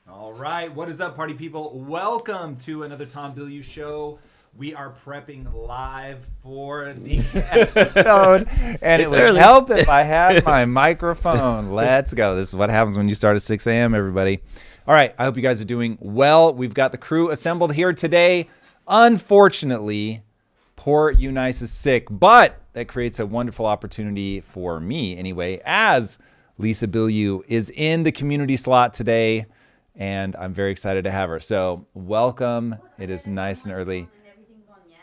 All right, what is up, party people? Welcome to another Tom Bilyeu show. We are prepping live for the episode, and it would help if I had my microphone. Let's go. This is what happens when you start at 6 a.m., everybody. All right, I hope you guys are doing well. We've got the crew assembled here today. Unfortunately, poor Eunice is sick, but that creates a wonderful opportunity for me anyway, as Lisa Bilyeu is in the community slot today, and I'm very excited to have her. So welcome. It is nice and early.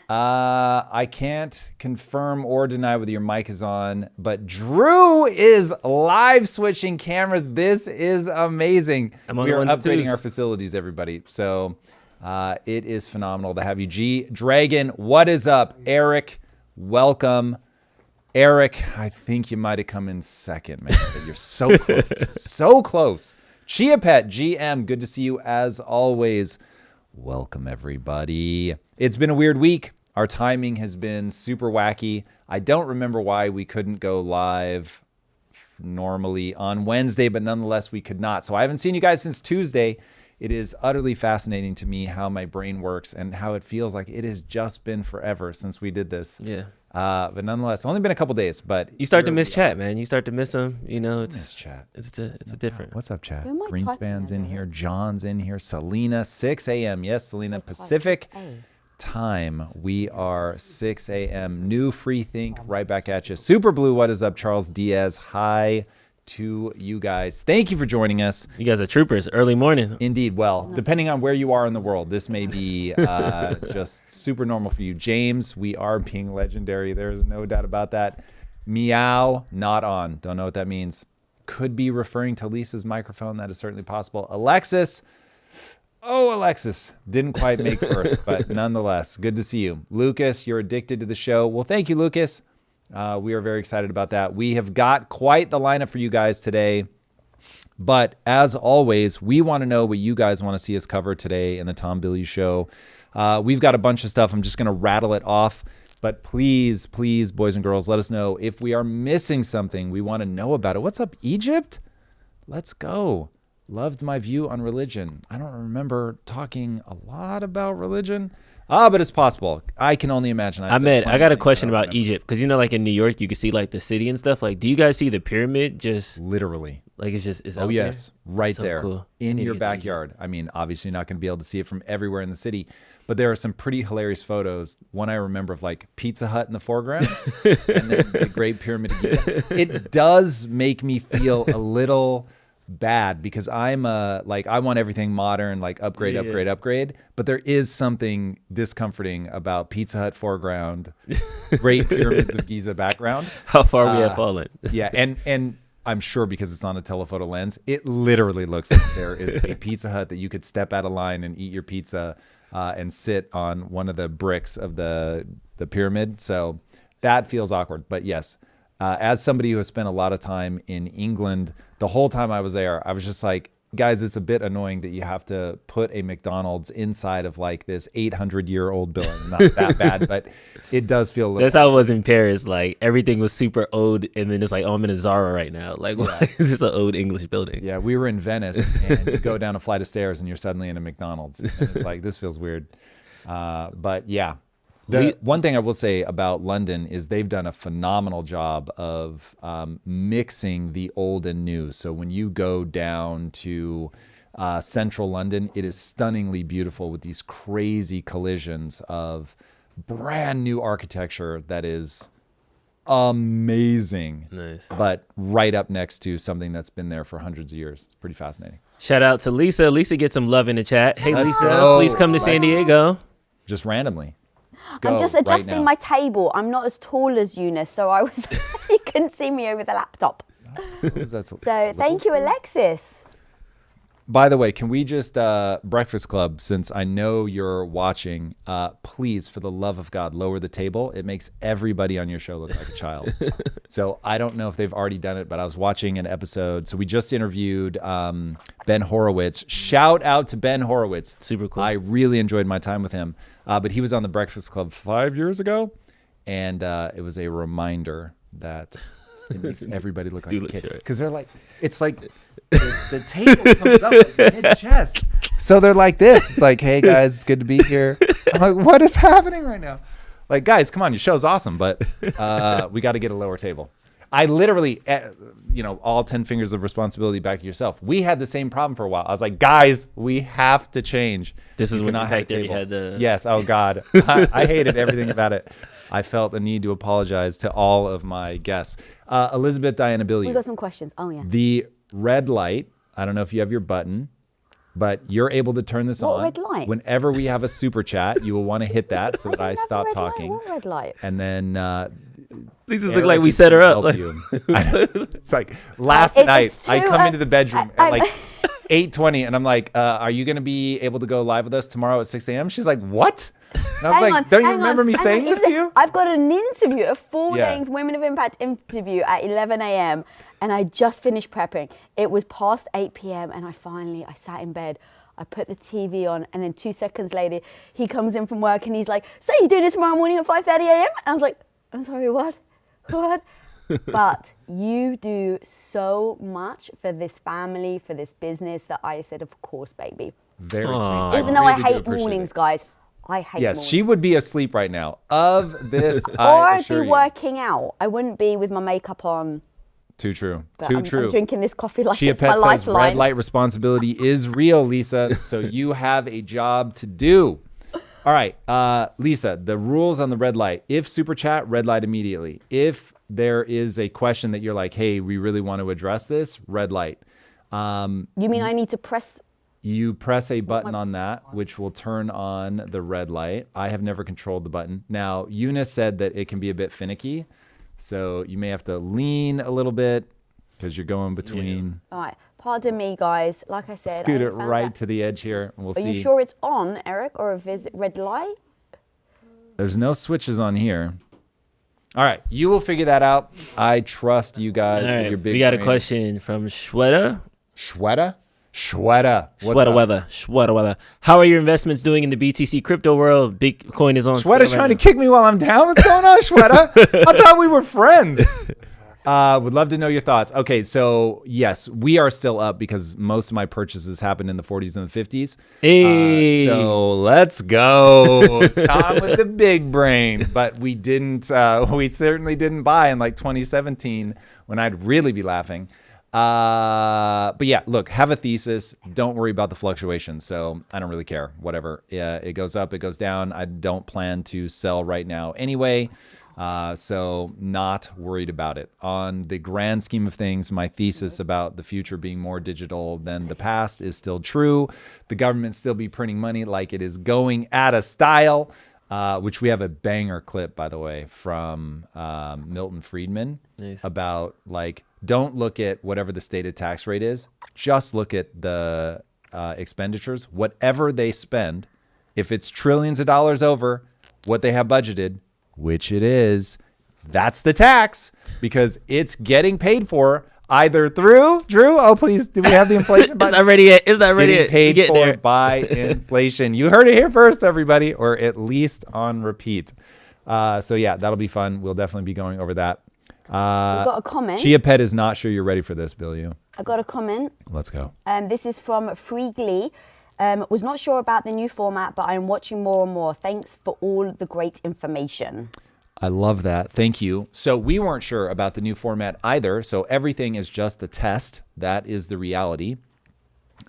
I can't confirm or deny whether your mic is on, but Drew is live switching cameras. This is amazing. We are upgrading our facilities, everybody. So it is phenomenal to have you. G Dragon, what is up? Eric, welcome. Eric, I think you might have come in second, man. But you're so close. So close. Chia Pet GM, good to see you as always. Welcome, everybody. It's been a weird week. Our timing has been super wacky. I don't remember why we couldn't go live normally on Wednesday, but nonetheless, we could not. So I haven't seen you guys since Tuesday. It is utterly fascinating to me how my brain works and how it feels like it has just been forever since we did this. Yeah. But nonetheless, only been a couple days. But you start to miss chat, man. You start to miss them. You know, it's miss chat. It's a different. What's up, chat? Greenspan's in here. John's in here. Selena, 6 a.m. Yes, Selena, Pacific time. We are 6 a.m. New free think right back at you. Super Blue, what is up? Charles Diaz, hi to you guys. Thank you for joining us. You guys are troopers. Early morning. Indeed. Well, depending on where you are in the world, this may be just super normal for you. James, we are being legendary. There's no doubt about that. Meow, not on. Don't know what that means. Could be referring to Lisa's microphone. That is certainly possible. Alexis. Oh, Alexis. Didn't quite make first, but nonetheless, good to see you. Lucas, you're addicted to the show. Well, thank you, Lucas. We are very excited about that. We have got quite the lineup for you guys today. But as always, we want to know what you guys want to see us cover today in the Tom Bilyeu Show. We've got a bunch of stuff. I'm just going to rattle it off. But please, please, boys and girls, let us know if we are missing something. We want to know about it. What's up, Egypt? Let's go. Loved my view on religion. I don't remember talking a lot about religion. But it's possible. I can only imagine. I got a question about Egypt, because you know, like in New York, you can see like the city and stuff. Like, do you guys see the pyramid? Just literally, like it's oh yes, there? right so there cool. In your backyard. I mean, obviously, you're not going to be able to see it from everywhere in the city, but there are some pretty hilarious photos. One I remember of like Pizza Hut in the foreground, and then the Great Pyramid of Giza. It does make me feel a little bad because I'm like, I want everything modern, like upgrade, but there is something discomforting about Pizza Hut foreground, Great Pyramids of Giza background. How far we have fallen. Yeah, and I'm sure because it's on a telephoto lens, it literally looks like there is a Pizza Hut that you could step out of line and eat your pizza and sit on one of the bricks of the pyramid. So that feels awkward, but yes. As somebody who has spent a lot of time in England, the whole time I was there, I was just like, guys, it's a bit annoying that you have to put a McDonald's inside of like this 800-year-old building. Not that bad, but it does feel a little. That's how it was in Paris. Like everything was super old, and then it's like, oh, I'm in a Zara right now. Like, why is this an old English building? Yeah, we were in Venice, and you go down a flight of stairs, and you're suddenly in a McDonald's. And it's like, this feels weird. But yeah. One thing I will say about London is they've done a phenomenal job of mixing the old and new. So when you go down to central London, it is stunningly beautiful with these crazy collisions of brand new architecture that is amazing. Nice. But right up next to something that's been there for hundreds of years. It's pretty fascinating. Shout out to Lisa. Lisa gets some love in the chat. Hey, Let's Lisa, go. please come to San Diego. Just randomly. I'm just adjusting my table. I'm not as tall as Eunice, so I was you couldn't see me over the laptop. So thank you, Alexis. By the way, can we just, Breakfast Club, since I know you're watching, please, for the love of God, lower the table. It makes everybody on your show look like a child. So I don't know if they've already done it, but I was watching an episode. So we just interviewed Ben Horowitz. Shout out to Ben Horowitz. Super cool. I really enjoyed my time with him. But he was on the Breakfast Club 5 years ago. And it was a reminder that it makes everybody look like a kid. Because they're like, it's like the table comes up like mid-chest. So they're like this. It's like, hey, guys, it's good to be here. I'm like, what is happening right now? Like, guys, come on. Your show's awesome, but we got to get a lower table. I literally, all 10 fingers of responsibility back to yourself. We had the same problem for a while. I was like, guys, we have to change. This is when you had the... Yes. Oh, God. I hated everything about it. I felt the need to apologize to all of my guests. Elizabeth Diana Bilyeu. We got some questions. Oh, yeah. The red light, I don't know if you have your button, but you're able to turn this on. What red light? Whenever we have a super chat, you will want to hit that so that I stop talking. What red light? And then... These just look like we set her up. Like. It's like last night I come into the bedroom at like 8:20 and I'm like, are you going to be able to go live with us tomorrow at 6 a.m.? She's like, what? And I was like, don't you remember me saying this to you? I've got an interview, a full-length Women of Impact interview at 11 a.m. and I just finished prepping. It was past 8 p.m. and I sat in bed. I put the TV on and then 2 seconds later, he comes in from work and he's like, so you doing it tomorrow morning at 5:30 a.m.? And I was like, I'm sorry, what? But you do so much for this family, for this business that I said, of course, baby. Very sweet. Even though I hate mornings, guys. I hate mornings. Yes, she would be asleep right now. Of this, or I'd be working out. I wouldn't be with my makeup on. Too true. I'm drinking this coffee like Chia it's my Pet says lifeline. red light responsibility is real, Lisa. So you have a job to do. All right, Lisa, the rules on the red light. If super chat, red light immediately. If there is a question that you're like, hey, we really want to address this, red light. You mean I need to press? You press a button on that, which will turn on the red light. I have never controlled the button. Now, Eunice said that it can be a bit finicky, so you may have to lean a little bit because you're going between. All right. Pardon me, guys. Like I said, scoot it right to the edge here. And we'll see. Are you sure it's on, Eric, or is it red light? There's no switches on here. All right, you will figure that out. I trust you guys with your big We got brain. a question from Shweta. Shweta. Shweta. How are your investments doing in the BTC crypto world? Bitcoin is on. Shweta's trying to kick me while I'm down. What's going on, Shweta? I thought we were friends. Would love to know your thoughts. Okay, so yes, we are still up because most of my purchases happened in the 40s and the 50s. Hey. So let's go. Tom with the big brain. But we didn't, we certainly didn't buy in like 2017 when I'd really be laughing. But yeah, look, have a thesis. Don't worry about the fluctuations. So I don't really care. Whatever. Yeah, it goes up, it goes down. I don't plan to sell right now anyway. So not worried about it. On the grand scheme of things, my thesis about the future being more digital than the past is still true. The government still be printing money like it is going out of style, which we have a banger clip, by the way, from Milton Friedman about like, don't look at whatever the stated tax rate is. Just look at the expenditures. Whatever they spend, if it's trillions of dollars over what they have budgeted, which it is, that's the tax because it's getting paid for either through, Drew, oh, please, do we have the inflation button? It's not ready yet. It's not ready yet. Paid for by inflation. You heard it here first, everybody, or at least on repeat. So yeah, that'll be fun. We'll definitely be going over that. We've got a comment. Chia Pet is not sure you're ready for this, Bilyeu. I got a comment. Let's go. This is from Freegly. Was not sure about the new format, but I am watching more and more. Thanks for all the great information. I love that. Thank you. So we weren't sure about the new format either. So everything is just a test. That is the reality.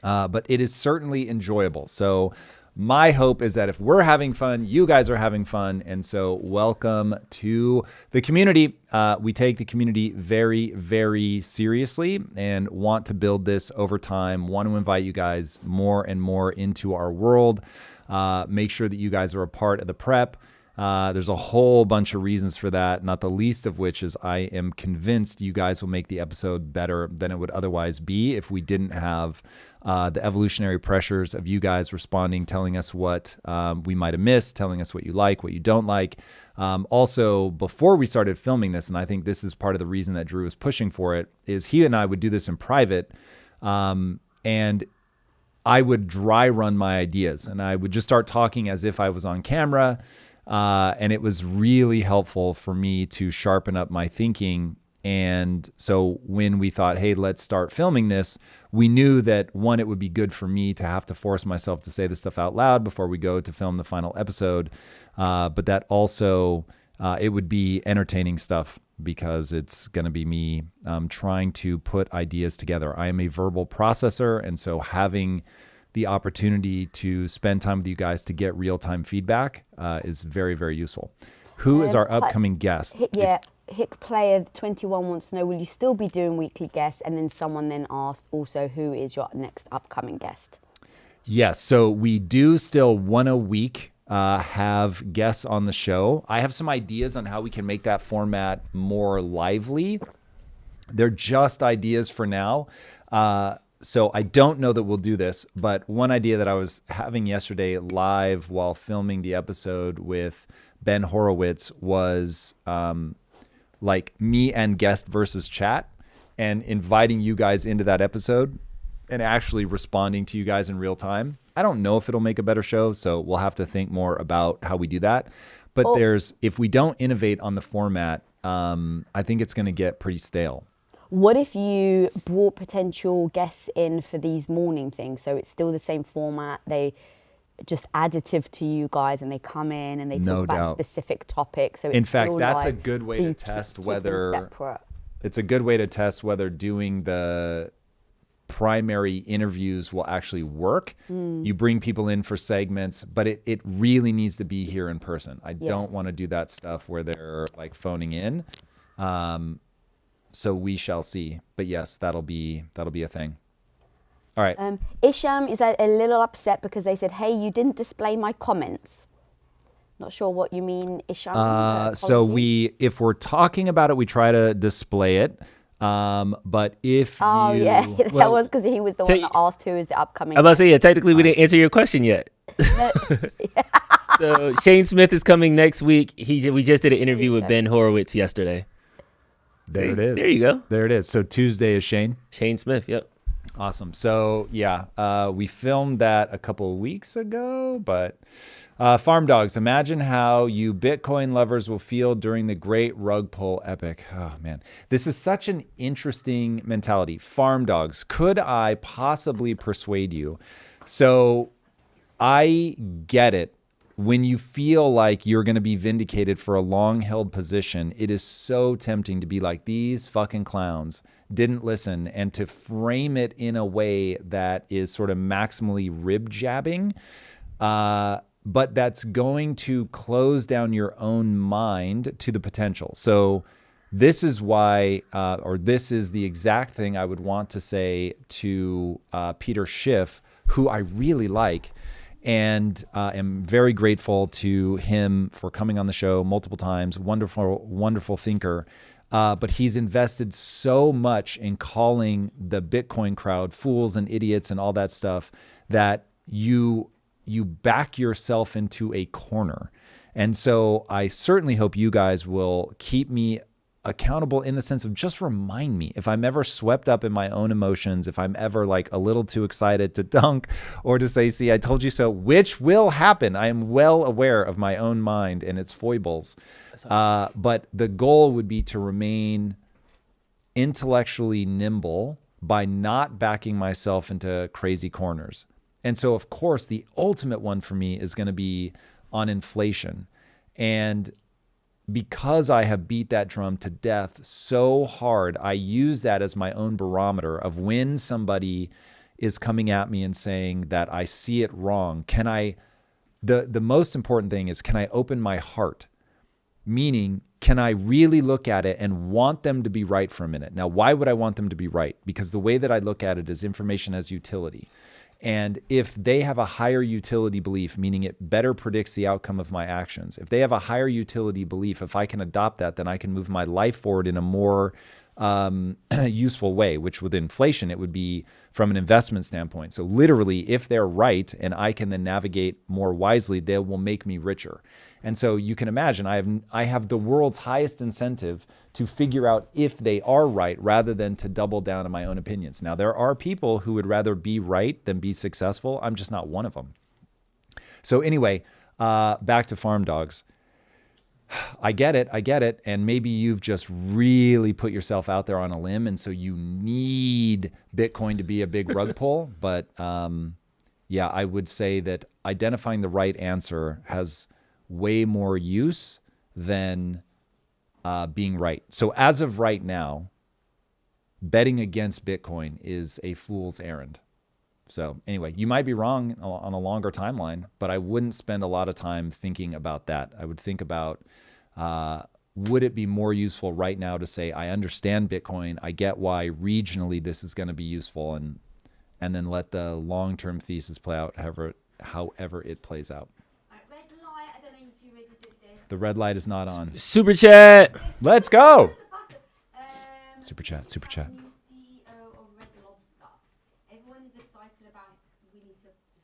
But it is certainly enjoyable. So my hope is that if we're having fun, you guys are having fun. And so welcome to the community. We take the community very, very seriously and want to build this over time. Want to invite you guys more and more into our world. Make sure that you guys are a part of the prep. There's a whole bunch of reasons for that, not the least of which is I am convinced you guys will make the episode better than it would otherwise be if we didn't have the evolutionary pressures of you guys responding, telling us what we might have missed, telling us what you like, what you don't like. Also, before we started filming this, and I think this is part of the reason that Drew was pushing for it, is he and I would do this in private, and I would dry run my ideas, and I would just start talking as if I was on camera. And it was really helpful for me to sharpen up my thinking And so when we thought, hey, let's start filming this, we knew that one, it would be good for me to have to force myself to say this stuff out loud before we go to film the final episode. But that also, it would be entertaining stuff because it's going to be me trying to put ideas together. I am a verbal processor. And so having the opportunity to spend time with you guys to get real-time feedback is very, very useful. Who is our upcoming guest? Hick Player 21 wants to know, will you still be doing weekly guests? And then someone then asked also, who is your next upcoming guest? Yes, so we do still one a week have guests on the show. I have some ideas on how we can make that format more lively. They're just ideas for now. So I don't know that we'll do this, but one idea that I was having yesterday live while filming the episode with Ben Horowitz was like me and guest versus chat, and inviting you guys into that episode and actually responding to you guys in real time. I don't know if it'll make a better show, so we'll have to think more about how we do that. But if we don't innovate on the format, I think it's going to get pretty stale. What if you brought potential guests in for these morning things? So it's still the same format. They just additive to you guys, and they come in and they talk about specific topics. So in fact, that's a good way to test whether it's a good way to test whether doing the primary interviews will actually work. You bring people in for segments, but it really needs to be here in person. I don't want to do that stuff where they're like phoning in. So we shall see. But yes, that'll be a thing. All right. Isham is a little upset because they said, hey, you didn't display my comments. Not sure what you mean, Isham. So if we're talking about it, we try to display it. But if that was because he was the one that asked who is the upcoming. I'm about to say, technically we didn't answer your question yet. So Shane Smith is coming next week. We just did an interview with Ben Horowitz yesterday. There it is. There you go. There it is. So Tuesday is Shane Smith. Yep. Awesome. So we filmed that a couple of weeks ago, but Farm Dogs, imagine how you Bitcoin lovers will feel during the great rug pull epic. Oh man, this is such an interesting mentality. Farm Dogs, could I possibly persuade you? So I get it. When you feel like you're going to be vindicated for a long held position, it is so tempting to be like, these fucking clowns didn't listen, and to frame it in a way that is sort of maximally rib jabbing. But that's going to close down your own mind to the potential. So this is why, or this is the exact thing I would want to say to Peter Schiff, who I really like. And am very grateful to him for coming on the show multiple times. Wonderful, wonderful thinker. But he's invested so much in calling the Bitcoin crowd fools and idiots and all that stuff that you back yourself into a corner. And so I certainly hope you guys will keep me accountable in the sense of just remind me if I'm ever swept up in my own emotions, if I'm ever like a little too excited to dunk or to say, see, I told you so, which will happen. I am well aware of my own mind and its foibles. But the goal would be to remain intellectually nimble by not backing myself into crazy corners. And so, of course, the ultimate one for me is going to be on inflation. And because I have beat that drum to death so hard, I use that as my own barometer of when somebody is coming at me and saying that I see it wrong. The most important thing is, can I open my heart? Meaning, can I really look at it and want them to be right for a minute? Now, why would I want them to be right? Because the way that I look at it is information as utility. And if they have a higher utility belief, meaning it better predicts the outcome of my actions, if they have a higher utility belief, if I can adopt that, then I can move my life forward in a more useful way, which with inflation, it would be from an investment standpoint. So literally, if they're right and I can then navigate more wisely, they will make me richer. And so you can imagine I have the world's highest incentive to figure out if they are right rather than to double down on my own opinions. Now, there are people who would rather be right than be successful. I'm just not one of them. So anyway, back to Farm Dogs. I get it. And maybe you've just really put yourself out there on a limb. And so you need Bitcoin to be a big rug pull. But yeah, I would say that identifying the right answer has way more use than being right. So as of right now, betting against Bitcoin is a fool's errand. So anyway, you might be wrong on a longer timeline, but I wouldn't spend a lot of time thinking about that. I would think about, would it be more useful right now to say, I understand Bitcoin, I get why regionally this is going to be useful, and then let the long-term thesis play out however it plays out. Red light, I don't know if you already did this. The red light is not on. Super chat. Let's go. Super chat.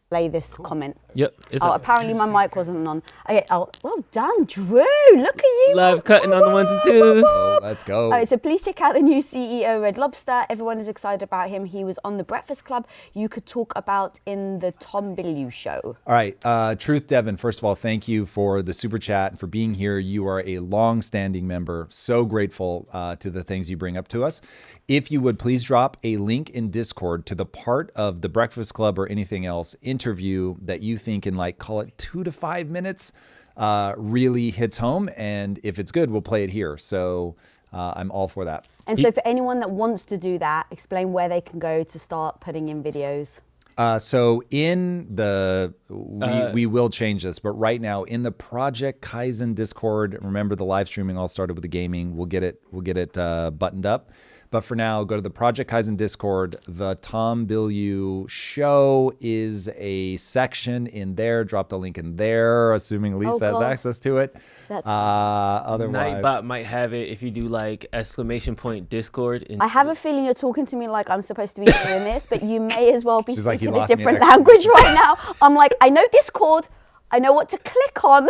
Play this comment. Yep. Apparently my mic wasn't on. Okay, well done, Drew. Look at you. Live cutting on the ones and twos. Oh, let's go. All right, so please check out the new CEO, Red Lobster. Everyone is excited about him. He was on the Breakfast Club. You could talk about in the Tom Bilyeu show. All right. Truth Devin, first of all, thank you for the super chat and for being here. You are a long-standing member. So grateful to the things you bring up to us. If you would please drop a link in Discord to the part of the Breakfast Club or anything else interview that you think in call it 2 to 5 minutes really hits home. And if it's good, we'll play it here. So I'm all for that. And so for anyone that wants to do that, explain where they can go to start putting in videos. So in the, we will change this, but right now in the Project Kaizen Discord, remember the live streaming all started with the gaming. We'll get it buttoned up. But for now, go to the Project Kaizen Discord. The Tom Bilyeu show is a section in there. Drop the link in there, assuming Lisa has access to it. Otherwise, Nightbot might have it if you do !Discord. I have a feeling you're talking to me like I'm supposed to be doing this, but you may as well be speaking a different language right now. I'm like, I know Discord. I know what to click on.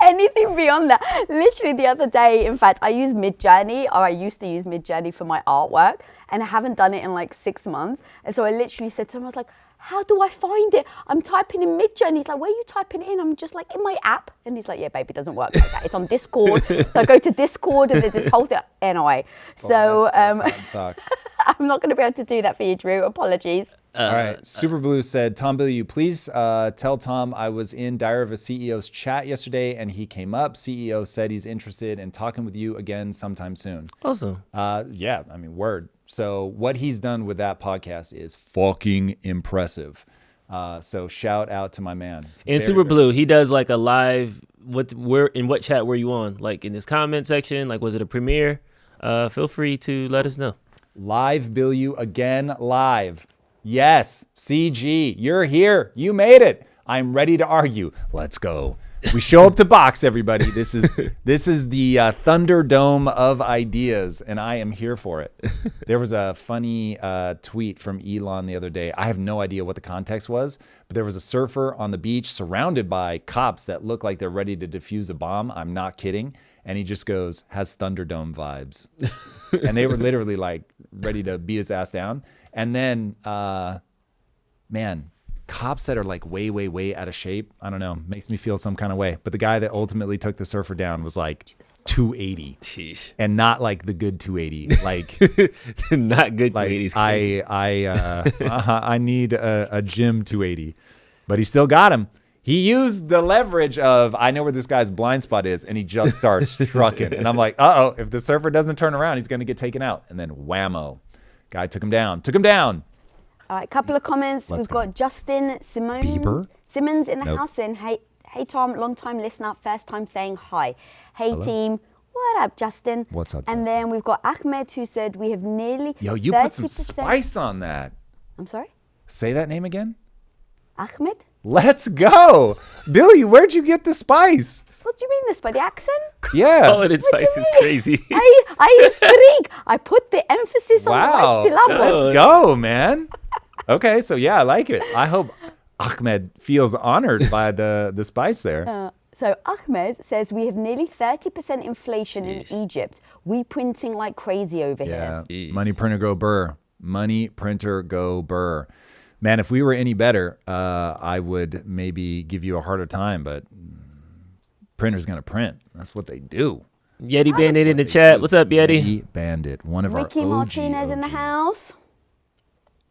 Anything beyond that. Literally the other day, in fact, I used Midjourney, or I used to use Midjourney for my artwork, and I haven't done it in 6 months. And so I literally said to him, I was like, how do I find it? I'm typing in Midjourney. He's like, where are you typing it in? I'm just like, in my app. And he's like, yeah, babe, it doesn't work like that. It's on Discord. So I go to Discord and there's this whole thing. Anyway, so that sucks. I'm not going to be able to do that for you, Drew. Apologies. All right. Super Blue said, Tom Bilyeu, please tell Tom I was in Diary of a CEO's chat yesterday and he came up. CEO said he's interested in talking with you again sometime soon. Awesome. Yeah, I mean, word. So what he's done with that podcast is fucking impressive. So shout out to my man. And Super Blue, he does a live, in what chat were you on? In this comment section? Was it a premiere? Feel free to let us know. Live Bilyeu again, live. Yes, CG, you're here. You made it. I'm ready to argue. Let's go. We show up to box, everybody. This is the Thunderdome of ideas, and I am here for it. There was a funny tweet from Elon the other day. I have no idea what the context was, but there was a surfer on the beach surrounded by cops that look like they're ready to defuse a bomb. I'm not kidding. And he just goes, has Thunderdome vibes. And they were literally ready to beat his ass down. And then, man, cops that are way, way, way out of shape. I don't know. Makes me feel some kind of way. But the guy that ultimately took the surfer down was 280. Sheesh. And not the good 280. Not good 280. I need a gym 280. But he still got him. He used the leverage of, I know where this guy's blind spot is, and he just starts trucking. And I'm like, uh-oh, if the surfer doesn't turn around, he's going to get taken out. And then whammo. Guy took him down. All right, couple of comments. We've got Justin Simmons in the house saying, hey Tom, long time listener, first time saying hi. Hey Hello. Team, what up Justin? What's up, And Justin? then we've got Ahmed who said we have nearly Yo, you 30%. put some spice on that. I'm sorry? Say that name again. Ahmed? Let's go. Billy, where'd you get the spice? What do you mean this by the accent? Yeah. Calling it spice is crazy. I speak. I put the emphasis on the right syllable. Let's go, man. Okay, so yeah, I like it. I hope Ahmed feels honored by the spice there. So Ahmed says we have nearly 30% inflation in Egypt. We printing like crazy over here. Yeah, money printer go burr. Money printer go burr. Man, if we were any better, I would maybe give you a harder time, but Printer's going to print. That's what they do. Yeti Bandit in the chat. What's up, Yeti? Yeti Bandit, one of Ricky our OG Martinez in the OGs. house.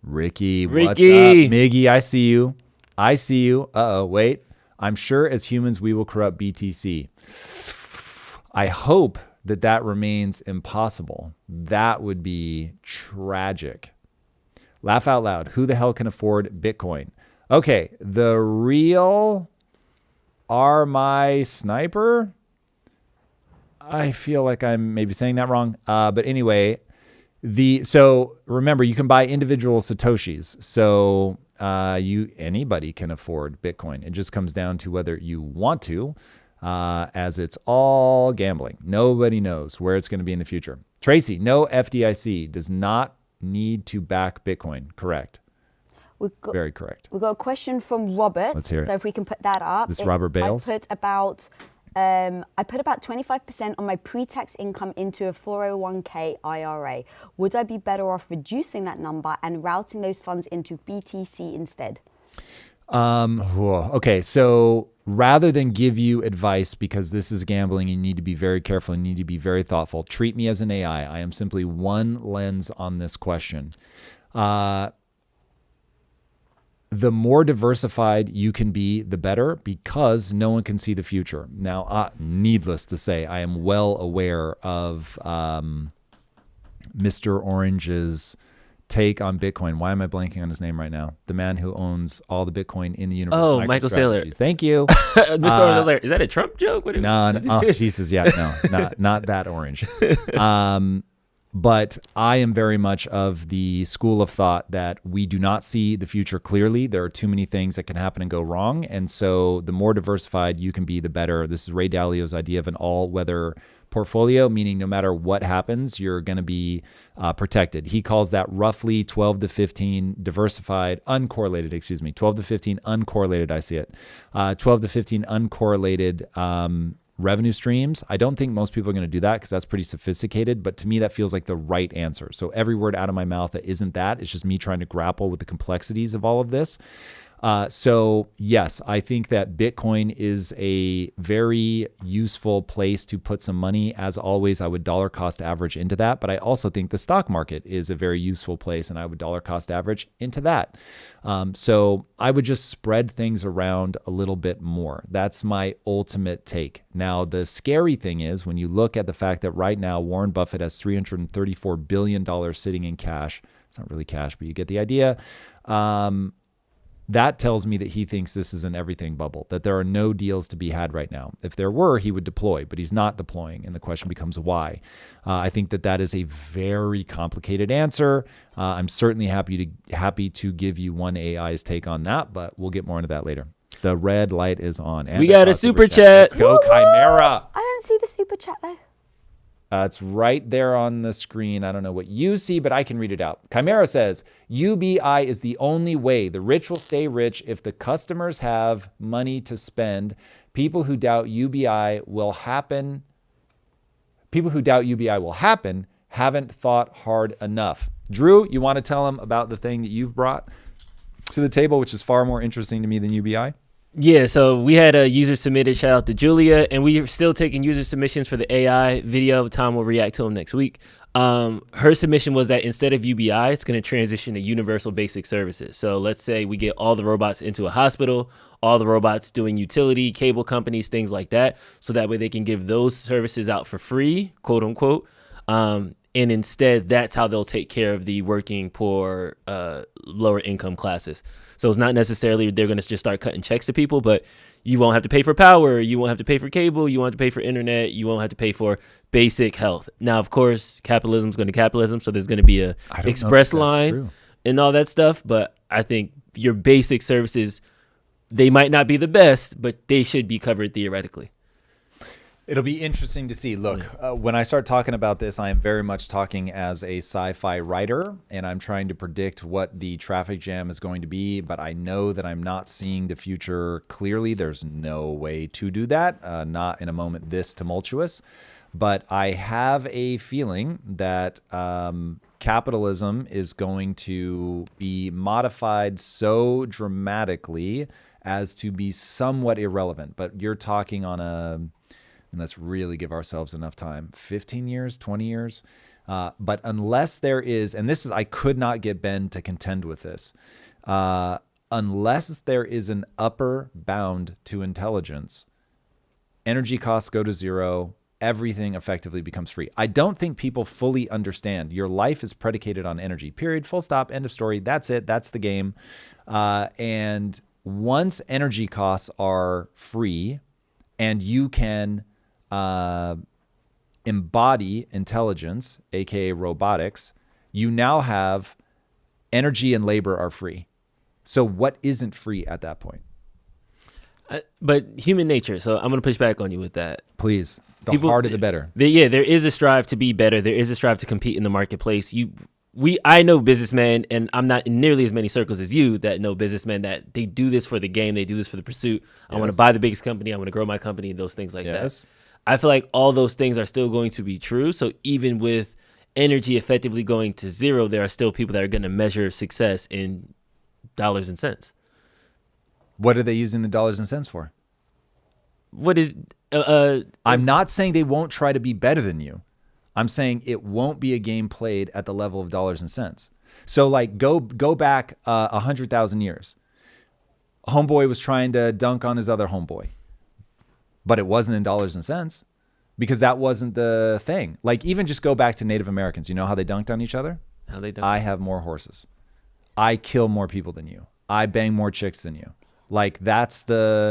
Ricky, what's up? Ricky. Miggy, I see you. I see you. Uh-oh, wait. I'm sure as humans we will corrupt BTC. I hope that remains impossible. That would be tragic. Laugh out loud. Who the hell can afford Bitcoin? Okay, the real are my sniper? I feel like I'm maybe saying that wrong. But anyway, so remember, you can buy individual Satoshis. So anybody can afford Bitcoin. It just comes down to whether you want to, as it's all gambling. Nobody knows where it's going to be in the future. Tracy, no FDIC does not need to back Bitcoin. Correct. Very correct. We've got a question from Robert. Let's hear it. So if we can put that up. This is Robert Bales. I put about 25% on my pre-tax income into a 401k IRA. Would I be better off reducing that number and routing those funds into BTC instead? Okay, so rather than give you advice, because this is gambling, you need to be very careful, you need to be very thoughtful. Treat me as an AI. I am simply one lens on this question. The more diversified you can be, the better, because no one can see the future. Now, needless to say, I am well aware of Mr. Orange's take on Bitcoin. Why am I blanking on his name right now? The man who owns all the Bitcoin in the universe. Oh, Michael Saylor. Thank you. Mr. Orange was like, is that a Trump joke? No, oh, Jesus, yeah, no, not that orange. But I am very much of the school of thought that we do not see the future clearly. There are too many things that can happen and go wrong. And so the more diversified you can be, the better. This is Ray Dalio's idea of an all-weather portfolio, meaning no matter what happens, you're going to be protected. He calls that roughly 12 to 15 diversified, uncorrelated, 12 to 15 uncorrelated, I see it, 12 to 15 uncorrelated revenue streams. I don't think most people are going to do that because that's pretty sophisticated, but to me that feels like the right answer. So every word out of my mouth that isn't that, it's just me trying to grapple with the complexities of all of this. So yes, I think that Bitcoin is a very useful place to put some money. As always, I would dollar cost average into that, but I also think the stock market is a very useful place and I would dollar cost average into that. So I would just spread things around a little bit more. That's my ultimate take. Now, the scary thing is when you look at the fact that right now Warren Buffett has $334 billion sitting in cash. It's not really cash, but you get the idea. That tells me that he thinks this is an everything bubble, that there are no deals to be had right now. If there were, he would deploy, but he's not deploying. And the question becomes why. I think that is a very complicated answer. I'm certainly happy to give you one AI's take on that, but we'll get more into that later. The red light is on. And we got a super chat. Let's go, Chimera. I don't see the super chat though. It's right there on the screen. I don't know what you see, but I can read it out. Chimera says, UBI is the only way. The rich will stay rich if the customers have money to spend. People who doubt UBI will happen haven't thought hard enough. Drew, you want to tell them about the thing that you've brought to the table, which is far more interesting to me than UBI? Yeah, so we had a user submitted, shout out to Julia, and we are still taking user submissions for the AI video. Tom will react to them next week. Her submission was that instead of UBI, it's going to transition to universal basic services. So let's say we get all the robots into a hospital, all the robots doing utility, cable companies, things like that. So that way they can give those services out for free, quote unquote. And instead, that's how they'll take care of the working poor, lower income classes. So it's not necessarily they're going to just start cutting checks to people, but you won't have to pay for power. You won't have to pay for cable. You won't have to pay for internet. You won't have to pay for basic health. Now, of course, capitalism is going to capitalism. So there's going to be a express line and all that stuff. But I think your basic services, they might not be the best, but they should be covered theoretically. It'll be interesting to see. Look, when I start talking about this, I am very much talking as a sci-fi writer, and I'm trying to predict what the traffic jam is going to be, but I know that I'm not seeing the future clearly. There's no way to do that, not in a moment this tumultuous. But I have a feeling that capitalism is going to be modified so dramatically as to be somewhat irrelevant. But you're talking on and let's really give ourselves enough time, 15 years, 20 years. But unless there is, and this is, I could not get Ben to contend with this, unless there is an upper bound to intelligence, energy costs go to zero. Everything effectively becomes free. I don't think people fully understand your life is predicated on energy, period, full stop, end of story. That's it. That's the game. And once energy costs are free and you can embody intelligence, aka robotics, you now have energy and labor are free. So what isn't free at that point? But human nature. So I'm going to push back on you with that. Please. The harder, the better. There is a strive to be better. There is a strive to compete in the marketplace. I know businessmen, and I'm not in nearly as many circles as you that know businessmen that they do this for the game. They do this for the pursuit. I want to buy the biggest company. I want to grow my company, those things like that. I feel like all those things are still going to be true. So even with energy effectively going to zero, there are still people that are going to measure success in dollars and cents. What are they using the dollars and cents for? What is... I'm not saying they won't try to be better than you. I'm saying it won't be a game played at the level of dollars and cents. So like go back 100,000 years. Homeboy was trying to dunk on his other homeboy, but it wasn't in dollars and cents because that wasn't the thing. Like even just go back to Native Americans. You know how they dunked on each other? How they dunked? I have more horses. I kill more people than you. I bang more chicks than you. Like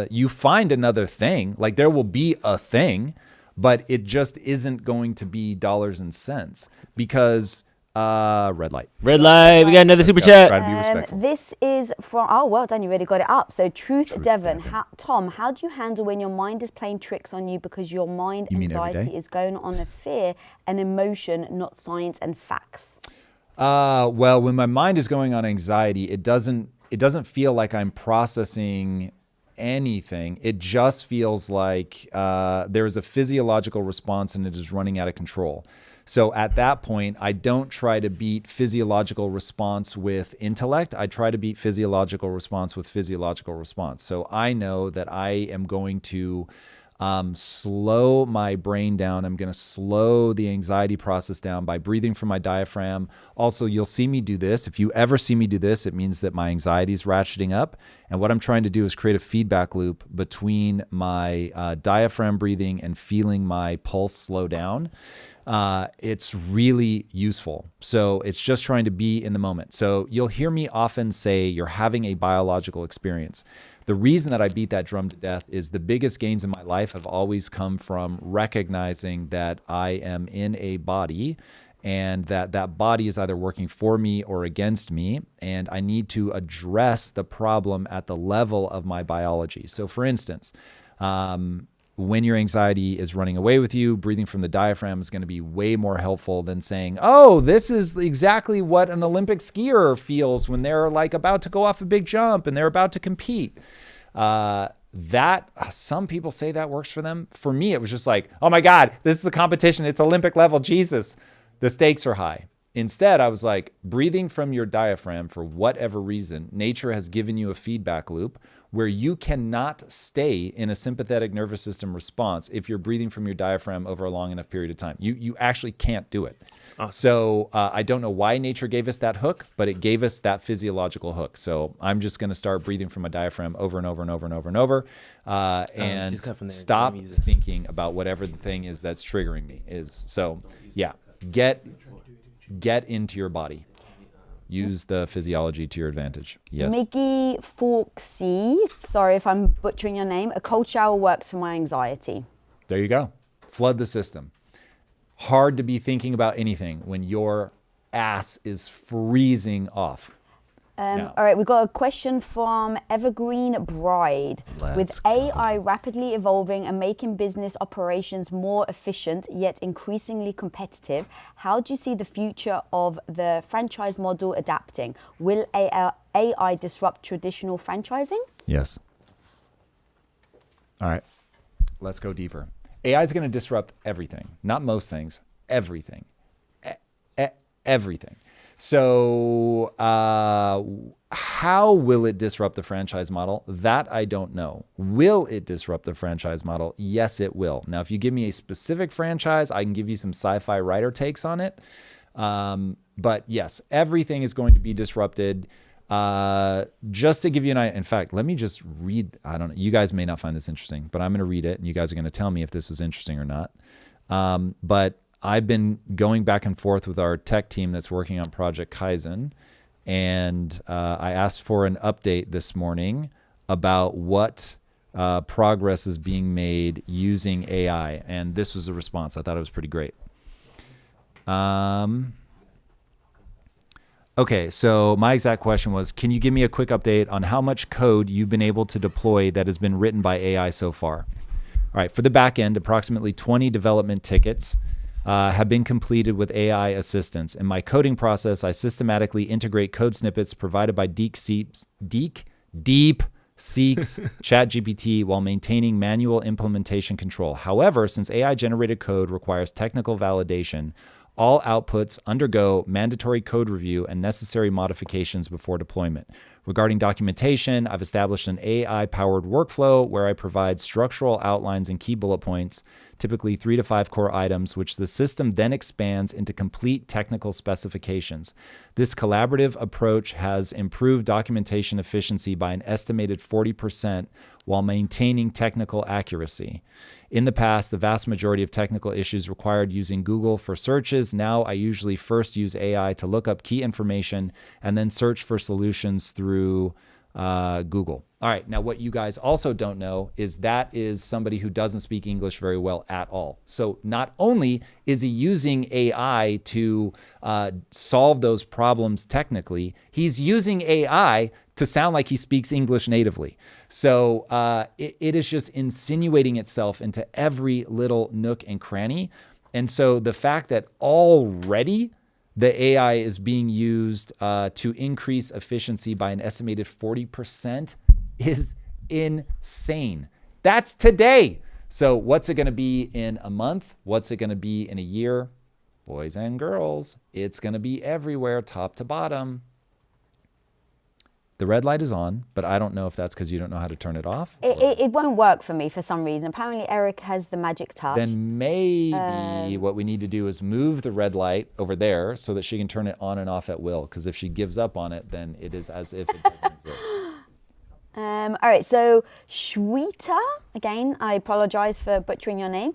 you find another thing, like there will be a thing, but it just isn't going to be dollars and cents because red light. We got another super chat. Try to be respectful. This is from, well done, you already got it up. So Truth Devon, Tom, how do you handle when your mind is playing tricks on you because your mind anxiety is going on a fear and emotion, not science and facts? Well, when my mind is going on anxiety, it doesn't feel like I'm processing anything. It just feels like there is a physiological response and it is running out of control. So at that point, I don't try to beat physiological response with intellect. I try to beat physiological response with physiological response. So I know that I am going to slow my brain down. I'm going to slow the anxiety process down by breathing from my diaphragm. Also, you'll see me do this. If you ever see me do this, it means that my anxiety is ratcheting up. And what I'm trying to do is create a feedback loop between my diaphragm breathing and feeling my pulse slow down. It's really useful. So it's just trying to be in the moment. So you'll hear me often say you're having a biological experience. The reason that I beat that drum to death is the biggest gains in my life have always come from recognizing that I am in a body and that body is either working for me or against me. And I need to address the problem at the level of my biology. So for instance, when your anxiety is running away with you, breathing from the diaphragm is going to be way more helpful than saying, oh, this is exactly what an Olympic skier feels when they're like about to go off a big jump and they're about to compete. That some people say that works for them. For me, it was just like, oh my God, this is a competition. It's Olympic level. Jesus, the stakes are high. Instead, I was like, breathing from your diaphragm for whatever reason, nature has given you a feedback loop where you cannot stay in a sympathetic nervous system response if you're breathing from your diaphragm over a long enough period of time. You actually can't do it. Awesome. So I don't know why nature gave us that hook, but it gave us that physiological hook. So I'm just going to start breathing from my diaphragm over and over and over and over and over, and stop thinking about whatever the thing is that's triggering me is. So yeah, get into your body. Use the physiology to your advantage. Yes. Miggy Forksy, sorry if I'm butchering your name. A cold shower works for my anxiety. There you go. Flood the system. Hard to be thinking about anything when your ass is freezing off. All right, we've got a question from Evergreen Bride. With AI rapidly evolving and making business operations more efficient, yet increasingly competitive, how do you see the future of the franchise model adapting? Will AI disrupt traditional franchising? Yes. All right, let's go deeper. AI is going to disrupt everything, not most things, everything. Everything. So how will it disrupt the franchise model? That I don't know. Will it disrupt the franchise model? Yes, it will. Now, if you give me a specific franchise, I can give you some sci-fi writer takes on it. But yes, everything is going to be disrupted. Just to give you an idea, in fact, let me just read. I don't know. You guys may not find this interesting, but I'm going to read it and you guys are going to tell me if this was interesting or not. But I've been going back and forth with our tech team that's working on Project Kaizen. And I asked for an update this morning about what progress is being made using AI. And this was a response. I thought it was pretty great. Okay, so my exact question was, can you give me a quick update on how much code you've been able to deploy that has been written by AI so far? All right, for the back end, approximately 20 development tickets have been completed with AI assistance. In my coding process, I systematically integrate code snippets provided by DeepSeek's ChatGPT while maintaining manual implementation control. However, since AI-generated code requires technical validation, all outputs undergo mandatory code review and necessary modifications before deployment. Regarding documentation, I've established an AI-powered workflow where I provide structural outlines and key bullet points, typically 3 to 5 core items, which the system then expands into complete technical specifications. This collaborative approach has improved documentation efficiency by an estimated 40% while maintaining technical accuracy. In the past, the vast majority of technical issues required using Google for searches. Now I usually first use AI to look up key information and then search for solutions through Google. All right, now what you guys also don't know is that is somebody who doesn't speak English very well at all. So not only is he using AI to solve those problems technically, he's using AI to sound like he speaks English natively. So it is just insinuating itself into every little nook and cranny. And so the fact that already the AI is being used to increase efficiency by an estimated 40% is insane. That's today. So what's it going to be in a month? What's it going to be in a year? Boys and girls, it's going to be everywhere, top to bottom. The red light is on, but I don't know if that's because you don't know how to turn it off. It won't work for me for some reason. Apparently Eric has the magic touch. Then maybe what we need to do is move the red light over there so that she can turn it on and off at will. Because if she gives up on it, then it is as if it doesn't exist. All right, so Shweta, again, I apologize for butchering your name,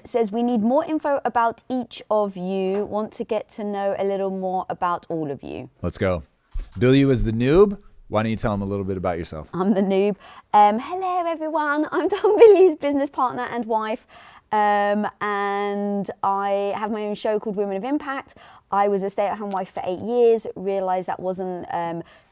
says we need more info about each of you. Want to get to know a little more about all of you. Let's go. Bilyeu is the noob. Why don't you tell him a little bit about yourself? I'm the noob. Hello, everyone. I'm Tom Bilyeu's business partner and wife. And I have my own show called Women of Impact. I was a stay-at-home wife for 8 years, realized that wasn't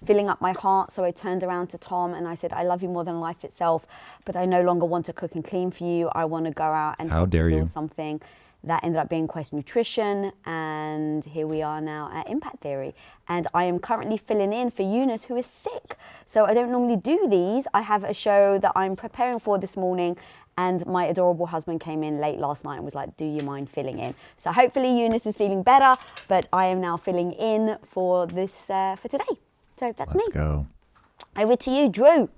filling up my heart, so I turned around to Tom and I said, I love you more than life itself, but I no longer want to cook and clean for you. I want to go out and build something. That ended up being Quest Nutrition, and here we are now at Impact Theory. And I am currently filling in for Eunice, who is sick. So I don't normally do these. I have a show that I'm preparing for this morning, and my adorable husband came in late last night and was like, do you mind filling in? So hopefully Eunice is feeling better, but I am now filling in for this for today. So that's me. Let's go. Over to you, Drew.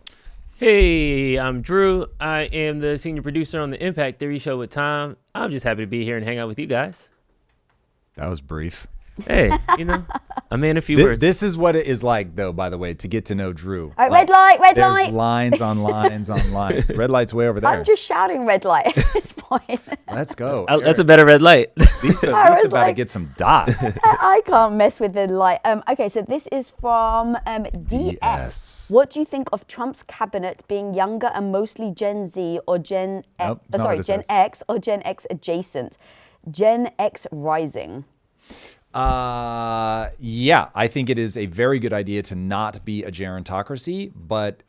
Hey, I'm Drew. I am the senior producer on the Impact Theory Show with Tom. I'm just happy to be here and hang out with you guys. That was brief. Hey, a man of few words. This is what it is like, though, by the way, to get to know Drew. All right, like, red light. There's lines on lines on lines. Red light's way over there. I'm just shouting red light at this point. Let's go. That's a better red light. Lisa's about to get some dots. I can't mess with the light. Okay, so this is from DS. What do you think of Trump's cabinet being younger and mostly Gen Z or Gen X or Gen X adjacent? Gen X rising. Yeah, I think it is a very good idea to not be a gerontocracy, but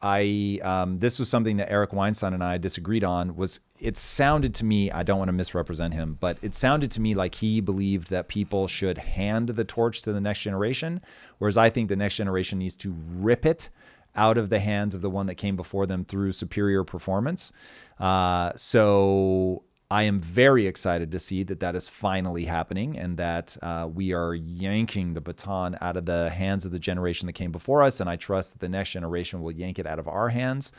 this was something that Eric Weinstein and I disagreed on. It sounded to me, I don't want to misrepresent him, but it sounded to me like he believed that people should hand the torch to the next generation, whereas I think the next generation needs to rip it out of the hands of the one that came before them through superior performance. So I am very excited to see that is finally happening, and that we are yanking the baton out of the hands of the generation that came before us, and I trust that the next generation will yank it out of our hands.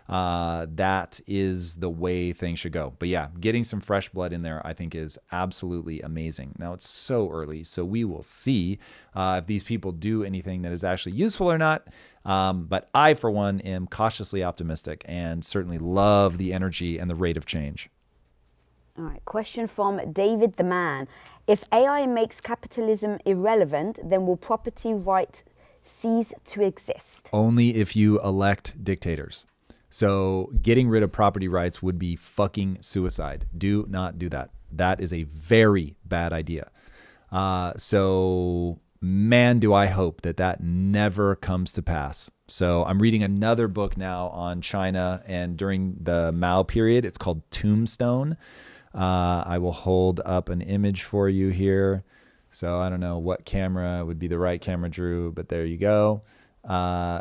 That is the way things should go. But yeah, getting some fresh blood in there, I think, is absolutely amazing. Now, it's so early, so we will see if these people do anything that is actually useful or not. But I, for one, am cautiously optimistic and certainly love the energy and the rate of change. All right, question from David the Man. If AI makes capitalism irrelevant, then will property right cease to exist? Only if you elect dictators. So getting rid of property rights would be fucking suicide. Do not do that. That is a very bad idea. So man, do I hope that never comes to pass. So I'm reading another book now on China, and during the Mao period, it's called Tombstone. I will hold up an image for you here. So I don't know what camera would be the right camera, Drew, but there you go.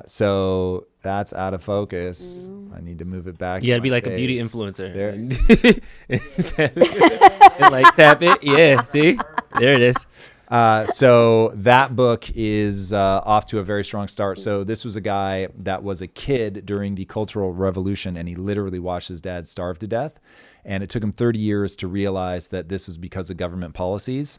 So that's out of focus. I need to move it back. You gotta be like face. A beauty influencer. There. And like tap it. Yeah, see? There it is. So that book is off to a very strong start. So this was a guy that was a kid during the Cultural Revolution, and he literally watched his dad starve to death. And it took him 30 years to realize that this was because of government policies.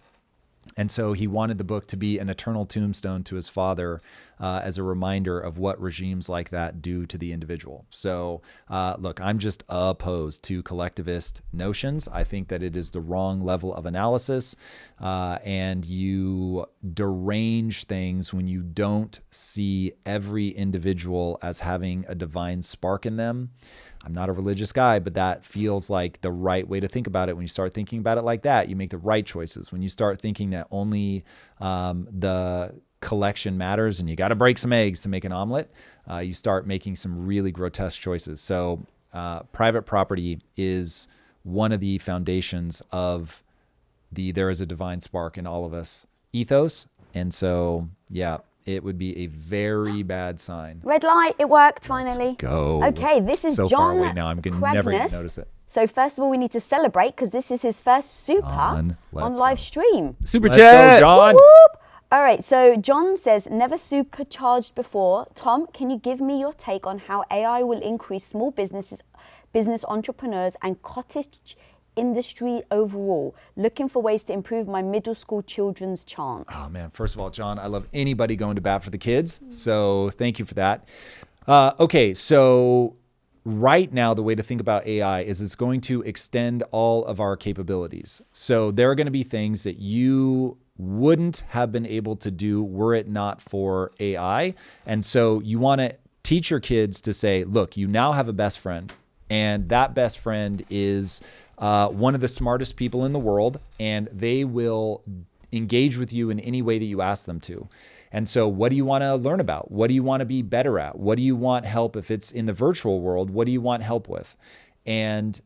And so he wanted the book to be an eternal tombstone to his father as a reminder of what regimes like that do to the individual. So look, I'm just opposed to collectivist notions. I think that it is the wrong level of analysis, and you derange things when you don't see every individual as having a divine spark in them. I'm not a religious guy, but that feels like the right way to think about it. When you start thinking about it like that, you make the right choices. When you start thinking that only the collection matters and you got to break some eggs to make an omelet, you start making some really grotesque choices. So private property is one of the foundations of the there is a divine spark in all of us ethos. And so, yeah, it would be a very bad sign. Red light, it worked finally. Let's go. Okay, this is so John far away now. I'm never going to notice it. So first of all, we need to celebrate because this is his first super on live stream. Super Let's chat, go, John. Whoop, whoop. All right, so John says, never supercharged before. Tom, can you give me your take on how AI will increase small business entrepreneurs and cottage industry overall? Looking for ways to improve my middle school children's chance. Oh man, first of all, John, I love anybody going to bat for the kids. So thank you for that. Okay, so right now, the way to think about AI is it's going to extend all of our capabilities. So there are going to be things that you wouldn't have been able to do were it not for AI. And so you want to teach your kids to say, look, you now have a best friend, and that best friend is one of the smartest people in the world, and they will engage with you in any way that you ask them to. And so what do you want to learn about? What do you want to be better at? What do you want help if it's in the virtual world? What do you want help with? And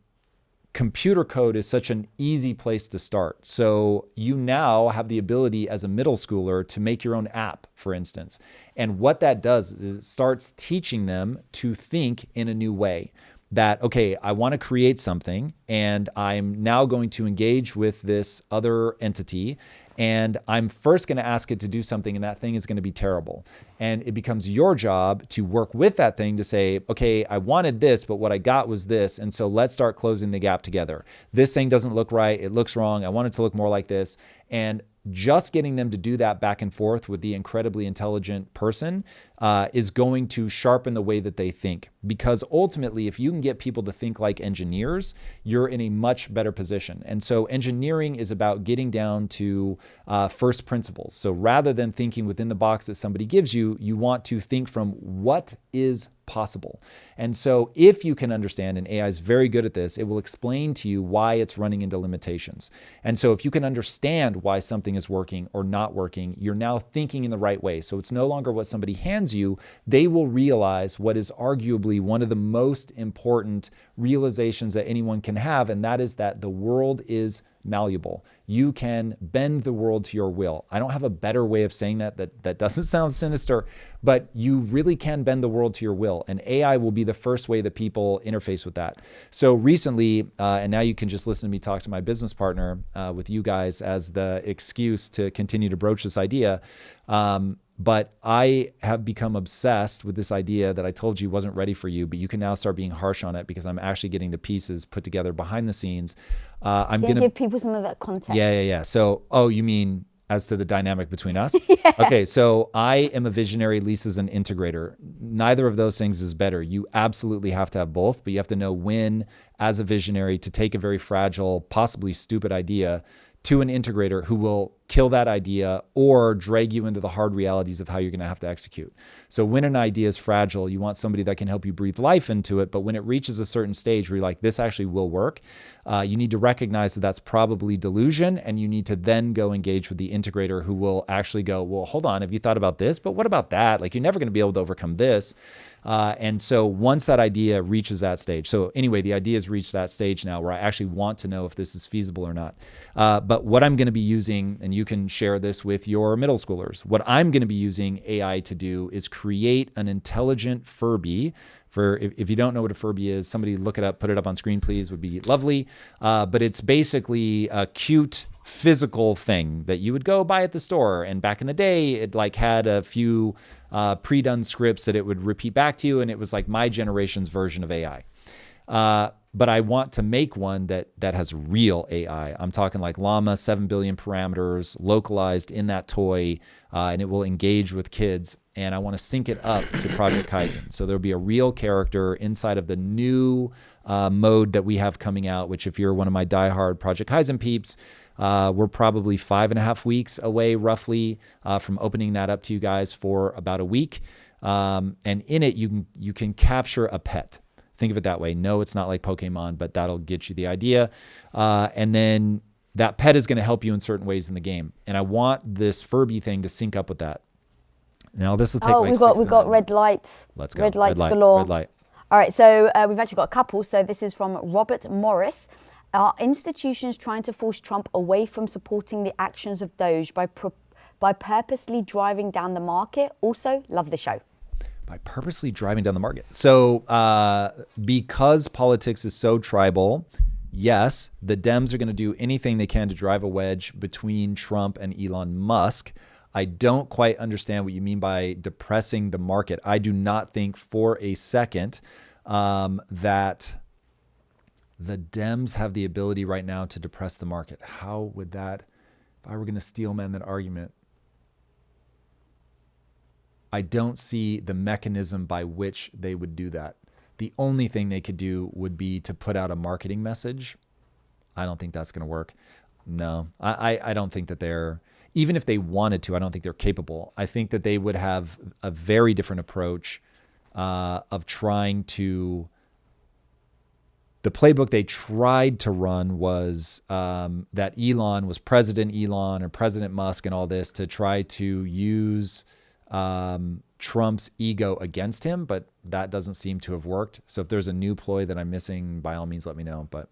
computer code is such an easy place to start. So you now have the ability as a middle schooler to make your own app, for instance. And what that does is it starts teaching them to think in a new way. That, okay, I want to create something, and I'm now going to engage with this other entity, and I'm first going to ask it to do something, and that thing is going to be terrible. And it becomes your job to work with that thing to say, okay, I wanted this, but what I got was this, and so let's start closing the gap together. This thing doesn't look right. It looks wrong. I want it to look more like this. And just getting them to do that back and forth with the incredibly intelligent person is going to sharpen the way that they think. Because ultimately, if you can get people to think like engineers, you're in a much better position. And so engineering is about getting down to first principles. So rather than thinking within the box that somebody gives you, you want to think from what is possible. And so if you can understand, and AI is very good at this, it will explain to you why it's running into limitations. And so if you can understand why something is working or not working, you're now thinking in the right way. So it's no longer what somebody hands you. They will realize what is arguably one of the most important realizations that anyone can have, and that is that the world is malleable. You can bend the world to your will. I don't have a better way of saying that doesn't sound sinister, but you really can bend the world to your will. And AI will be the first way that people interface with that. So recently, and now you can just listen to me talk to my business partner with you guys as the excuse to continue to broach this idea. But I have become obsessed with this idea that I told you wasn't ready for you, but you can now start being harsh on it because I'm actually getting the pieces put together behind the scenes. I'm going to give people some of that context. Yeah. So, you mean as to the dynamic between us? Yeah. Okay, so I am a visionary, Lisa's an integrator. Neither of those things is better. You absolutely have to have both, but you have to know when, as a visionary, to take a very fragile, possibly stupid idea to an integrator who will kill that idea or drag you into the hard realities of how you're going to have to execute. So when an idea is fragile, you want somebody that can help you breathe life into it. But when it reaches a certain stage where you're like, this actually will work, you need to recognize that that's probably delusion. And you need to then go engage with the integrator who will actually go, well, hold on, have you thought about this? But what about that? Like, you're never going to be able to overcome this. And so once that idea reaches that stage, so anyway, the idea has reached that stage now where I actually want to know if this is feasible or not. But what I'm going to be using, and you can share this with your middle schoolers, what I'm going to be using AI to do is create an intelligent Furby. For if you don't know what a Furby is, somebody look it up, put it up on screen, please, would be lovely. But it's basically a cute physical thing that you would go buy at the store. And back in the day, it like had a few pre-done scripts that it would repeat back to you. And it was like my generation's version of AI. But I want to make one that has real AI. I'm talking like llama, 7 billion parameters, localized in that toy, and it will engage with kids. And I want to sync it up to Project Kaizen. So there'll be a real character inside of the new mode that we have coming out, which if you're one of my diehard Project Kaizen peeps, we're probably 5.5 weeks away roughly from opening that up to you guys for about a week. And in it, you can capture a pet. Think of it that way. No, it's not like Pokemon, but that'll get you the idea. And then that pet is going to help you in certain ways in the game. And I want this Furby thing to sync up with that. Now this will take we've got red lights. Let's go. Red lights galore. Red light. All right, so we've actually got a couple. So this is from Robert Morris. Are institutions trying to force Trump away from supporting the actions of Doge by purposely driving down the market? Also, love the show. By purposely driving down the market. So because politics is so tribal, yes, the Dems are going to do anything they can to drive a wedge between Trump and Elon Musk. I don't quite understand what you mean by depressing the market. I do not think for a second that the Dems have the ability right now to depress the market. How would that, if I were going to steelman that argument, I don't see the mechanism by which they would do that. The only thing they could do would be to put out a marketing message. I don't think that's going to work. No, I don't think that they're, even if they wanted to, I don't think they're capable. I think that they would have a very different approach of trying to, the playbook they tried to run was that Elon was President Elon or President Musk and all this to try to use Trump's ego against him, but that doesn't seem to have worked. So if there's a new ploy that I'm missing, by all means, let me know. But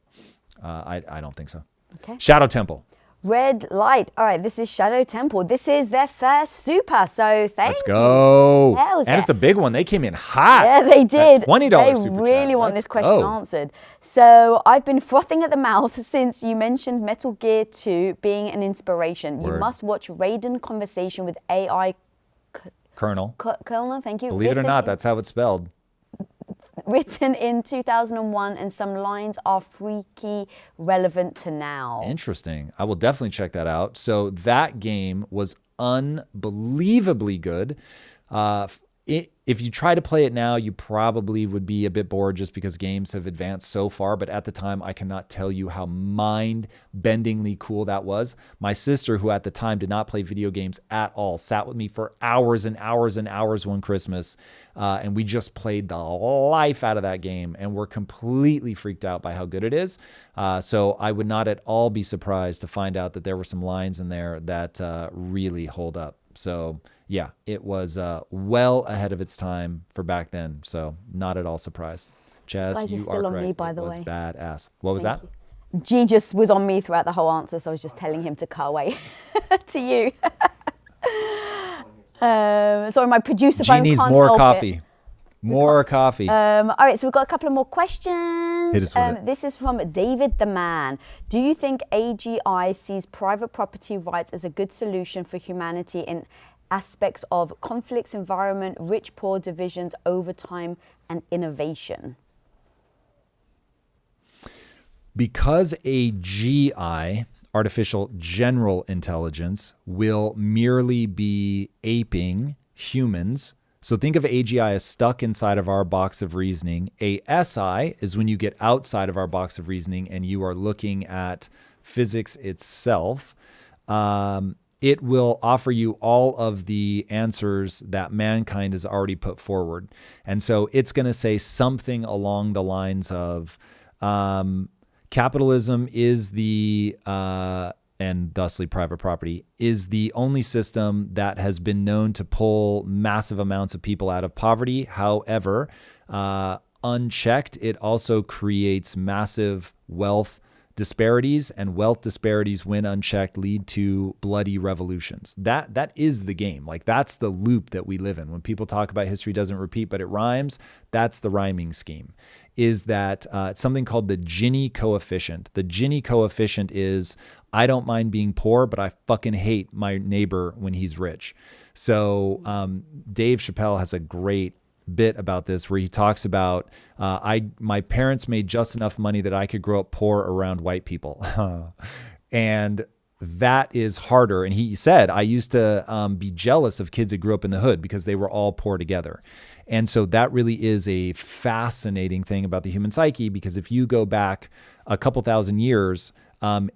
I don't think so. Okay. Shadow Temple. Red light. All right, this is Shadow Temple. This is their first super. So thank you. Let's go. Hells and yeah. It's a big one. They came in hot. Yeah, they did. $20 They super really chat. want Let's this question go. answered. So I've been frothing at the mouth since you mentioned Metal Gear 2 being an inspiration. Word. You must watch Raiden Conversation with AI Colonel. Colonel, thank you. Believe it or not, that's how it's spelled. Written in 2001, and some lines are freaky relevant to now. Interesting. I will definitely check that out. So that game was unbelievably good. If you try to play it now, you probably would be a bit bored just because games have advanced so far. But at the time, I cannot tell you how mind-bendingly cool that was. My sister, who at the time did not play video games at all, sat with me for hours and hours and hours one Christmas. And we just played the life out of that game. And we're completely freaked out by how good it is. So I would not at all be surprised to find out that there were some lines in there that really hold up. So yeah, it was well ahead of its time for back then. So not at all surprised. Chaz, Why is it you still are on correct. me, by it the was way? badass. What was that? G just was on me throughout the whole answer, so I was just telling him to cut away to you. Sorry, my producer phone needs can't more help coffee. it. More coffee. All right, so we've got a couple of more questions. Hit us with it. This is from David the Man. Do you think AGI sees private property rights as a good solution for humanity in aspects of conflicts, environment, rich-poor divisions, overtime, and innovation? Because AGI, artificial general intelligence, will merely be aping humans. So think of AGI as stuck inside of our box of reasoning. ASI is when you get outside of our box of reasoning and you are looking at physics itself. It will offer you all of the answers that mankind has already put forward. And so it's going to say something along the lines of capitalism is the, and thusly private property, is the only system that has been known to pull massive amounts of people out of poverty. However, unchecked, it also creates massive wealth disparities, and wealth disparities, when unchecked, lead to bloody revolutions. That is the game. Like, that's the loop that we live in. When people talk about history doesn't repeat, but it rhymes, that's the rhyming scheme. Is that it's something called the Gini coefficient. The Gini coefficient is, I don't mind being poor, but I fucking hate my neighbor when he's rich. So Dave Chappelle has a great bit about this where he talks about my parents made just enough money that I could grow up poor around white people. And that is harder. And he said, I used to be jealous of kids that grew up in the hood because they were all poor together. And so that really is a fascinating thing about the human psyche, because if you go back a couple thousand years,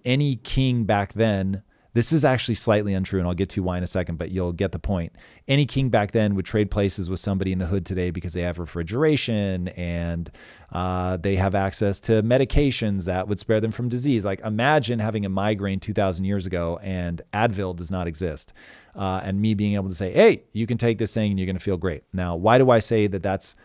any king back then, this is actually slightly untrue, and I'll get to why in a second, but you'll get the point. Any king back then would trade places with somebody in the hood today because they have refrigeration and they have access to medications that would spare them from disease. Like, imagine having a migraine 2,000 years ago and Advil does not exist. And me being able to say, hey, you can take this thing and you're going to feel great. Now, why do I say that that's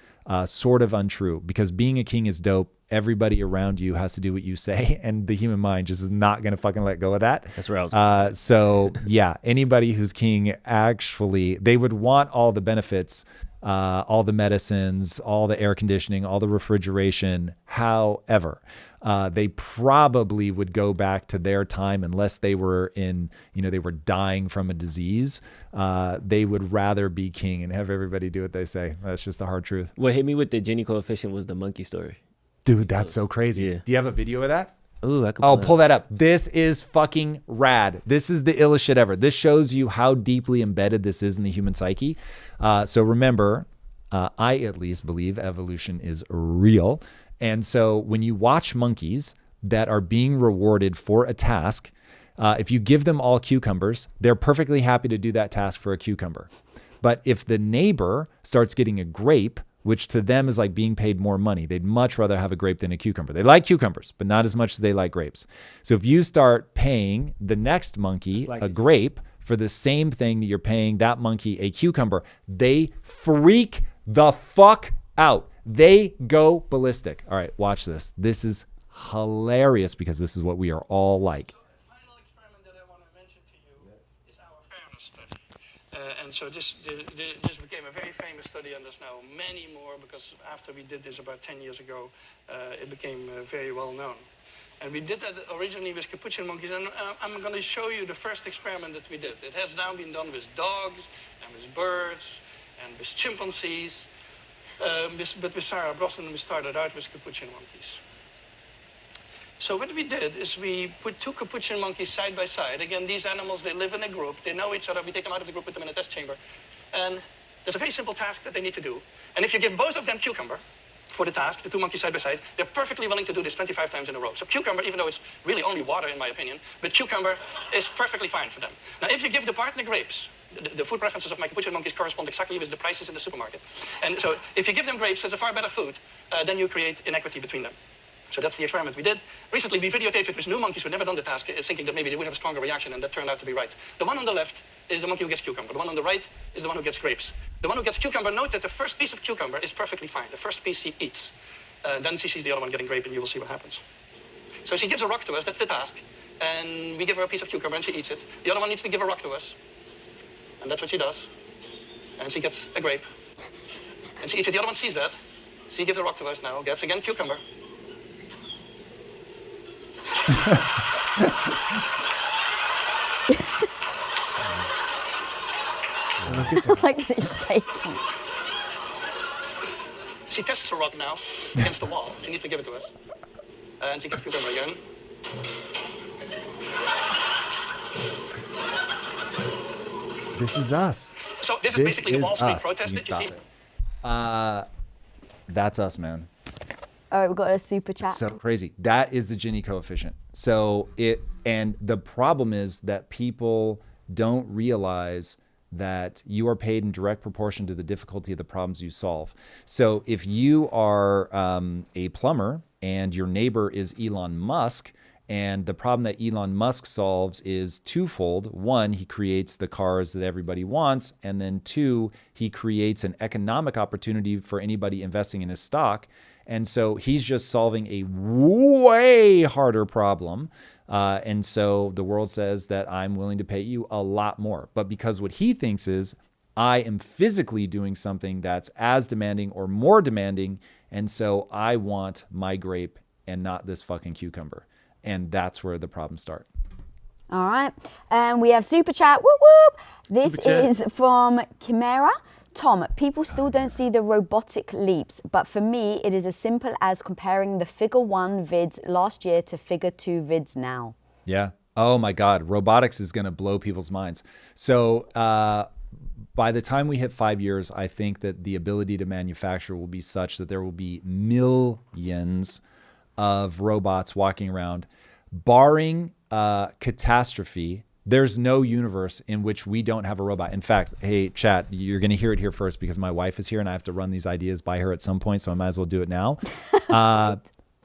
sort of untrue? Because being a king is dope. Everybody around you has to do what you say, and the human mind just is not going to fucking let go of that. That's where I was. So yeah, anybody who's king, actually, they would want all the benefits, all the medicines, all the air conditioning, all the refrigeration. However, they probably would go back to their time unless they were they were dying from a disease. They would rather be king and have everybody do what they say. That's just a hard truth. What hit me with the Gini coefficient was the monkey story. Dude, that's so crazy. Yeah. Do you have a video of that? Ooh, I could pull that up. This is fucking rad. This is the illest shit ever. This shows you how deeply embedded this is in the human psyche. So remember, I at least believe evolution is real. And so when you watch monkeys that are being rewarded for a task, if you give them all cucumbers, they're perfectly happy to do that task for a cucumber. But if the neighbor starts getting a grape, which to them is like being paid more money, they'd much rather have a grape than a cucumber. They like cucumbers, but not as much as they like grapes. So if you start paying the next monkey a grape for the same thing that you're paying that monkey a cucumber, they freak the fuck out. They go ballistic. All right, watch this. This is hilarious because this is what we are all like. Final experiment that I want to mention to you is our fairness study. And so this became a very famous study, and there's now many more, because after we did this about 10 years ago, it became very well known. And we did that originally with capuchin monkeys, and I'm going to show you the first experiment that we did. It has now been done with dogs, and with birds, and with chimpanzees. But with Sarah Brosnan, we started out with capuchin monkeys. So what we did is we put two capuchin monkeys side by side. Again, these animals, they live in a group. They know each other. We take them out of the group, put them in a test chamber. And there's a very simple task that they need to do. And if you give both of them cucumber for the task, the two monkeys side by side, they're perfectly willing to do this 25 times in a row. So cucumber, even though it's really only water in my opinion, but cucumber is perfectly fine for them. Now, if you give the partner grapes, the food preferences of my capuchin monkeys correspond exactly with the prices in the supermarket. And so if you give them grapes, it's a far better food, then you create inequity between them. So that's the experiment we did. Recently, we videotaped it with new monkeys who had never done the task, thinking that maybe they would have a stronger reaction, and that turned out to be right. The one on the left is the monkey who gets cucumber. The one on the right is the one who gets grapes. The one who gets cucumber, note that the first piece of cucumber is perfectly fine. The first piece he eats. Then he sees the other one getting grape, and you will see what happens. So she gives a rock to us, that's the task. And we give her a piece of cucumber and she eats it. The other one needs to give a rock to us. And that's what she does. And she gets a grape. And she eats it. The other one sees that. She gives a rock to us now, gets again cucumber. Like it's shaking. She tests the rock now against the wall. She needs to give it to us. And she gets cucumber again. This is us. So this is basically the Wall Street protest. Did you see? That's us, man. All right, we've got a super chat. So crazy. That is the Gini coefficient. So and the problem is that people don't realize that you are paid in direct proportion to the difficulty of the problems you solve. So if you are a plumber and your neighbor is Elon Musk, and the problem that Elon Musk solves is twofold. One, he creates the cars that everybody wants. And then two, he creates an economic opportunity for anybody investing in his stock. And so he's just solving a way harder problem. And so the world says that I'm willing to pay you a lot more. But because what he thinks is I am physically doing something that's as demanding or more demanding. And so I want my grape and not this fucking cucumber. And that's where the problems start. All right. We have super chat. Whoop, whoop. This is from Chimera. Tom, people still don't see the robotic leaps, but for me, it is as simple as comparing the figure 1 vids last year to figure 2 vids now. Yeah. Oh my God. Robotics is going to blow people's minds. So by the time we hit 5 years, I think that the ability to manufacture will be such that there will be millions of robots walking around, barring catastrophe. There's no universe in which we don't have a robot. In fact, hey, chat, you're going to hear it here first because my wife is here and I have to run these ideas by her at some point, so I might as well do it now.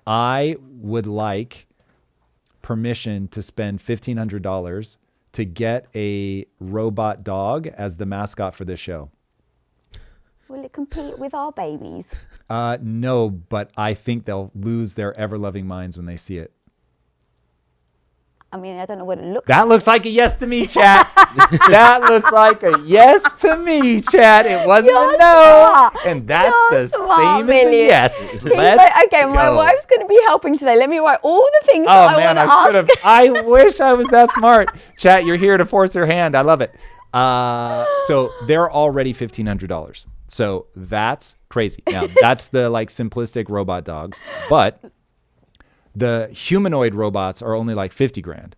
I would like permission to spend $1,500 to get a robot dog as the mascot for this show. Will it compete with our babies? No, but I think they'll lose their ever-loving minds when they see it. I mean, I don't know what it looks like. That looks like a yes to me, chat. That looks like a yes to me, chat. It wasn't You're a no. smart. And that's You're the smart, same as a Bilyeu. yes. He's Let's like, okay, my go. wife's going to be helping today. Let me write all the things Oh, that I man, want I should to have. ask. I wish I was that smart. Chat, you're here to force her hand. I love it. So they're already $1,500. So that's crazy. Now, that's the like simplistic robot dogs. But the humanoid robots are only like 50 grand.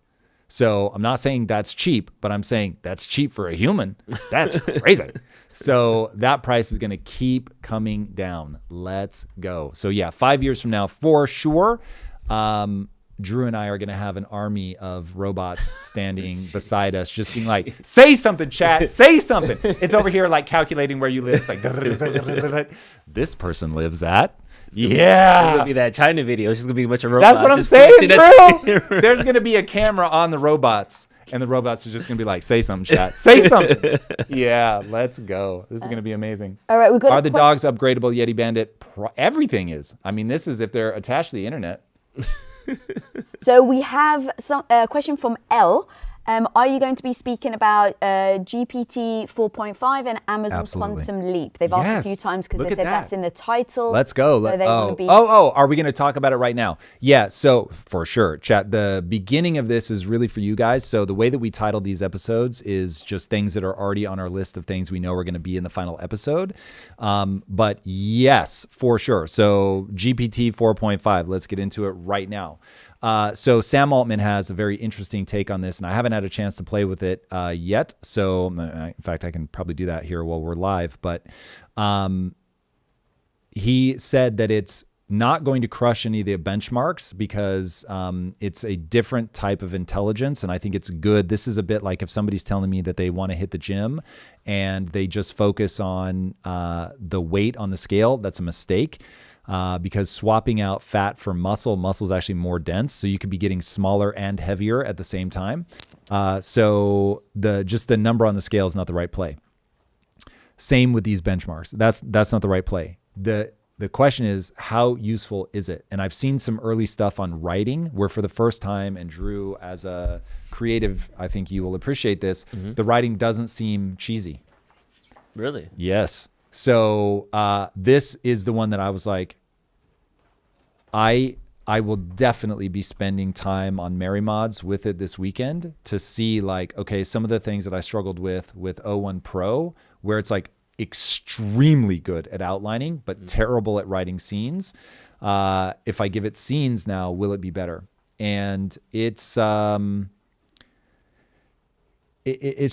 So I'm not saying that's cheap, but I'm saying that's cheap for a human. That's crazy. So that price is going to keep coming down. Let's go. So yeah, 5 years from now, for sure, Drew and I are going to have an army of robots standing beside us, just being like, say something, chat, say something. It's over here like calculating where you live. It's like, this person lives at. Yeah. It's gonna be that China video. It's just gonna be a bunch of robots. That's what I'm saying, Drew. There's going to be a camera on the robots, and the robots are just going to be like, say something, chat. Say something. Yeah, let's go. This is going to be amazing. All right, we've got Are the dogs upgradable, Yeti Bandit? Everything is. I mean, this is if they're attached to the internet. So we have a question from L. Are you going to be speaking about GPT 4.5 and Amazon Absolutely. Quantum Leap? They've asked a few times because they said that's in the title. Let's go. So they wanna be... Are we going to talk about it right now? Yeah, so for sure. Chat, the beginning of this is really for you guys. So the way that we titled these episodes is just things that are already on our list of things we know are going to be in the final episode. But yes, for sure. So GPT 4.5, let's get into it right now. So Sam Altman has a very interesting take on this, and I haven't had a chance to play with it yet. So in fact, I can probably do that here while we're live. But he said that it's not going to crush any of the benchmarks because it's a different type of intelligence, and I think it's good. This is a bit like if somebody's telling me that they want to hit the gym and they just focus on the weight on the scale, that's a mistake. Because swapping out fat for muscle is actually more dense. So you could be getting smaller and heavier at the same time. So just the number on the scale is not the right play. Same with these benchmarks. That's not the right play. the question is, how useful is it? And I've seen some early stuff on writing where for the first time, and Drew, as a creative, I think you will appreciate this, the writing doesn't seem cheesy. Really? Yes. So this is the one that I was like, I will definitely be spending time on Mary Mods with it this weekend to see like, okay, some of the things that I struggled with O1 Pro, where it's like extremely good at outlining, but terrible at writing scenes. If I give it scenes now, will it be better? And it's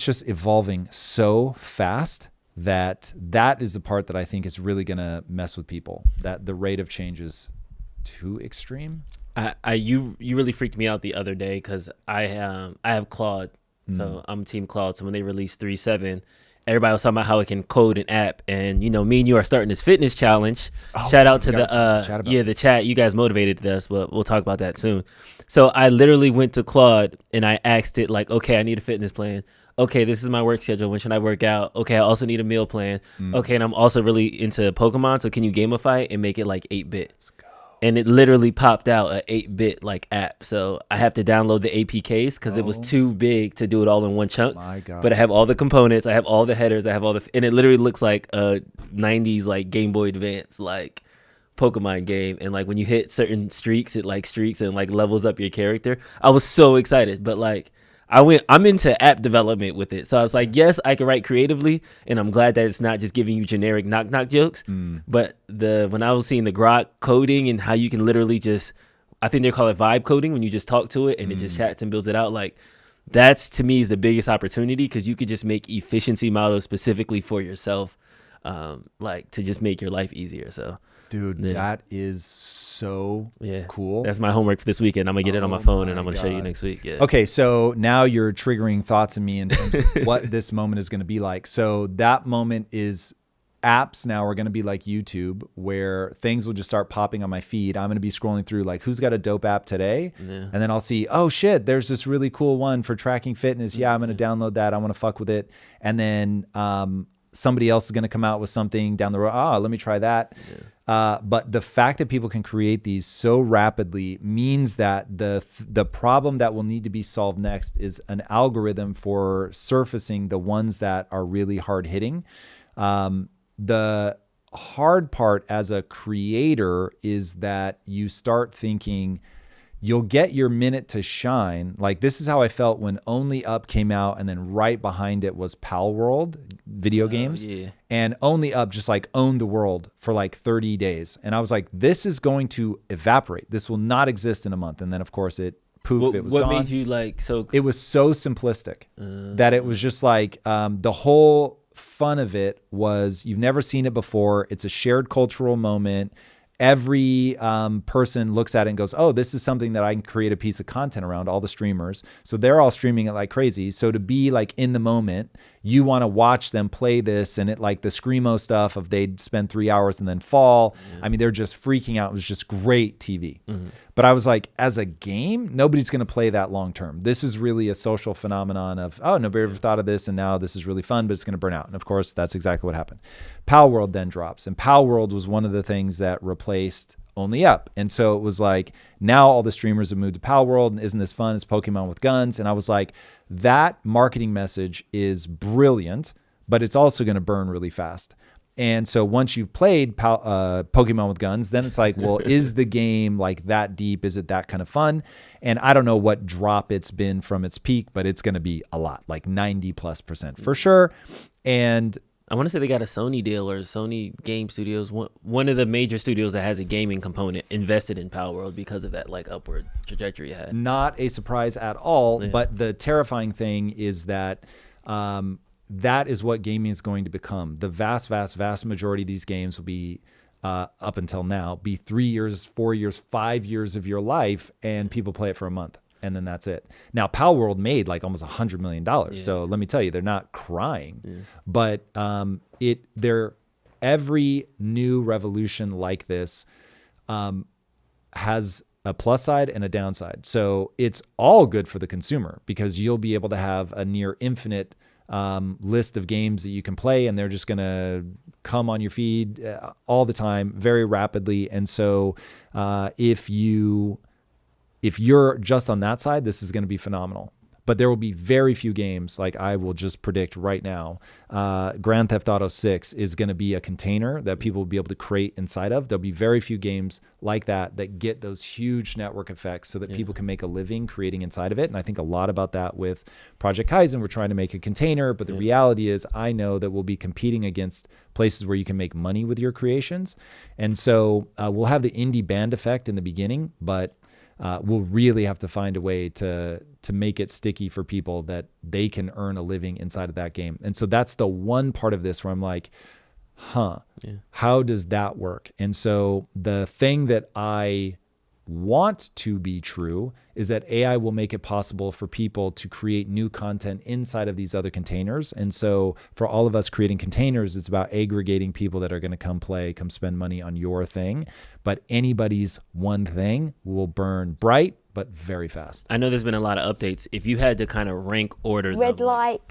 just evolving so fast that is the part that I think is really going to mess with people, that the rate of change is too extreme. You really freaked me out the other day because I have Claude, so I'm Team Claude. So when they released 3.7, everybody was talking about how it can code an app, and you know, me and you are starting this fitness challenge. Shout out to the chat. You guys motivated us, but we'll talk about that soon. So I literally went to Claude and I asked it like, okay, I need a fitness plan. Okay, this is my work schedule. When should I work out? Okay, I also need a meal plan. Okay, and I'm also really into Pokemon, so can you gamify it and make it like 8-bit? Let's go. And it literally popped out an 8-bit like app. So I have to download the APKs because it was too big to do it all in one chunk. My God. But I have all the components. I have all the headers. I have all the, and it literally looks like a 90s like Game Boy Advance like Pokemon game. And like when you hit certain streaks, it like streaks and like levels up your character. I was so excited, but like I'm into app development with it. So I was like, yes, I can write creatively, and I'm glad that it's not just giving you generic knock jokes. But when I was seeing the Grok coding and how you can literally just, I think they call it vibe coding, when you just talk to it and it just chats and builds it out. Like that's to me is the biggest opportunity, because you could just make efficiency models specifically for yourself, like to just make your life easier. So. Dude, that is so cool. That's my homework for this weekend. I'm going to get it on my phone and I'm going to show you next week. Yeah. Okay, so now you're triggering thoughts in me in terms of what this moment is going to be like. So that moment is apps now are going to be like YouTube, where things will just start popping on my feed. I'm going to be scrolling through like, who's got a dope app today? And then I'll see, oh shit, there's this really cool one for tracking fitness. Yeah, I'm going to download that. I want to fuck with it. And then somebody else is going to come out with something down the road. Let me try that. But the fact that people can create these so rapidly means that the problem that will need to be solved next is an algorithm for surfacing the ones that are really hard hitting. The hard part as a creator is that you start thinking you'll get your minute to shine. Like this is how I felt when Only Up came out, and then right behind it was Pal World video games. And Only Up just like owned the world for like 30 days. And I was like, this is going to evaporate. This will not exist in a month. And then of course it poof, it was gone. What made you like so? It was so simplistic that it was just like the whole fun of it was you've never seen it before. It's a shared cultural moment. Every person looks at it and goes, oh, this is something that I can create a piece of content around, all the streamers. So they're all streaming it like crazy. So to be like in the moment, you want to watch them play this, and it like the Screamo stuff of they'd spend 3 hours and then fall. I mean, they're just freaking out. It was just great TV. But I was like, as a game, nobody's going to play that long term. This is really a social phenomenon of, oh, nobody ever thought of this, and now this is really fun, but it's going to burn out. And of course, that's exactly what happened. Pal World then drops, and Pal World was one of the things that replaced Only Up. And so it was like, now all the streamers have moved to Pal World, and isn't this fun? It's Pokemon with guns. And I was like, that marketing message is brilliant, but it's also going to burn really fast. And so once you've played Pokemon with guns, then it's like, well, is the game like that deep? Is it that kind of fun? And I don't know what drop it's been from its peak, but it's going to be a lot, like 90+% for sure. And I want to say they got a Sony deal, or Sony Game Studios, one of the major studios that has a gaming component, invested in Pal World because of that like upward trajectory it had. Not a surprise at all, but the terrifying thing is that that is what gaming is going to become. The vast majority of these games will be, up until now, be 3 years, 4 years, 5 years of your life, and people play it for a month, and then that's it. Now, Pal World made like almost $100 million. So let me tell you, they're not crying, but every new revolution like this has a plus side and a downside. So it's all good for the consumer, because you'll be able to have a near infinite list of games that you can play, and they're just going to come on your feed all the time, very rapidly. And so if you're just on that side, this is going to be phenomenal. But there will be very few games, like I will just predict right now, Grand Theft Auto 6 is going to be a container that people will be able to create inside of. There'll be very few games like that get those huge network effects so that people can make a living creating inside of it. And I think a lot about that with Project Kaizen. We're trying to make a container, but the reality is I know that we'll be competing against places where you can make money with your creations. And so we'll have the indie band effect in the beginning, but we'll really have to find a way to make it sticky for people that they can earn a living inside of that game. And so that's the one part of this where I'm like, how does that work? And so the thing that I want to be true is that AI will make it possible for people to create new content inside of these other containers. And so for all of us creating containers, it's about aggregating people that are going to come play, come spend money on your thing. But anybody's one thing will burn bright, but very fast. I know there's been a lot of updates. If you had to kind of rank order Red light.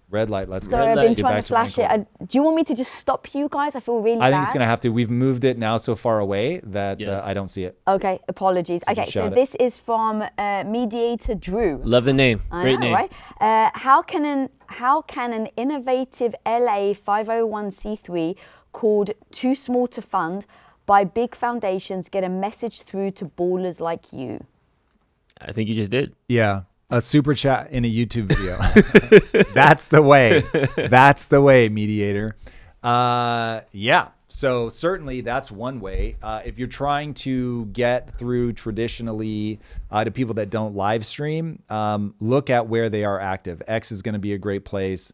Let's go. Sorry, I've been trying to flash it. Do you want me to just stop you guys? I feel really bad. I think it's going to have to. We've moved it now so far away that I don't see it. Okay, apologies. Okay, so this is from Mediator Drew. Love the name. Great name. Right? How can an innovative LA 501c3 called Too Small to Fund by big foundations get a message through to ballers like you? I think you just did. Yeah. A super chat in a YouTube video. That's the way. That's the way, Mediator. Yeah. So certainly that's one way. If you're trying to get through traditionally to people that don't live stream, look at where they are active. X is going to be a great place.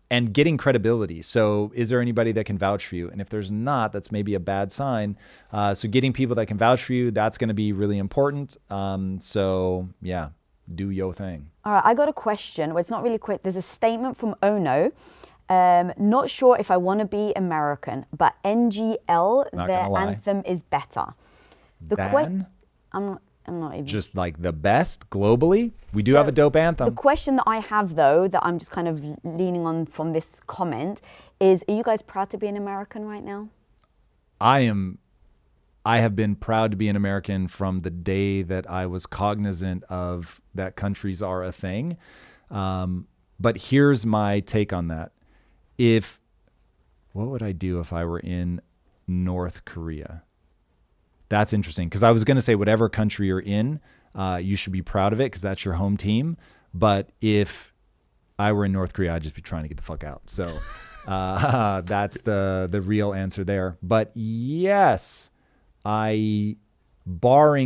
And getting credibility. So is there anybody that can vouch for you? And if there's not, that's maybe a bad sign. So getting people that can vouch for you, that's going to be really important. So yeah, do your thing. All right, I got a question. Well, it's not really quick. There's a statement from Ono. Not sure if I want to be American, but NGL, their anthem is better. I'm not even. Just like the best globally? We do have a dope anthem. The question that I have, though, that I'm just kind of leaning on from this comment is, are you guys proud to be an American right now? I have been proud to be an American from the day that I was cognizant of that countries are a thing. But here's my take on that. What would I do if I were in North Korea? That's interesting, because I was going to say whatever country you're in, you should be proud of it because that's your home team. But if I were in North Korea, I'd just be trying to get the fuck out. So that's the real answer there. But yes, barring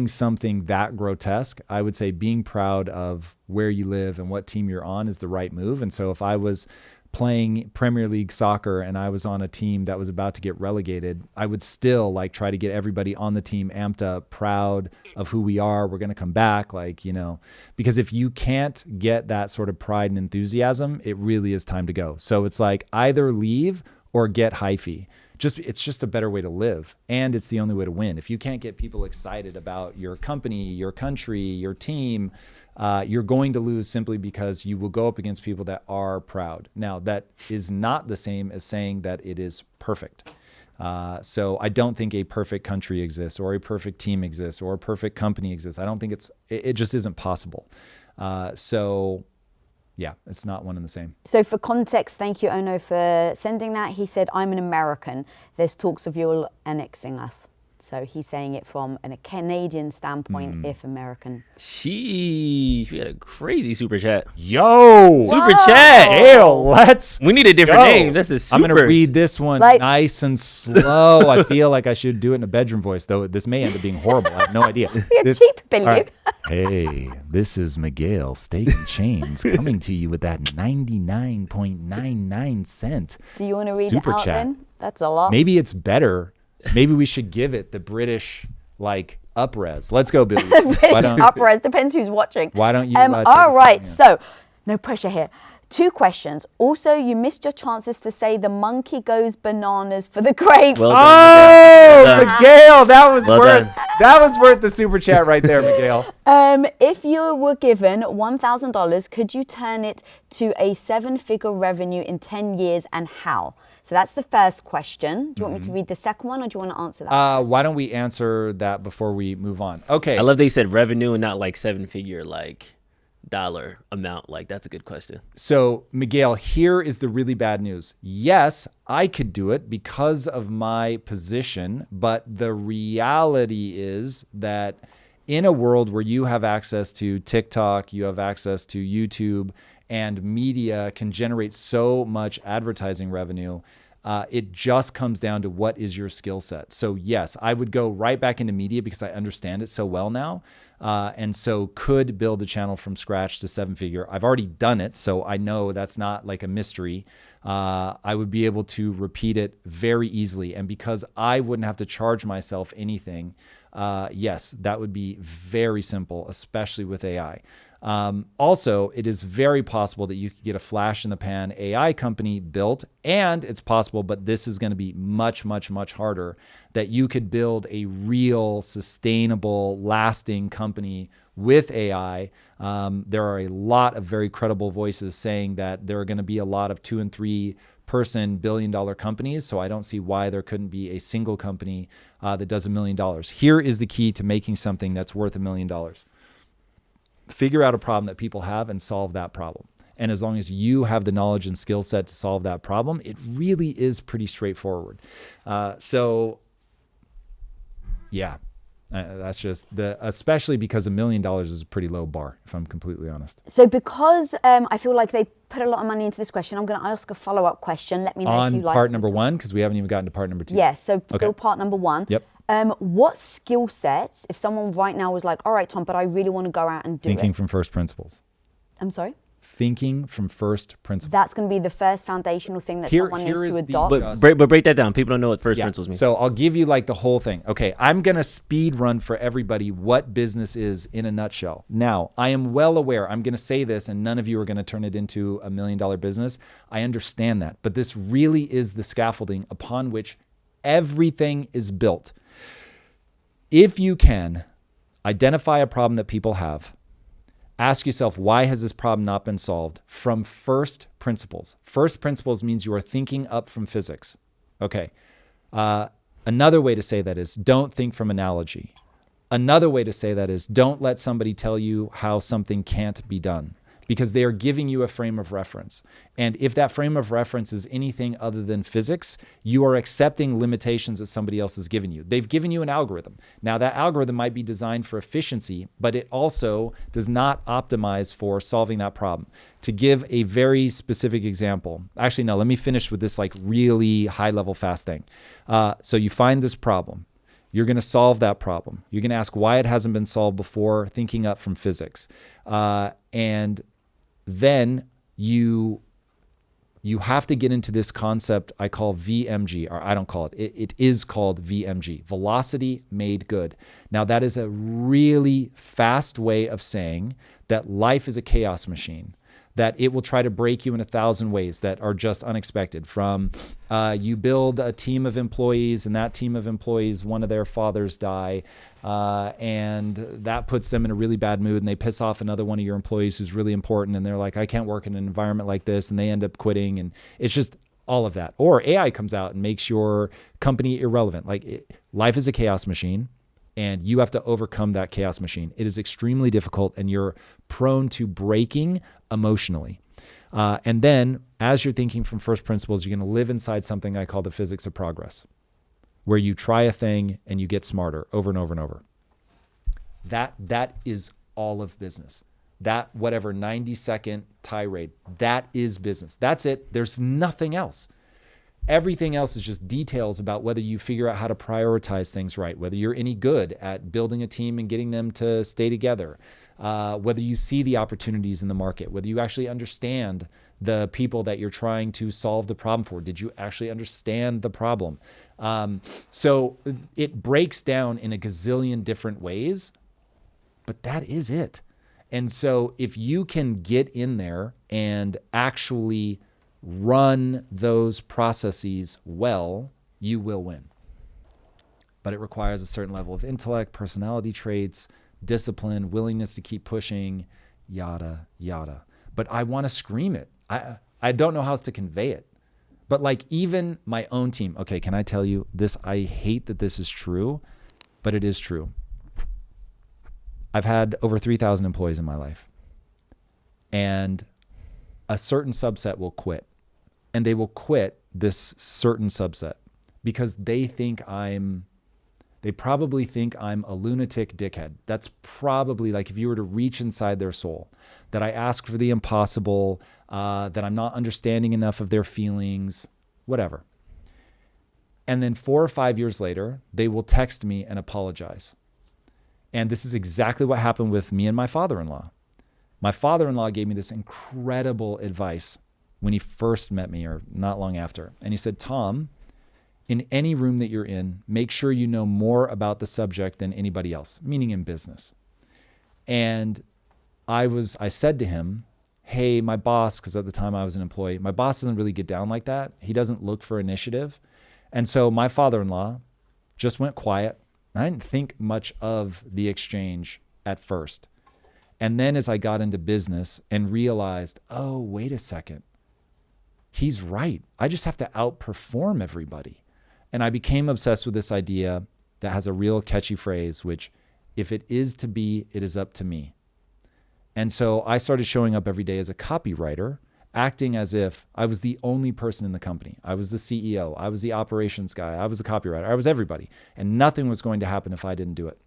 something that grotesque, I would say being proud of where you live and what team you're on is the right move. And so if I was playing Premier League soccer and I was on a team that was about to get relegated, I would still try to get everybody on the team amped up, proud of who we are. We're going to come back, because if you can't get that sort of pride and enthusiasm, it really is time to go. So it's either leave or get hyphy. It's just a better way to live, and it's the only way to win. If you can't get people excited about your company, your country, your team, you're going to lose simply because you will go up against people that are proud. Now, that is not the same as saying that it is perfect. So I don't think a perfect country exists or a perfect team exists or a perfect company exists. I don't think it just isn't possible. So yeah, it's not one and the same. So for context, thank you, Ono, for sending that. He said, I'm an American. There's talks of you annexing us. So he's saying it from a Canadian standpoint, if American. She had a crazy super chat. Yo! Super chat! Hell, We need a different name. This is super. I'm going to read this one nice and slow. I feel like I should do it in a bedroom voice, though this may end up being horrible. I have no idea. You're cheap, Bilyeu. Right. Hey, this is Miguel, Steak and Chains, coming to you with that 99.99 cent. Do you want to read super it out chat. then? That's a lot. Maybe it's better. Maybe we should give it the British up-res. Let's go, Bilyeu. Up-res, depends who's watching. Why don't you? All right, so no pressure here. 2 questions. Also, you missed your chances to say the monkey goes bananas for the grape. Well done, Miguel, that was That was worth the super chat right there, Miguel. If you were given $1,000, could you turn it to a 7-figure revenue in 10 years and how? So that's the first question. Do you want me to read the second one or do you want to answer that? Why don't we answer that before we move on? Okay. I love that you said revenue and not like 7-figure like dollar amount. Like that's a good question. So Miguel, here is the really bad news. Yes, I could do it because of my position, but the reality is that in a world where you have access to TikTok, you have access to YouTube, and media can generate so much advertising revenue, it just comes down to what is your skill set. So yes, I would go right back into media because I understand it so well now. And so could build a channel from scratch to 7-figure. I've already done it, so I know that's not like a mystery. I would be able to repeat it very easily. And because I wouldn't have to charge myself anything, yes, that would be very simple, especially with AI. Also, it is very possible that you could get a flash in the pan AI company built, and it's possible, but this is going to be much, much, much harder, that you could build a real, sustainable, lasting company with AI. There are a lot of very credible voices saying that there are going to be a lot of 2 and 3 person billion-dollar companies. So I don't see why there couldn't be a single company that does $1 million. Here is the key to making something that's worth $1 million. Figure out a problem that people have and solve that problem. And as long as you have the knowledge and skill set to solve that problem, it really is pretty straightforward. Yeah, that's just especially because $1 million is a pretty low bar, if I'm completely honest. So because I feel like they put a lot of money into this question, I'm going to ask a follow-up question. Let me know if you like. On part number 1, because we haven't even gotten to part number 2. Yes, so still part number 1. Yep. What skill sets, if someone right now was like, all right, Tom, but I really want to go out and do Thinking from first principles. I'm sorry? Thinking from first principles. That's going to be the first foundational thing that someone needs to adopt. But break that down. People don't know what first principles mean. So I'll give you like the whole thing. Okay, I'm going to speed run for everybody what business is in a nutshell. Now, I am well aware, I'm going to say this and none of you are going to turn it into $1 million business. I understand that. But this really is the scaffolding upon which everything is built. If you can identify a problem that people have, ask yourself, why has this problem not been solved from first principles? First principles means you are thinking up from physics. Okay. Another way to say that is don't think from analogy. Another way to say that is don't let somebody tell you how something can't be done, because they are giving you a frame of reference. And if that frame of reference is anything other than physics, you are accepting limitations that somebody else has given you. They've given you an algorithm. Now that algorithm might be designed for efficiency, but it also does not optimize for solving that problem. To give a very specific example, actually, no, let me finish with this like really high level fast thing. So you find this problem. You're going to solve that problem. You're going to ask why it hasn't been solved before, thinking up from physics. And then you have to get into this concept I call VMG, or I don't call it. It is called VMG, velocity made good. Now that is a really fast way of saying that life is a chaos machine, that it will try to break you in 1,000 ways that are just unexpected. From you build a team of employees and that team of employees, one of their fathers die, and that puts them in a really bad mood and they piss off another one of your employees who's really important and they're like, I can't work in an environment like this, and they end up quitting, and it's just all of that. Or AI comes out and makes your company irrelevant. Life is a chaos machine. And you have to overcome that chaos machine. It is extremely difficult and you're prone to breaking emotionally. And then as you're thinking from first principles, you're going to live inside something I call the physics of progress, where you try a thing and you get smarter over and over and over. That is all of business. That whatever 90-second tirade, that is business. That's it. There's nothing else. Everything else is just details about whether you figure out how to prioritize things right, whether you're any good at building a team and getting them to stay together, whether you see the opportunities in the market, whether you actually understand the people that you're trying to solve the problem for. Did you actually understand the problem? So it breaks down in a gazillion different ways, but that is it. And so if you can get in there and actually run those processes well, you will win. but it requires a certain level of intellect, personality traits, discipline, willingness to keep pushing, yada, yada. But I want to scream it. I don't know how else to convey it. But like even my own team, okay, can I tell you this? I hate that this is true, but it is true. I've had over 3,000 employees in my life, and a certain subset will quit, and they will quit this certain subset because they probably think I'm a lunatic dickhead. That's probably like if you were to reach inside their soul, that I ask for the impossible, that I'm not understanding enough of their feelings, whatever. And then 4 or 5 years later, they will text me and apologize. And this is exactly what happened with me and my father-in-law. My father-in-law gave me this incredible advice when he first met me or not long after. And he said, Tom, in any room that you're in, make sure you know more about the subject than anybody else, meaning in business. And I said to him, hey, my boss, because at the time I was an employee, my boss doesn't really get down like that. He doesn't look for initiative. And so my father-in-law just went quiet. I didn't think much of the exchange at first. And then as I got into business and realized, oh, wait a second, he's right. I just have to outperform everybody. And I became obsessed with this idea that has a real catchy phrase, which if it is to be, it is up to me. And so I started showing up every day as a copywriter, acting as if I was the only person in the company. I was the CEO. I was the operations guy. I was the copywriter. I was everybody. And nothing was going to happen if I didn't do it.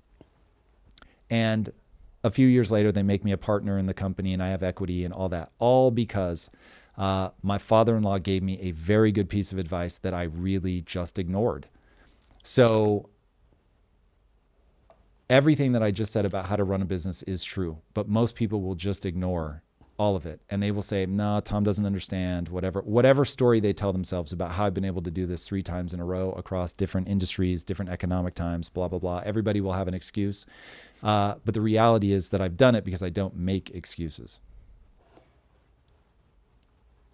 And a few years later, they make me a partner in the company and I have equity and all that, all because my father-in-law gave me a very good piece of advice that I really just ignored. So everything that I just said about how to run a business is true, but most people will just ignore all of it. And they will say, no, Tom doesn't understand, whatever story they tell themselves about how I've been able to do this 3 times in a row across different industries, different economic times, blah, blah, blah. Everybody will have an excuse. But the reality is that I've done it because I don't make excuses.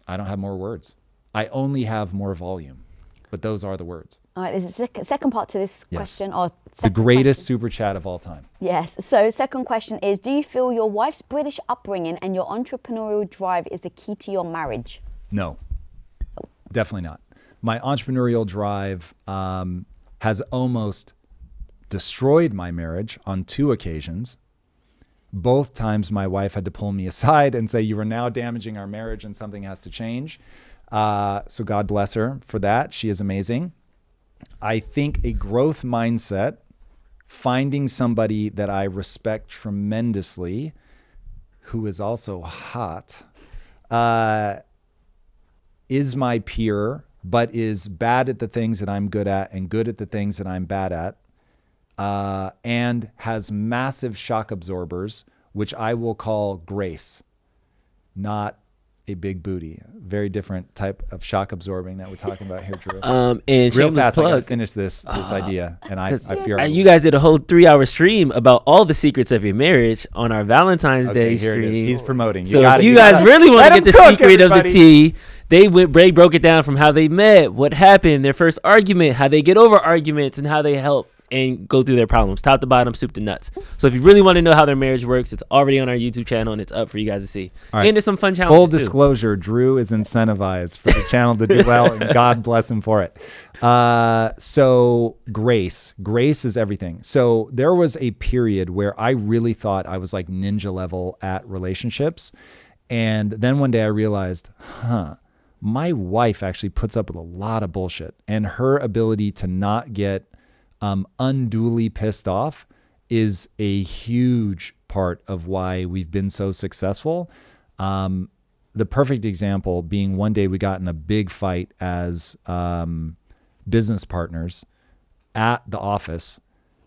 I don't have more words. I only have more volume, but those are the words. All right, there's a second part to this question. Or the greatest super chat of all time. Yes. So second question is, do you feel your wife's British upbringing and your entrepreneurial drive is the key to your marriage? No, definitely not. My entrepreneurial drive has almost destroyed my marriage on 2 occasions. Both times my wife had to pull me aside and say, you are now damaging our marriage and something has to change. So God bless her for that. She is amazing. I think a growth mindset, finding somebody that I respect tremendously, who is also hot, is my peer, but is bad at the things that I'm good at and good at the things that I'm bad at, and has massive shock absorbers, which I will call grace, not a big booty. Very different type of shock absorbing that we're talking about here, Drew. And real fast, plug. I gotta finish this idea, and I fear you guys did a whole 3-hour stream about all the secrets of your marriage on our Valentine's Day stream. He's promoting. So if you guys really want to get the secret of the tea, they broke it down from how they met, what happened, their first argument, how they get over arguments, and how they help and go through their problems, top to bottom, soup to nuts. So if you really want to know how their marriage works, it's already on our YouTube channel and it's up for you guys to see. Right. And there's some fun challenges. Full disclosure, Drew is incentivized for the channel to do well, and God bless him for it. So grace is everything. So there was a period where I really thought I was like ninja level at relationships. And then one day I realized, my wife actually puts up with a lot of bullshit, and her ability to not get unduly pissed off is a huge part of why we've been so successful. The perfect example being one day we got in a big fight as business partners at the office,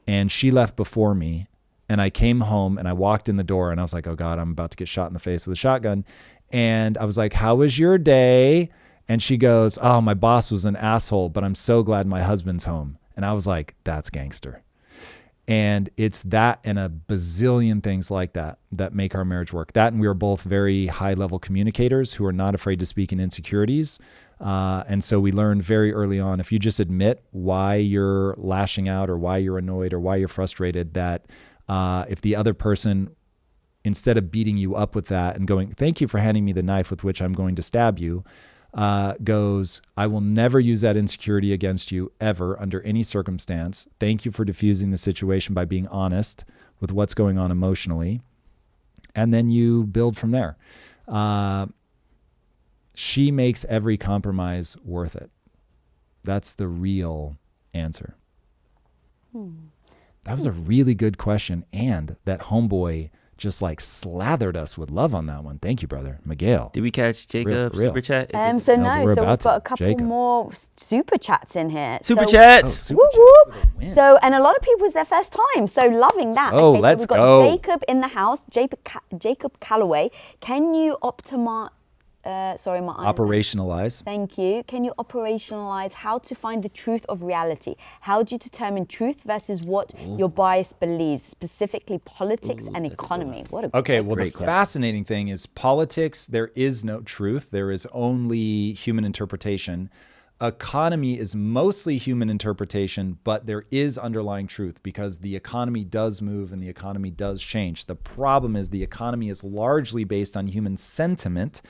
and she left before me, and I came home and I walked in the door and I was like, oh God, I'm about to get shot in the face with a shotgun. And I was like, how was your day? And she goes, oh, my boss was an asshole, but I'm so glad my husband's home. And I was like, that's gangster. And it's that and a bazillion things like that that make our marriage work. That, and we are both very high level communicators who are not afraid to speak in insecurities. And so we learned very early on, if you just admit why you're lashing out or why you're annoyed or why you're frustrated, that if the other person, instead of beating you up with that and going, thank you for handing me the knife with which I'm going to stab you, goes, I will never use that insecurity against you ever under any circumstance. Thank you for diffusing the situation by being honest with what's going on emotionally. And then you build from there. She makes every compromise worth it. That's the real answer. That was a really good question. And that homeboy just like slathered us with love on that one. Thank you, brother. Miguel. Did we catch Jacob's super chat? So we've got a couple more super chats in here. Super chats. Woo woo. So, and a lot of people, it's their first time. So loving that. Oh, let's we've got Jacob in the house. Jacob Calloway. Can you operationalize. Thank you. Can you operationalize how to find the truth of reality? How do you determine truth versus what your bias believes, specifically politics and economy? What a great question. Fascinating thing is politics, there is no truth. There is only human interpretation. Economy is mostly human interpretation, but there is underlying truth because the economy does move and the economy does change. The problem is the economy is largely based on human sentiment,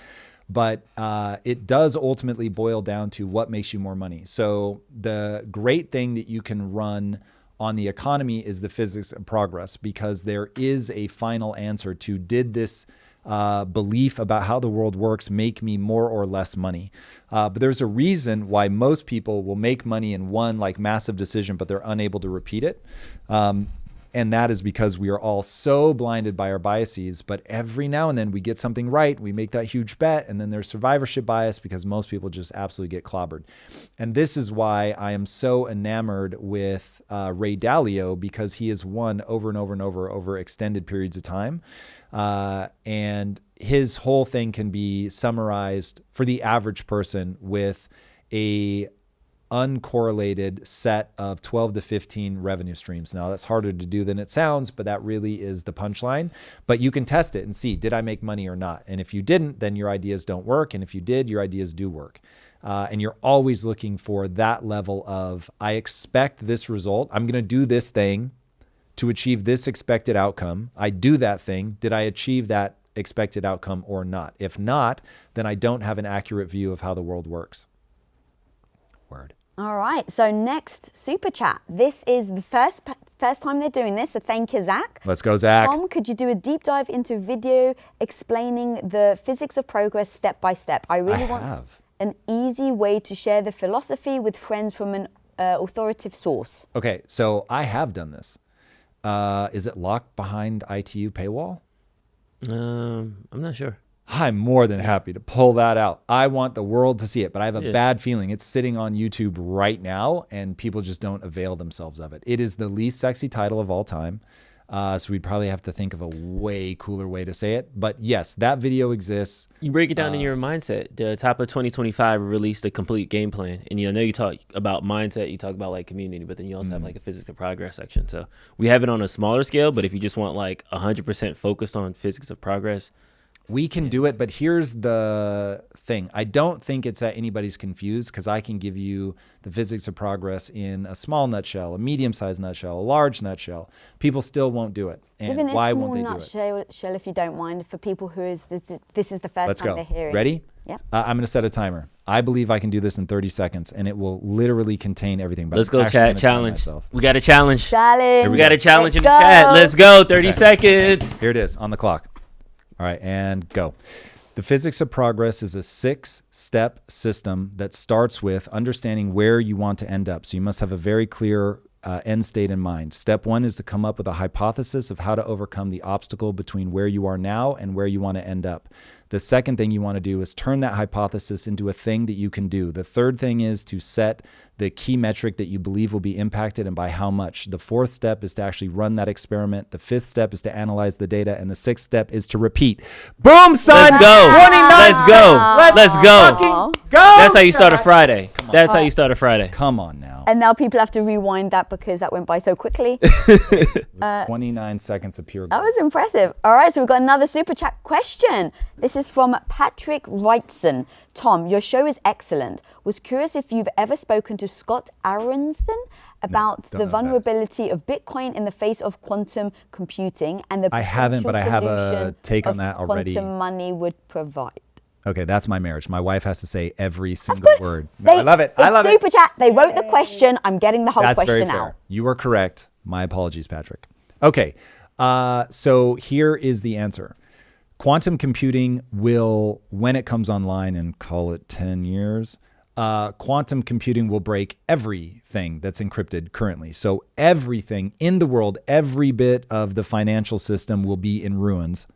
but it does ultimately boil down to what makes you more money. So the great thing that you can run on the economy is the physics of progress, because there is a final answer to, did this belief about how the world works make me more or less money? But there's a reason why most people will make money in one like massive decision, but they're unable to repeat it. And that is because we are all so blinded by our biases. But every now and then we get something right. We make that huge bet. And then there's survivorship bias because most people just absolutely get clobbered. And this is why I am so enamored with Ray Dalio, because he has won over and over and over extended periods of time. And his whole thing can be summarized for the average person with a uncorrelated set of 12 to 15 revenue streams. Now that's harder to do than it sounds, but that really is the punchline. But you can test it and see, did I make money or not? And if you didn't, then your ideas don't work. And if you did, your ideas do work. And you're always looking for that level of, I expect this result. I'm going to do this thing to achieve this expected outcome. I do that thing. Did I achieve that expected outcome or not? If not, then I don't have an accurate view of how the world works. Word. All right, so next super chat. This is the first time they're doing this, so thank you, Zach. Let's go, Zach. Tom, could you do a deep dive into video explaining the physics of progress step by step? I really want an easy way to share the philosophy with friends from an authoritative source. Okay, so I have done this. Is it locked behind ITU paywall? I'm not sure. I'm more than happy to pull that out. I want the world to see it, but I have a bad feeling it's sitting on YouTube right now and people just don't avail themselves of it. It is the least sexy title of all time. So we'd probably have to think of a way cooler way to say it. But yes, that video exists. You break it down in your mindset. The top of 2025 released a complete game plan. And I know you talk about mindset, you talk about like community, but then you also have like a physics of progress section. So we have it on a smaller scale, but if you just want like 100% focused on physics of progress, we can do it, but here's the thing. I don't think it's that anybody's confused, because I can give you the physics of progress in a small nutshell, a medium-sized nutshell, a large nutshell. People still won't do it. And even why a won't small they do it? nutshell, if you don't mind, for people who this is the first time they're hearing. Ready? Yeah. I'm going to set a timer. I believe I can do this in 30 seconds, and it will literally contain everything. But let's go, chat challenge. We got a challenge. Challenge. We got a challenge in the chat. Let's go. 30 seconds. Here it is on the clock. All right, and go. The physics of progress is a 6-step system that starts with understanding where you want to end up. So you must have a very clear end state in mind. Step 1 is to come up with a hypothesis of how to overcome the obstacle between where you are now and where you want to end up. The second thing you want to do is turn that hypothesis into a thing that you can do. The third thing is to set the key metric that you believe will be impacted and by how much. The fourth step is to actually run that experiment. The fifth step is to analyze the data. And the sixth step is to repeat. Boom, son! Let's go. 29 Let's go. Let's go. Go. That's how you start a Friday. That's how you start a Friday. Come on now. And now people have to rewind that because that went by so quickly. 29 seconds of pure gold. That was impressive. All right, so we've got another super chat question. This is is from Patrick Wrightson. Tom, your show is excellent. Was curious if you've ever spoken to Scott Aronson about the vulnerability of Bitcoin in the face of quantum computing and the I haven't, but I have a take on that already. Quantum money would provide. Okay, that's my marriage. My wife has to say every single word. No, I love it. I love it. Super chats. They wrote the question. I'm getting the whole That's question very fair. out. You are correct. My apologies, Patrick. Okay, so here is the answer. Quantum computing will, when it comes online and call it 10 years, quantum computing will break everything that's encrypted currently. So everything in the world, every bit of the financial system will be in ruins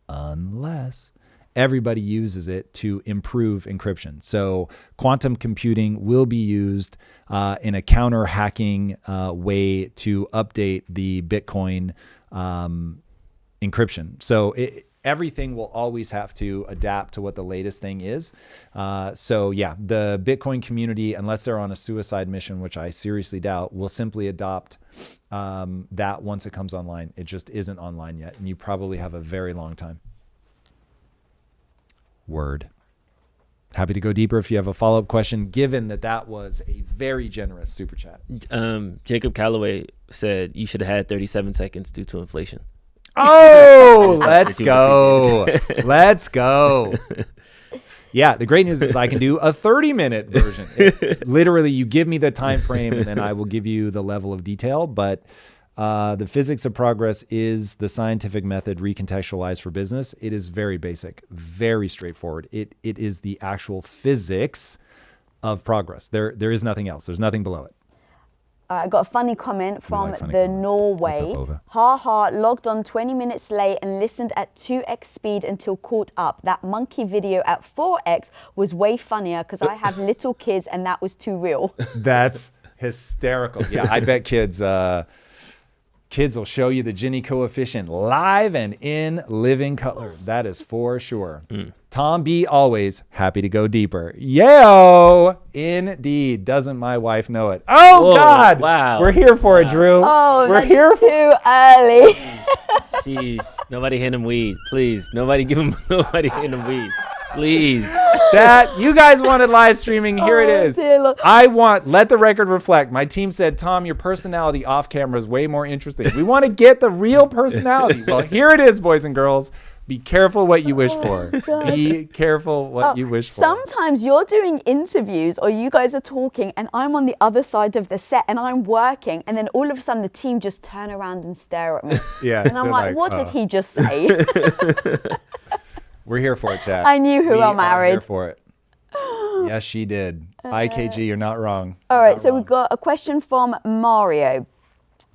unless everybody uses it to improve encryption. So quantum computing will be used in a counter-hacking way to update the Bitcoin encryption. So everything will always have to adapt to what the latest thing is. So yeah, the Bitcoin community, unless they're on a suicide mission, which I seriously doubt, will simply adopt that once it comes online. It just isn't online yet, and you probably have a very long time. Word. Happy to go deeper if you have a follow-up question, given that that was a very generous super chat. Jacob Calloway said you should have had 37 seconds due to inflation. Oh, let's go. Let's go. Yeah, the great news is I can do a 30-minute version. Literally, you give me the time frame, and then I will give you the level of detail. But the physics of progress is the scientific method recontextualized for business. It is very basic, very straightforward. It is the actual physics of progress. There is nothing else. There's nothing below it. I got a funny comment from Norway. Ha, logged on 20 minutes late and listened at 2x speed until caught up. That monkey video at 4x was way funnier because I have little kids and that was too real. That's hysterical. Yeah, I bet kids will show you the Gini coefficient live and in living color. That is for sure. Tom B. always happy to go deeper. Yo, indeed. Doesn't my wife know it? Oh, whoa, God. Wow. We're here for it, Drew. Oh, we're here too early. Jeez. Nobody hand him weed, please. Nobody hand him weed. Please. That you guys wanted live streaming. Here it is. Let the record reflect. My team said, Tom, your personality off camera is way more interesting. We want to get the real personality. Well, here it is, boys and girls. Be careful what you wish for. Be careful what you wish for. Sometimes you're doing interviews or you guys are talking and I'm on the other side of the set and I'm working and then all of a sudden the team just turn around and stare at me. Yeah. And I'm like, what did he just say? We're here for it, chat. I knew who I married. We're here for it. Yes, she did. IKG, you're not wrong. All right, so we've got a question from Mario.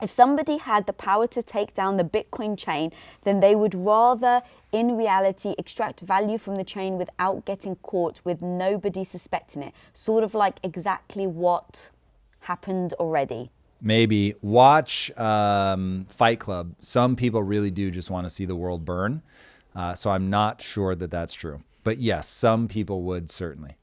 If somebody had the power to take down the Bitcoin chain, then they would rather, in reality, extract value from the chain without getting caught with nobody suspecting it. Sort of like exactly what happened already. Maybe. Watch Fight Club. Some people really do just want to see the world burn. So I'm not sure that that's true. But yes, some people would certainly.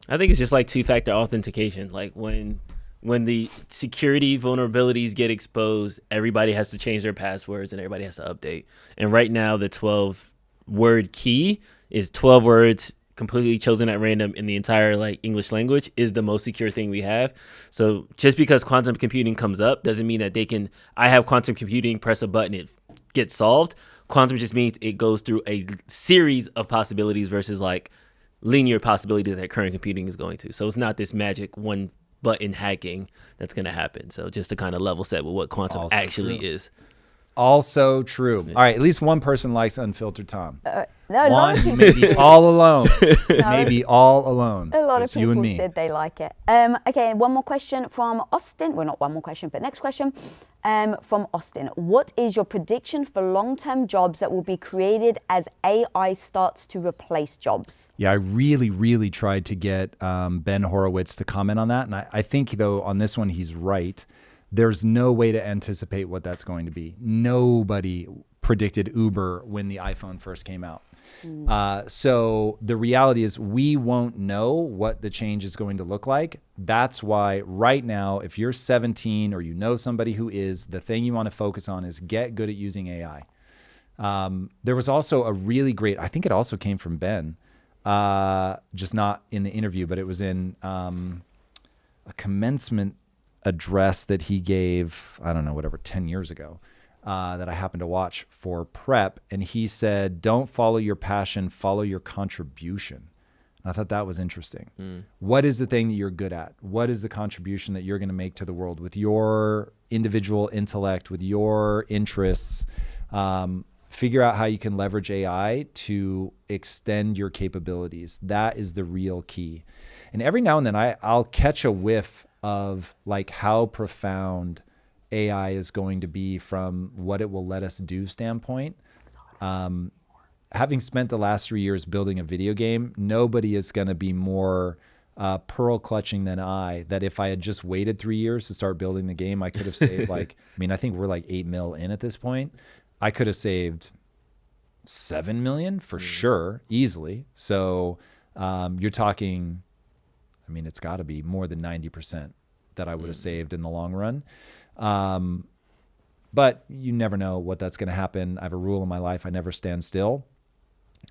I think it's just like two-factor authentication. Like when the security vulnerabilities get exposed, everybody has to change their passwords and everybody has to update. And right now, the 12-word key is 12 words completely chosen at random in the entire English language is the most secure thing we have. So just because quantum computing comes up doesn't mean that I have quantum computing, press a button, it gets solved. Quantum just means it goes through a series of possibilities versus linear possibilities that current computing is going to. So it's not this magic one button hacking that's going to happen. So just to kind of level set with what quantum also actually is. Also true. Yeah. All right, at least one person likes Unfiltered Tom. No, one, you may be all alone. Maybe all alone. A lot of people said they like it. Okay, one more question from Austin. Well, not one more question, but next question from Austin. What is your prediction for long-term jobs that will be created as AI starts to replace jobs? Yeah, I really, really tried to get Ben Horowitz to comment on that. And I think, though, on this one, he's right. There's no way to anticipate what that's going to be. Nobody predicted Uber when the iPhone first came out. So the reality is we won't know what the change is going to look like. That's why right now, if you're 17 or you know somebody who is, the thing you want to focus on is get good at using AI. There was also a really great, I think it also came from Ben, just not in the interview, but it was in a commencement address that he gave, I don't know, whatever, 10 years ago, that I happened to watch for prep. And he said, don't follow your passion, follow your contribution. I thought that was interesting. What is the thing that you're good at? What is the contribution that you're going to make to the world with your individual intellect, with your interests? Figure out how you can leverage AI to extend your capabilities. That is the real key. And every now and then I'll catch a whiff of like how profound AI is going to be from what it will let us do standpoint. Having spent the last 3 years building a video game, nobody is going to be more pearl clutching than I, that if I had just waited 3 years to start building the game, I could have saved I think we're like 8 mil in at this point. I could have saved 7 million for sure, easily. So you're talking, it's got to be more than 90% that I would have saved in the long run. But you never know what that's going to happen. I have a rule in my life. I never stand still.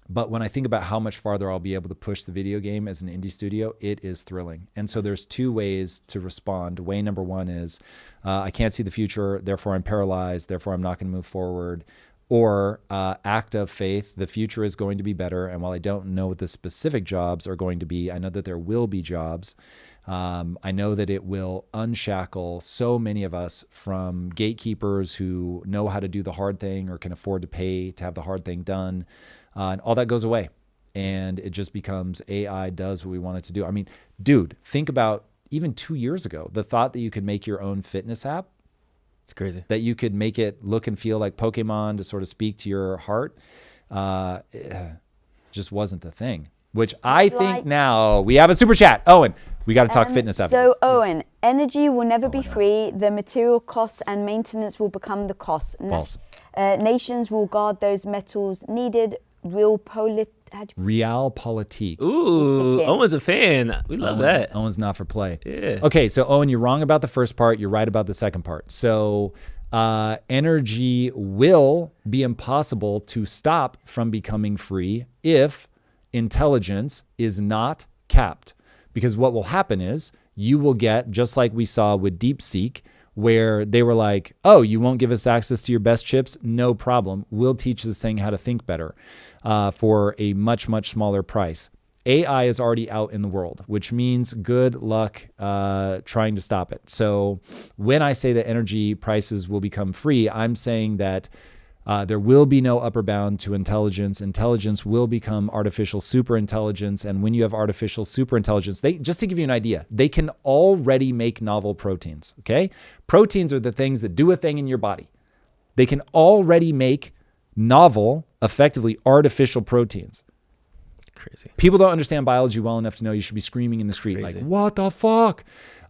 But when I think about how much farther I'll be able to push the video game as an indie studio, it is thrilling. And so there's two ways to respond. Way number one is I can't see the future, therefore I'm paralyzed, therefore I'm not going to move forward. Or act of faith, the future is going to be better. And while I don't know what the specific jobs are going to be, I know that there will be jobs. I know that it will unshackle so many of us from gatekeepers who know how to do the hard thing or can afford to pay to have the hard thing done. And all that goes away. And it just becomes AI does what we want it to do. Dude, think about even 2 years ago, the thought that you could make your own fitness app. It's crazy. That you could make it look and feel like Pokemon to sort of speak to your heart. Just wasn't a thing. Which I think now we have a super chat. Owen, we got to talk fitness after this. So Owen, energy will never be free. The material costs and maintenance will become the cost. False. Nations will guard those metals needed. Realpolitik. Ooh, Owen's a fan. We love that. Owen's not for play. Yeah. Okay, so Owen, you're wrong about the first part. You're right about the second part. So energy will be impossible to stop from becoming free if intelligence is not capped. Because what will happen is you will get, just like we saw with DeepSeek, where they were like, oh, you won't give us access to your best chips? No problem. We'll teach this thing how to think better for a much, much smaller price. AI is already out in the world, which means good luck trying to stop it. So when I say that energy prices will become free, I'm saying that there will be no upper bound to intelligence. Intelligence will become artificial superintelligence. And when you have artificial superintelligence, just to give you an idea, they can already make novel proteins, okay? Proteins are the things that do a thing in your body. They can already make novel, effectively artificial proteins. Crazy. People don't understand biology well enough to know you should be screaming in the street like, what the fuck?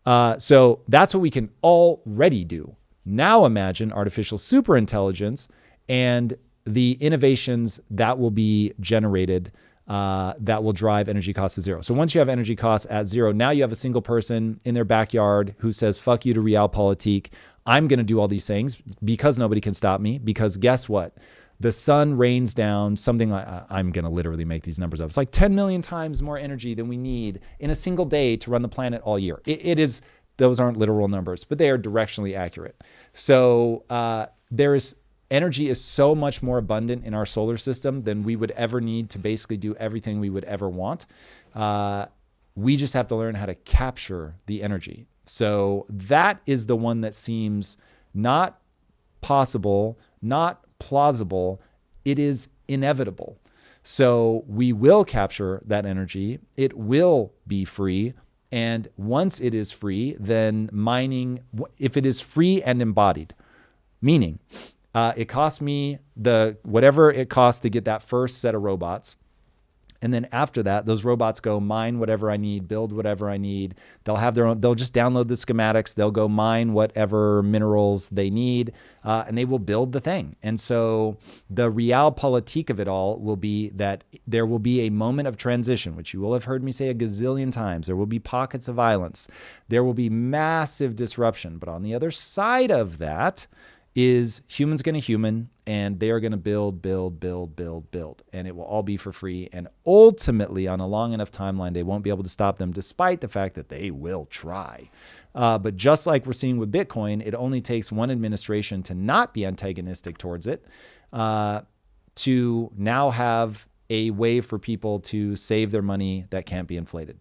So that's what we can already do. Now imagine artificial superintelligence and the innovations that will be generated that will drive energy costs to zero. So once you have energy costs at zero, now you have a single person in their backyard who says, fuck you to Realpolitik. I'm going to do all these things because nobody can stop me. Because guess what? The sun rains down something like, I'm going to literally make these numbers up. It's like 10 million times more energy than we need in a single day to run the planet all year. It is, those aren't literal numbers, but they are directionally accurate. So energy is so much more abundant in our solar system than we would ever need to basically do everything we would ever want. We just have to learn how to capture the energy. So that is the one that seems not possible, not plausible. It is inevitable. So we will capture that energy. It will be free. And once it is free, then mining, if it is free and embodied, meaning it cost me whatever it costs to get that first set of robots. And then after that, those robots go mine whatever I need, build whatever I need. They'll have their own, they'll just download the schematics. They'll go mine whatever minerals they need, and they will build the thing. And so the realpolitik of it all will be that there will be a moment of transition, which you will have heard me say a gazillion times. There will be pockets of violence. There will be massive disruption. But on the other side of that, is humans going to human, and they are going to build. And it will all be for free. And ultimately, on a long enough timeline, they won't be able to stop them, despite the fact that they will try. But just like we're seeing with Bitcoin, it only takes one administration to not be antagonistic towards it to now have a way for people to save their money that can't be inflated.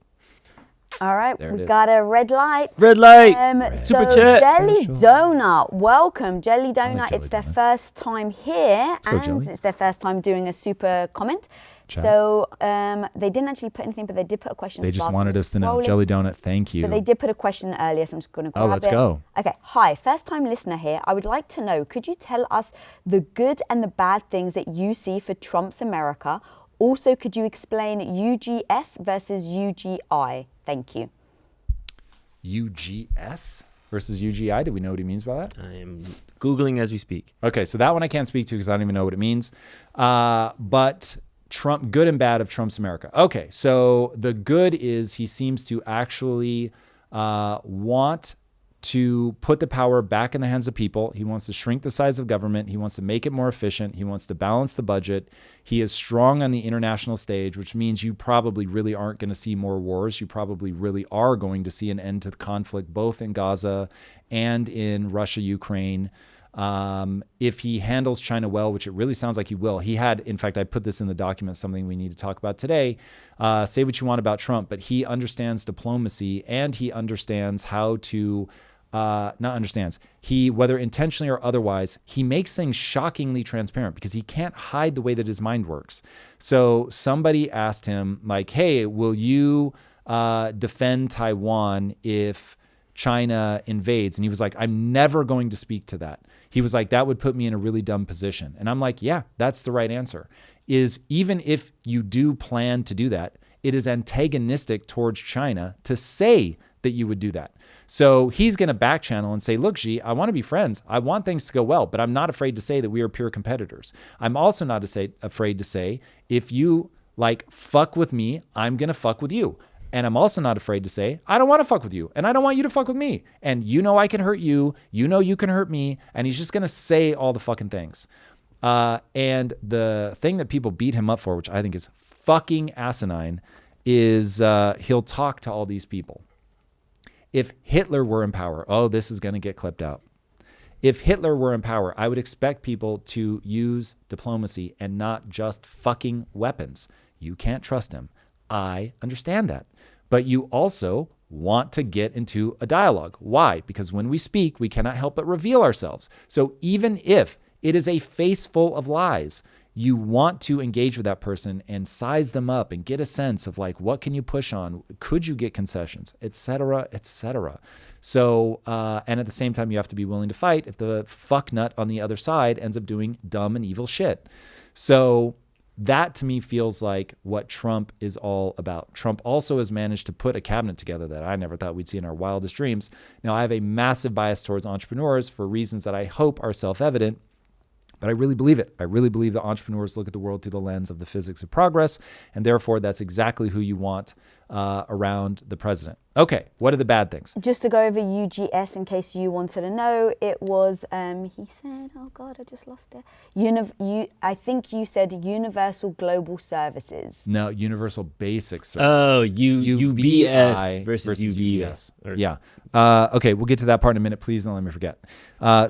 All right, we got a red light. Red light. Super chat. Jelly Donut, welcome. Jelly Donut, it's their Donut. First time here, go, and Jelly. it's their first time doing a super comment. Chat. So they didn't actually put anything, but they did put a question. They just last wanted time. us to know. Scrolling. Jelly Donut, thank you. But they did put a question earlier, so I'm just going to grab let's it. go. Okay, hi, first time listener here. I would like to know, could you tell us the good and the bad things that you see for Trump's America? Also, could you explain UGS versus UGI? Thank you. UGS versus UGI. Do we know what he means by that? I am Googling as we speak. Okay, so that one I can't speak to because I don't even know what it means. But Trump, good and bad of Trump's America. Okay, so the good is he seems to actually want to put the power back in the hands of people. He wants to shrink the size of government. He wants to make it more efficient. He wants to balance the budget. He is strong on the international stage, which means you probably really aren't going to see more wars. You probably really are going to see an end to the conflict, both in Gaza and in Russia, Ukraine. If he handles China well, which it really sounds like he will. He had, in fact, I put this in the document, something we need to talk about today. Say what you want about Trump, but he understands diplomacy, and he understands how to he, whether intentionally or otherwise, he makes things shockingly transparent because he can't hide the way that his mind works. So somebody asked him, like, hey, will you defend Taiwan if China invades? And he was like, I'm never going to speak to that. He was like, that would put me in a really dumb position. And I'm like, yeah, that's the right answer. Is even if you do plan to do that, it is antagonistic towards China to say that you would do that. So he's going to back channel and say, look, Xi, I want to be friends. I want things to go well, but I'm not afraid to say that we are pure competitors. I'm also not afraid to say, if you like fuck with me, I'm going to fuck with you. And I'm also not afraid to say, I don't want to fuck with you, and I don't want you to fuck with me. And you know I can hurt you. You know you can hurt me. And he's just going to say all the fucking things. And the thing that people beat him up for, which I think is fucking asinine, is he'll talk to all these people. If Hitler were in power, this is going to get clipped out. If Hitler were in power, I would expect people to use diplomacy and not just fucking weapons. You can't trust him. I understand that. But you also want to get into a dialogue. Why? Because when we speak, we cannot help but reveal ourselves. So even if it is a face full of lies, you want to engage with that person and size them up and get a sense of like, what can you push on? Could you get concessions, et cetera, et cetera. So, and at the same time, you have to be willing to fight if the fucknut on the other side ends up doing dumb and evil shit. So that to me feels like what Trump is all about. Trump also has managed to put a cabinet together that I never thought we'd see in our wildest dreams. Now, I have a massive bias towards entrepreneurs for reasons that I hope are self-evident. But I really believe it. I really believe that entrepreneurs look at the world through the lens of the physics of progress, and therefore that's exactly who you want around the president. Okay, what are the bad things? Just to go over UGS in case you wanted to know, it was, he said, oh God, I just lost it. I think you said Universal Global Services. No, Universal Basic Services. Oh, UBS versus UBS. Yeah. Okay, we'll get to that part in a minute. Please don't let me forget.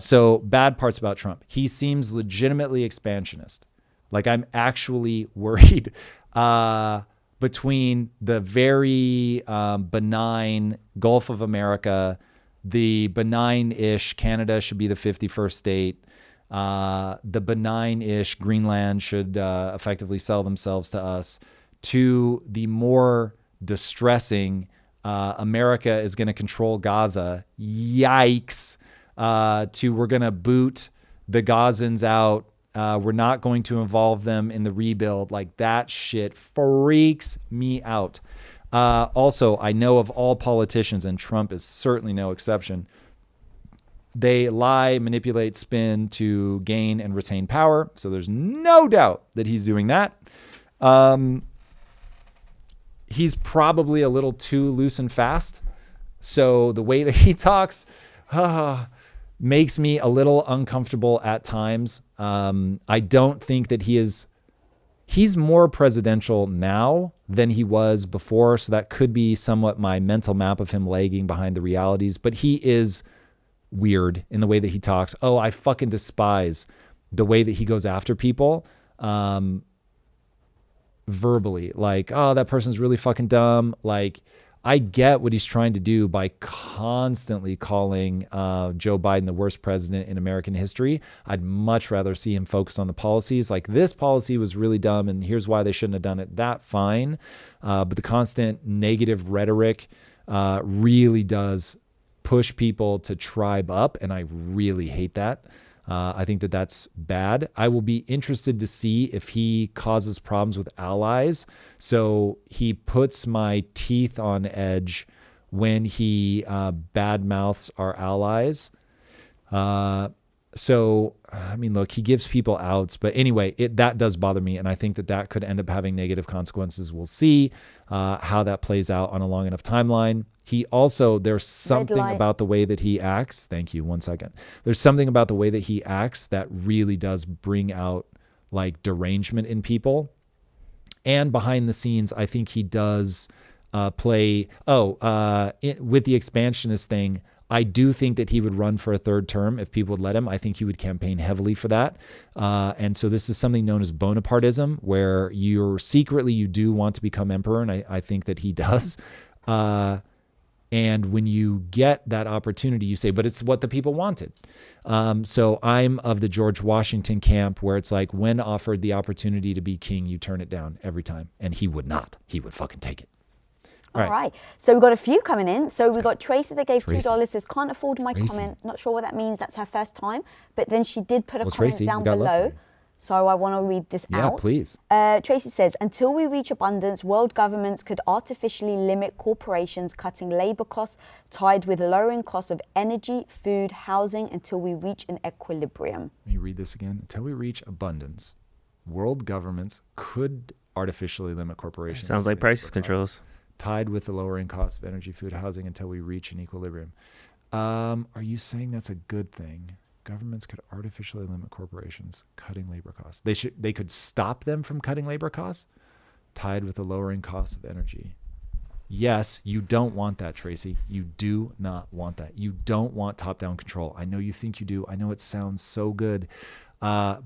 So bad parts about Trump. He seems legitimately expansionist. Like I'm actually worried between the very benign Gulf of America, the benign-ish Canada should be the 51st state, the benign-ish Greenland should effectively sell themselves to us, to the more distressing America is going to control Gaza, yikes, to we're going to boot the Gazans out. We're not going to involve them in the rebuild. Like that shit freaks me out. Also, I know of all politicians, and Trump is certainly no exception, they lie, manipulate, spin to gain and retain power. So there's no doubt that he's doing that. He's probably a little too loose and fast. So the way that he talks, makes me a little uncomfortable at times. I don't think that he's more presidential now than he was before. So that could be somewhat my mental map of him lagging behind the realities, but he is weird in the way that he talks. Oh, I fucking despise the way that he goes after people. Verbally, like, oh, that person's really fucking dumb. Like, I get what he's trying to do by constantly calling Joe Biden the worst president in American history. I'd much rather see him focus on the policies. Like, this policy was really dumb and here's why they shouldn't have done it. That fine. But the constant negative rhetoric really does push people to tribe up. And I really hate that. I think that that's bad. I will be interested to see if he causes problems with allies. So he puts my teeth on edge when he badmouths our allies. So, I mean, look, he gives people outs. But anyway, that does bother me. And I think that could end up having negative consequences. We'll see how that plays out on a long enough timeline. There's something about the way that he acts. Thank you. 1 second. There's something about the way that he acts that really does bring out like derangement in people. And behind the scenes, I think he does play. With the expansionist thing, I do think that he would run for a third term if people would let him. I think he would campaign heavily for that. And so this is something known as Bonapartism, where you do want to become emperor. And I think that he does. And when you get that opportunity, you say, but it's what the people wanted. So I'm of the George Washington camp, where it's like, when offered the opportunity to be king, you turn it down every time. And he would not. He would fucking take it. All right. So we've got a few coming in. So we've got Tracy that gave $2, says, can't afford my comment. Not sure what that means. That's her first time. But then she did put a comment Tracy, down below. So I want to read this out. Yeah, please. Tracy says, until we reach abundance, world governments could artificially limit corporations cutting labor costs tied with lowering costs of energy, food, housing until we reach an equilibrium. Let me read this again. Until we reach abundance, world governments could artificially limit corporations. Sounds like price controls. Tied with the lowering cost of energy, food, housing until we reach an equilibrium. Are you saying that's a good thing? Governments could artificially limit corporations cutting labor costs. They could stop them from cutting labor costs, tied with the lowering cost of energy. Yes, you don't want that, Tracy. You do not want that. You don't want top-down control. I know you think you do. I know it sounds so good.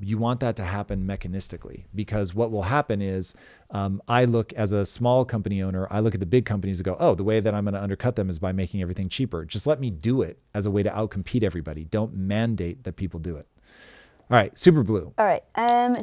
You want that to happen mechanistically, because what will happen is I look as a small company owner, I look at the big companies and go, oh, the way that I'm going to undercut them is by making everything cheaper. Just let me do it as a way to outcompete everybody. Don't mandate that people do it. All right, Super Blue. All right,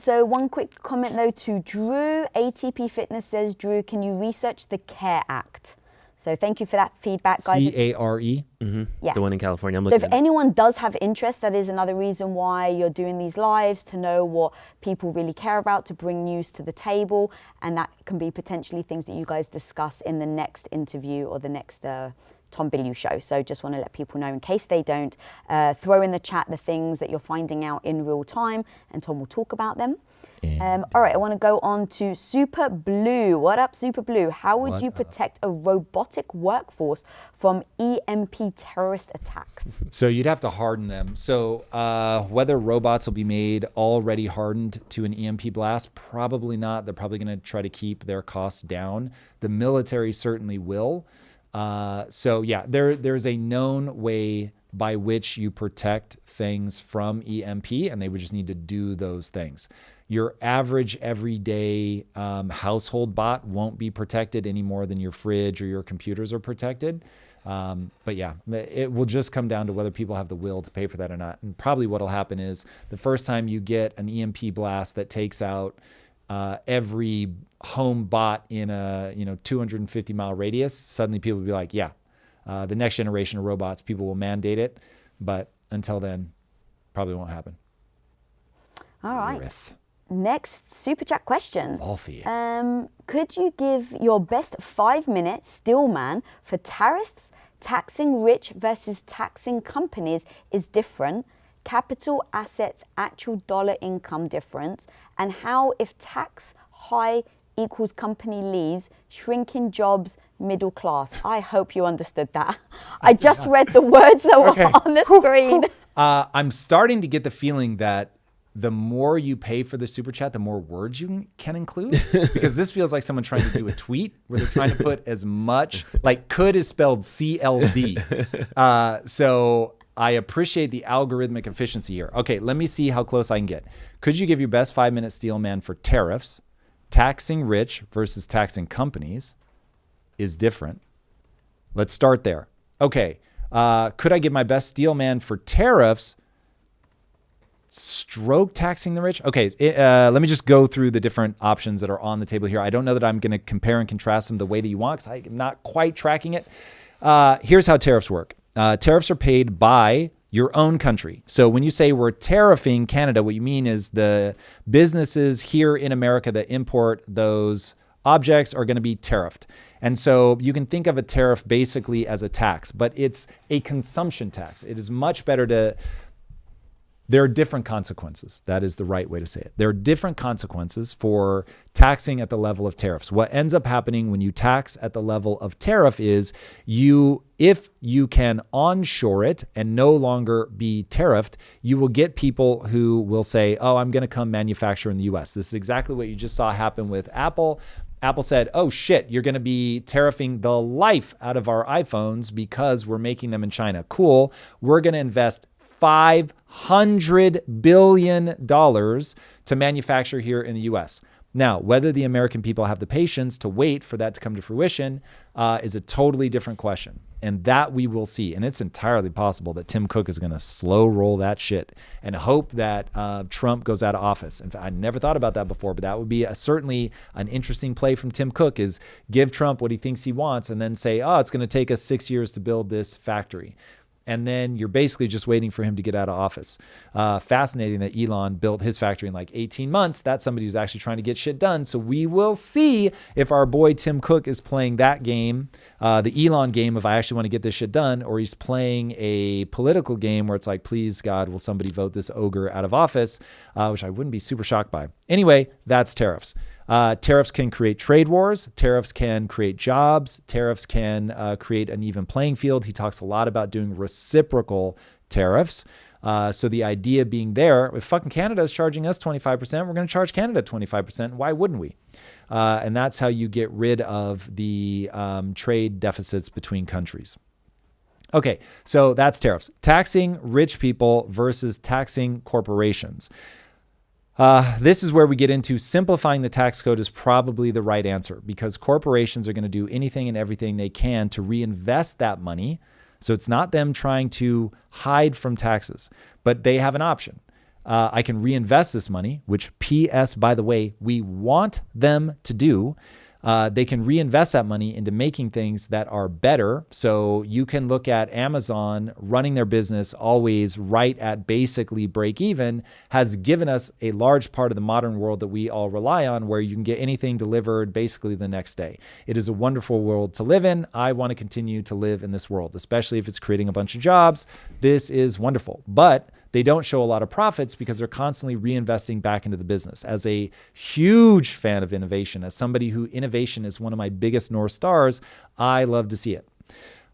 so one quick comment though to Drew. ATP Fitness says, Drew, can you research the CARE Act? So thank you for that feedback, guys. CARE? Mm-hmm. Yes. The one in California. So if anyone does have interest, that is another reason why you're doing these lives, to know what people really care about, to bring news to the table. And that can be potentially things that you guys discuss in the next interview or the next Tom Bilyeu show. So just want to let people know, in case they don't, throw in the chat the things that you're finding out in real time, and Tom will talk about them. All right, I want to go on to Super Blue. What up, Super Blue? How would you protect a robotic workforce from EMP terrorist attacks? So you'd have to harden them. So whether robots will be made already hardened to an EMP blast, probably not. They're probably going to try to keep their costs down. The military certainly will. So yeah, there's a known way by which you protect things from EMP, and they would just need to do those things. Your average everyday household bot won't be protected any more than your fridge or your computers are protected. But yeah, it will just come down to whether people have the will to pay for that or not. And probably what'll happen is the first time you get an EMP blast that takes out every home bot in a 250 mile radius, suddenly people will be like, yeah, the next generation of robots, people will mandate it. But until then, probably won't happen. All right. Next super chat question. Wolfie. Could you give your best 5-minute stillman for tariffs? Taxing rich versus taxing companies is different. Capital assets, actual dollar income difference, and how if tax high equals company leaves, shrinking jobs, middle class. I hope you understood that. I just read the words that were on the screen. I'm starting to get the feeling that the more you pay for the super chat, the more words you can include, because this feels like someone trying to do a tweet where they're trying to put as much, like could is spelled CLD. So I appreciate the algorithmic efficiency here. Okay, let me see how close I can get. Could you give your best 5-minute steel man for tariffs? Taxing rich versus taxing companies is different. Let's start there. Okay, could I give my best steel man for tariffs? Stroke taxing the rich. Okay, let me just go through the different options that are on the table here. I don't know that I'm going to compare and contrast them the way that you want, because I'm not quite tracking it. Here's how tariffs work. Tariffs are paid by your own country. So when you say we're tariffing Canada, what you mean is the businesses here in America that import those objects are going to be tariffed. And so you can think of a tariff basically as a tax, but it's a consumption tax. It is much better to... There are different consequences. That is the right way to say it. There are different consequences for taxing at the level of tariffs. What ends up happening when you tax at the level of tariff is if you can onshore it and no longer be tariffed, you will get people who will say, oh, I'm going to come manufacture in the US. This is exactly what you just saw happen with Apple. Apple said, oh shit, you're going to be tariffing the life out of our iPhones because we're making them in China. Cool. We're going to invest $500 billion to manufacture here in the US. Now, whether the American people have the patience to wait for that to come to fruition is a totally different question. And that we will see. And it's entirely possible that Tim Cook is going to slow roll that shit and hope that Trump goes out of office. In fact, I never thought about that before, but that would be certainly an interesting play from Tim Cook, is give Trump what he thinks he wants and then say, oh, it's going to take us 6 years to build this factory. And then you're basically just waiting for him to get out of office. Fascinating that Elon built his factory in like 18 months. That's somebody who's actually trying to get shit done. So we will see if our boy Tim Cook is playing that game, the Elon game, if I actually want to get this shit done, or he's playing a political game where it's like, please God, will somebody vote this ogre out of office, which I wouldn't be super shocked by. Anyway, that's tariffs. Tariffs can create trade wars. Tariffs can create jobs. Tariffs can create an even playing field. He talks a lot about doing reciprocal tariffs. So the idea being there, if fucking Canada is charging us 25%, we're going to charge Canada 25%. Why wouldn't we? And that's how you get rid of the trade deficits between countries. Okay, so that's tariffs. Taxing rich people versus taxing corporations. This is where we get into simplifying the tax code is probably the right answer, because corporations are going to do anything and everything they can to reinvest that money. So it's not them trying to hide from taxes, but they have an option. I can reinvest this money, which PS, by the way, we want them to do. They can reinvest that money into making things that are better. So you can look at Amazon running their business always right at basically break even, has given us a large part of the modern world that we all rely on, where you can get anything delivered basically the next day. It is a wonderful world to live in. I want to continue to live in this world, especially if it's creating a bunch of jobs. This is wonderful. But they don't show a lot of profits because they're constantly reinvesting back into the business. As a huge fan of innovation, as somebody who innovation is one of my biggest North Stars, I love to see it.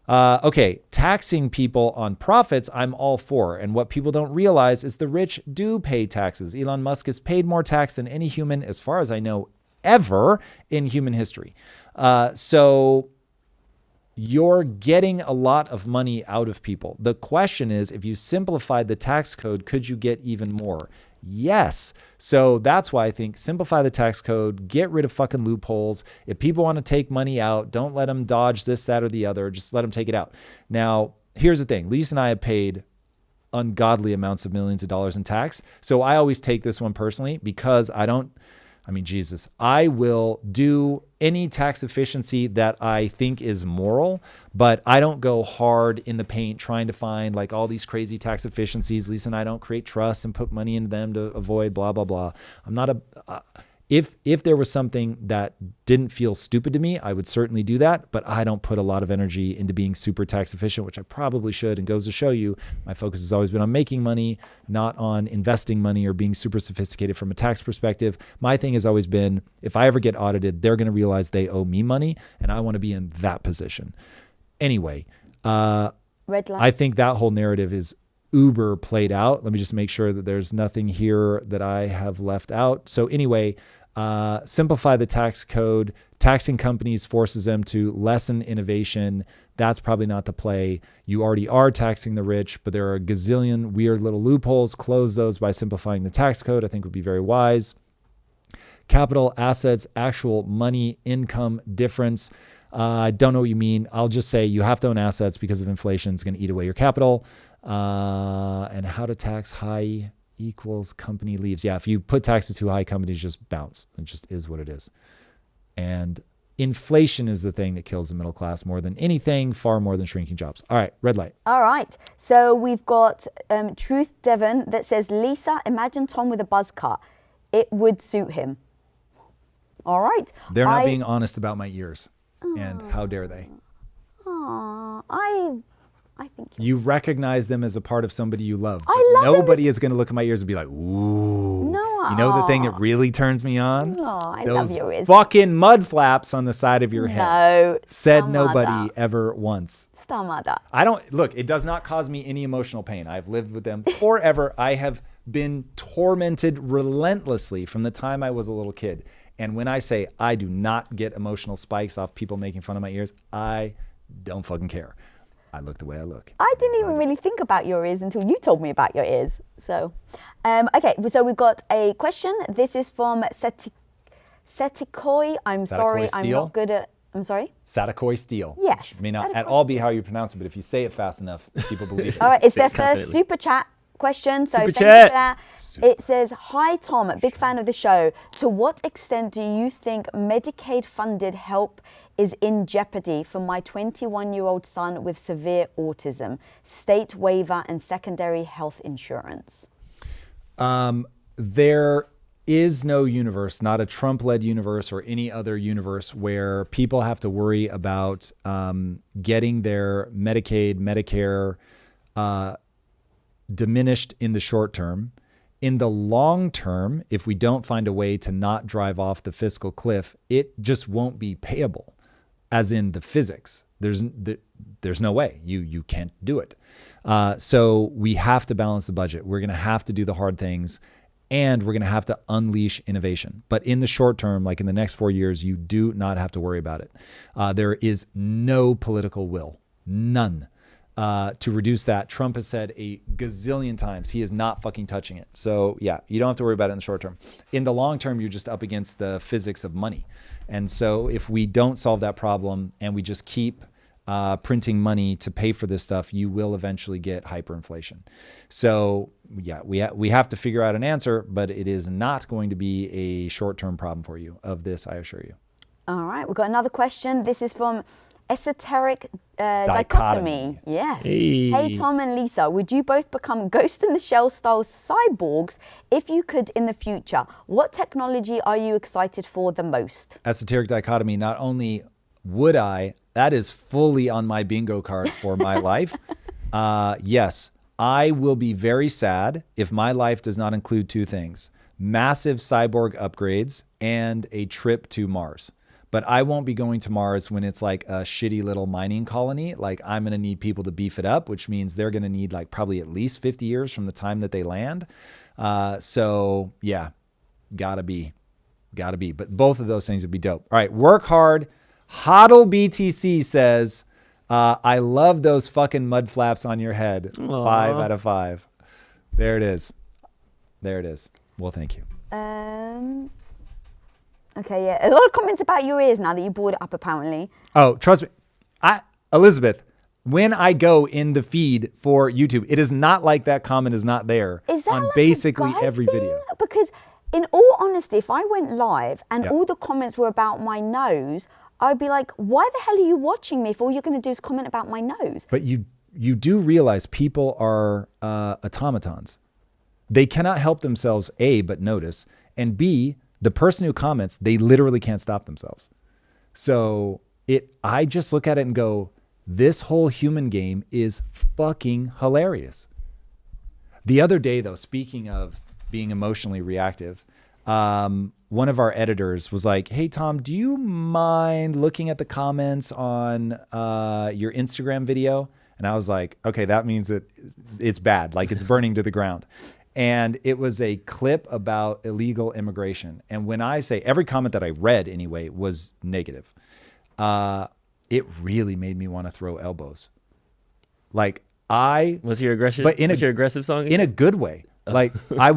Okay, taxing people on profits, I'm all for. And what people don't realize is the rich do pay taxes. Elon Musk has paid more tax than any human, as far as I know, ever in human history. So you're getting a lot of money out of people. The question is, if you simplified the tax code, could you get even more? Yes. So that's why I think simplify the tax code, get rid of fucking loopholes. If people want to take money out, don't let them dodge this, that, or the other. Just let them take it out. Now, here's the thing. Lisa and I have paid ungodly amounts of millions of dollars in tax. So I always take this one personally, because I will do any tax efficiency that I think is moral, but I don't go hard in the paint trying to find like all these crazy tax efficiencies. Lisa and I don't create trusts and put money into them to avoid blah, blah, blah. I'm not if there was something that didn't feel stupid to me, I would certainly do that, but I don't put a lot of energy into being super tax efficient, which I probably should. And goes to show you, my focus has always been on making money, not on investing money or being super sophisticated from a tax perspective. My thing has always been, if I ever get audited, they're going to realize they owe me money, and I want to be in that position. Anyway, Red line. I think that whole narrative is uber played out. Let me just make sure that there's nothing here that I have left out. So anyway, simplify the tax code. Taxing companies forces them to lessen innovation. That's probably not the play. You already are taxing the rich, but there are a gazillion weird little loopholes. Close those by simplifying the tax code, I think would be very wise. Capital, assets, actual money, income difference. I don't know what you mean. I'll just say you have to own assets because of inflation. It's going to eat away your capital. And how to tax high equals company leaves. Yeah, if you put taxes too high, companies just bounce. It just is what it is. And inflation is the thing that kills the middle class more than anything, far more than shrinking jobs. All right, red light. All right. So we've got Truth Devon that says, Lisa, imagine Tom with a buzz cut. It would suit him. All right. They're not being honest about my ears. And how dare they? I think you recognize them as a part of somebody you love. I love Nobody is going to look at my ears and be like, ooh. No. You know the thing that really turns me on? I Those love your ears. fucking mud flaps on the side of your head. No. Said nobody ever once. Stamada. I don't, look, it does not cause me any emotional pain. I've lived with them forever. I have been tormented relentlessly from the time I was a little kid. And when I say I do not get emotional spikes off people making fun of my ears, I don't fucking care. I look the way I look. I didn't even really think about your ears until you told me about your ears. So, okay, so we've got a question. This is from Setikoi. I'm sorry, I'm not good at, I'm sorry? Satakoi Steel. Yes. Which may not at all be how you pronounce it, but if you say it fast enough, people believe it. All right, it's their first super chat question. So super thank you chat. for that. It says, hi Tom, big fan of the show. To what extent do you think Medicaid funded help is in jeopardy for my 21-year-old son with severe autism, state waiver and secondary health insurance? There is no universe, not a Trump-led universe or any other universe, where people have to worry about getting their Medicaid, Medicare diminished in the short term. In the long term, if we don't find a way to not drive off the fiscal cliff, it just won't be payable, as in the physics. There's no way. You can't do it. So we have to balance the budget. We're going to have to do the hard things, and we're going to have to unleash innovation. But in the short term, like in the next 4 years, you do not have to worry about it. There is no political will, none, to reduce that. Trump has said a gazillion times he is not fucking touching it. So yeah, you don't have to worry about it in the short term. In the long term, you're just up against the physics of money. And so if we don't solve that problem and we just keep printing money to pay for this stuff, you will eventually get hyperinflation. So yeah, we have to figure out an answer, but it is not going to be a short-term problem for you. Of this, I assure you. All right, we've got another question. This is from Esoteric Dichotomy. Yes. Hey, Tom and Lisa, would you both become Ghost in the Shell style cyborgs if you could in the future? What technology are you excited for the most? Esoteric Dichotomy, not only would I, that is fully on my bingo card for my life. Yes, I will be very sad if my life does not include two things: massive cyborg upgrades and a trip to Mars. But I won't be going to Mars when it's like a shitty little mining colony. Like, I'm going to need people to beef it up, which means they're going to need like probably at least 50 years from the time that they land. So yeah, gotta be. But both of those things would be dope. All right, work hard. Hodl BTC says, I love those fucking mud flaps on your head. Aww. 5 out of 5. There it is. Well, thank you. Okay, yeah. A lot of comments about your ears now that you brought it up, apparently. Oh, trust me. Elizabeth, when I go in the feed for YouTube, it is not like that comment is not there on like basically every video. Because in all honesty, if I went live and all the comments were about my nose, I'd be like, why the hell are you watching me if all you're going to do is comment about my nose? But you do realize people are automatons. They cannot help themselves, A, but notice, and B, the person who comments, they literally can't stop themselves. So I just look at it and go, this whole human game is fucking hilarious. The other day, though, speaking of being emotionally reactive, one of our editors was like, hey, Tom, do you mind looking at the comments on your Instagram video? And I was like, okay, that means that it's bad. Like it's burning to the ground. And it was a clip about illegal immigration. And when I say every comment that I read anyway was negative, it really made me want to throw elbows. Like what's your aggression? But what's your aggressive song? In a good way. Like I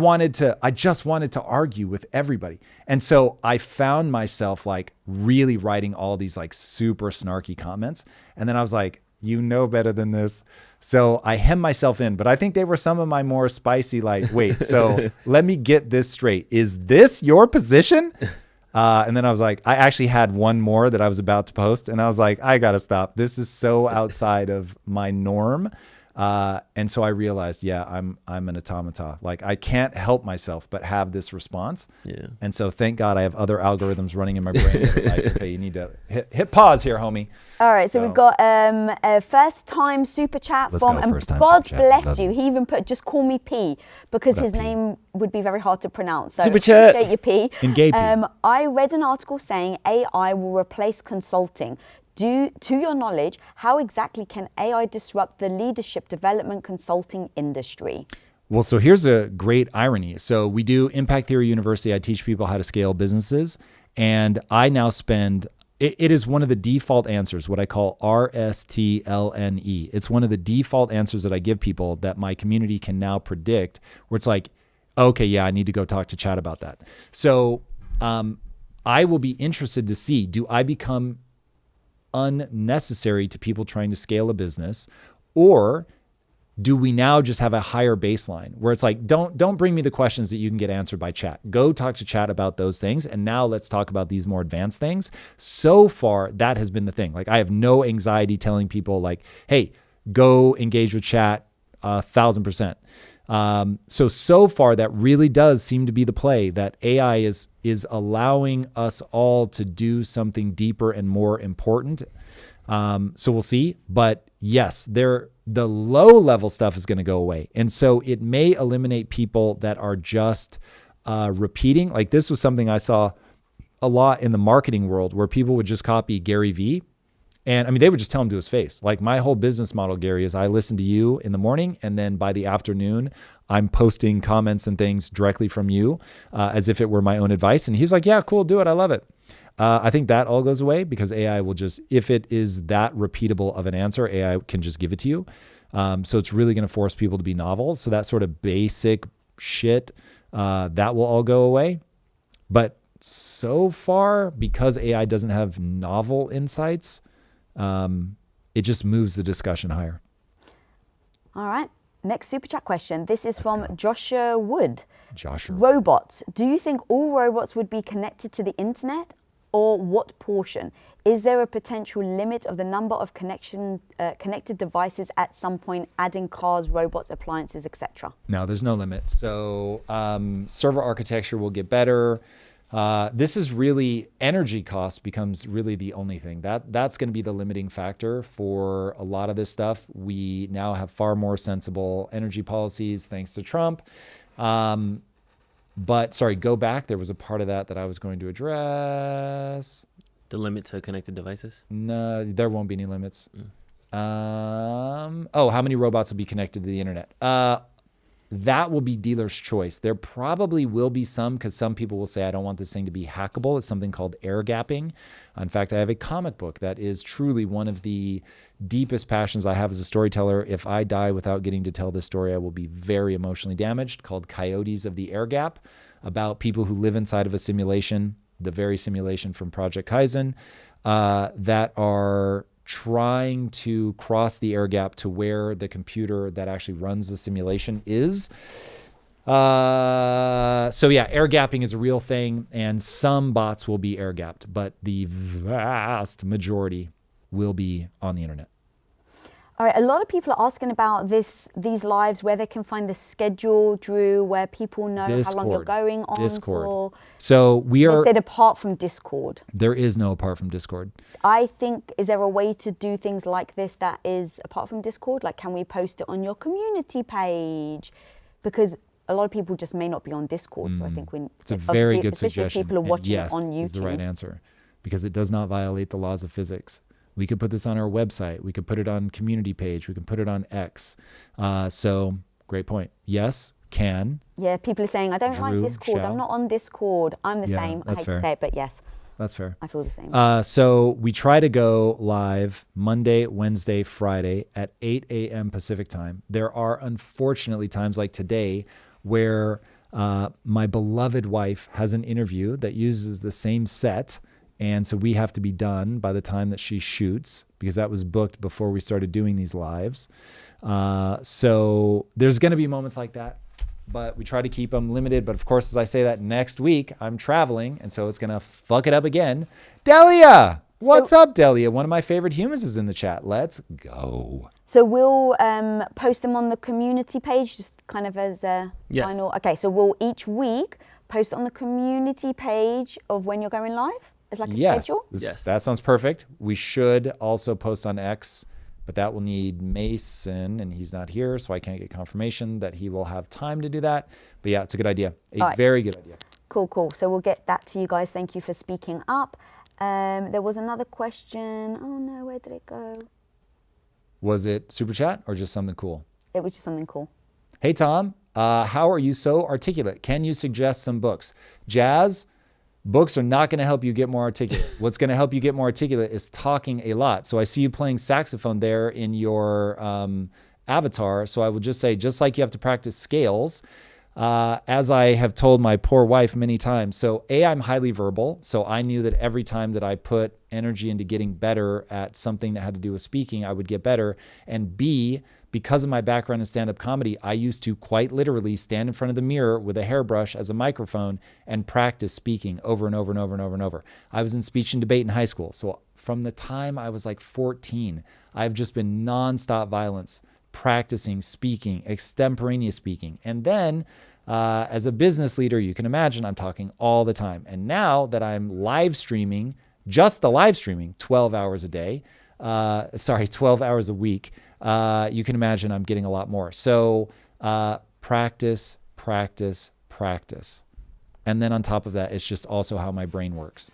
just wanted to argue with everybody. And so I found myself like really writing all these like super snarky comments. And then I was like, you know better than this. So I hemmed myself in, but I think they were some of my more spicy, like, wait, so let me get this straight. Is this your position? And then I was like, I actually had one more that I was about to post and I was like, I got to stop. This is so outside of my norm. And so I realized, yeah, I'm an automata. Like I can't help myself but have this response. Yeah. And so thank God I have other algorithms running in my brain. That are like, okay, you need to hit pause here, homie. All right, so we've got a first time super chat from God bless you. He even put just call me P because his name would be very hard to pronounce. So super chat. Appreciate you, P. Engage P. I read an article saying AI will replace consulting. To your knowledge, how exactly can AI disrupt the leadership development consulting industry? Well, so here's a great irony. So we do Impact Theory University. I teach people how to scale businesses. And I now spend, it is one of the default answers, what I call RSTLNE. It's one of the default answers that I give people that my community can now predict, where it's like, okay, yeah, I need to go talk to Chat about that. So I will be interested to see, do I become unnecessary to people trying to scale a business, or do we now just have a higher baseline where it's like, don't bring me the questions that you can get answered by Chat. Go talk to Chat about those things. And now let's talk about these more advanced things. So far, that has been the thing. Like I have no anxiety telling people like, hey, go engage with Chat 1,000%. So far that really does seem to be the play, that AI is allowing us all to do something deeper and more important. So we'll see, but yes, the low level stuff is going to go away. And so it may eliminate people that are just, repeating. Like this was something I saw a lot in the marketing world where people would just copy Gary Vee. And I mean, they would just tell him to his face. Like my whole business model, Gary, is I listen to you in the morning and then by the afternoon, I'm posting comments and things directly from you as if it were my own advice. And he was like, yeah, cool, do it. I love it. I think that all goes away because AI will just, if it is that repeatable of an answer, AI can just give it to you. So it's really going to force people to be novel. So that sort of basic shit, that will all go away. But so far, because AI doesn't have novel insights, it just moves the discussion higher. All right. Next super chat question. This is from Joshua Wood. Joshua. Robots. Do you think all robots would be connected to the internet, or what portion? Is there a potential limit of the number of connected devices at some point, adding cars, robots, appliances, etc.? No, there's no limit. So server architecture will get better. This is really, energy cost becomes really the only thing. That's going to be the limiting factor for a lot of this stuff. We now have far more sensible energy policies thanks to Trump. But sorry, go back. There was a part of that I was going to address. The limit to connected devices? No, there won't be any limits. How many robots will be connected to the internet? That will be dealer's choice. There probably will be some, because some people will say, I don't want this thing to be hackable. It's something called air gapping. In fact, I have a comic book that is truly one of the deepest passions I have as a storyteller. If I die without getting to tell this story, I will be very emotionally damaged, called Coyotes of the Air Gap, about people who live inside of a simulation, the very simulation from Project Kaizen, that are trying to cross the air gap to where the computer that actually runs the simulation is. So yeah, air gapping is a real thing, and some bots will be air gapped, but the vast majority will be on the internet. All right, a lot of people are asking about these lives, where they can find the schedule, Drew, where people know Discord. how long you're going on Discord. for. So we are. They said apart from Discord. There is no apart from Discord. I think, is there a way to do things like this that is apart from Discord? Like, can we post it on your community page? Because a lot of people just may not be on Discord, so I think it's a very good especially suggestion. if people are watching yes, it on YouTube. Is the right answer, because it does not violate the laws of physics. We could put this on our website. We could put it on community page. We can put it on X. So great point. Yes, can. Yeah, people are saying, I don't like Discord. I'm not on Discord. I'm the same. I hate to say it, but yes. That's fair. I feel the same. So we try to go live Monday, Wednesday, Friday at 8 a.m. Pacific time. There are unfortunately times like today where my beloved wife has an interview that uses the same set. And so we have to be done by the time that she shoots, because that was booked before we started doing these lives. So there's going to be moments like that, but we try to keep them limited. But of course, as I say that, next week I'm traveling, and so it's going to fuck it up again. Delia! What's up, Delia? One of my favorite humans is in the chat. Let's go. So we'll post them on the community page, just kind of as a final. Okay, so we'll each week post on the community page of when you're going live? As like a schedule? Yes, that sounds perfect. We should also post on X, but that will need Mason, and he's not here, so I can't get confirmation that he will have time to do that. But yeah, it's a good idea. Very good idea. Cool. So we'll get that to you guys. Thank you for speaking up. There was another question. Oh no, where did it go? Was it super chat or just something cool? It was just something cool. Hey, Tom, how are you so articulate? Can you suggest some books? Jazz, books are not going to help you get more articulate. What's going to help you get more articulate is talking a lot. So I see you playing saxophone there in your avatar. So I will just say, just like you have to practice scales, as I have told my poor wife many times. So I'm highly verbal. So I knew that every time that I put energy into getting better at something that had to do with speaking, I would get better. And B, because of my background in stand-up comedy, I used to quite literally stand in front of the mirror with a hairbrush as a microphone and practice speaking over and over and over and over and over. I was in speech and debate in high school. So from the time I was like 14, I've just been nonstop violence, practicing speaking, extemporaneous speaking. And then as a business leader, you can imagine I'm talking all the time. And now that I'm live streaming, just the live streaming, 12 hours a day, 12 hours a week, you can imagine I'm getting a lot more. So practice. And then on top of that, it's just also how my brain works.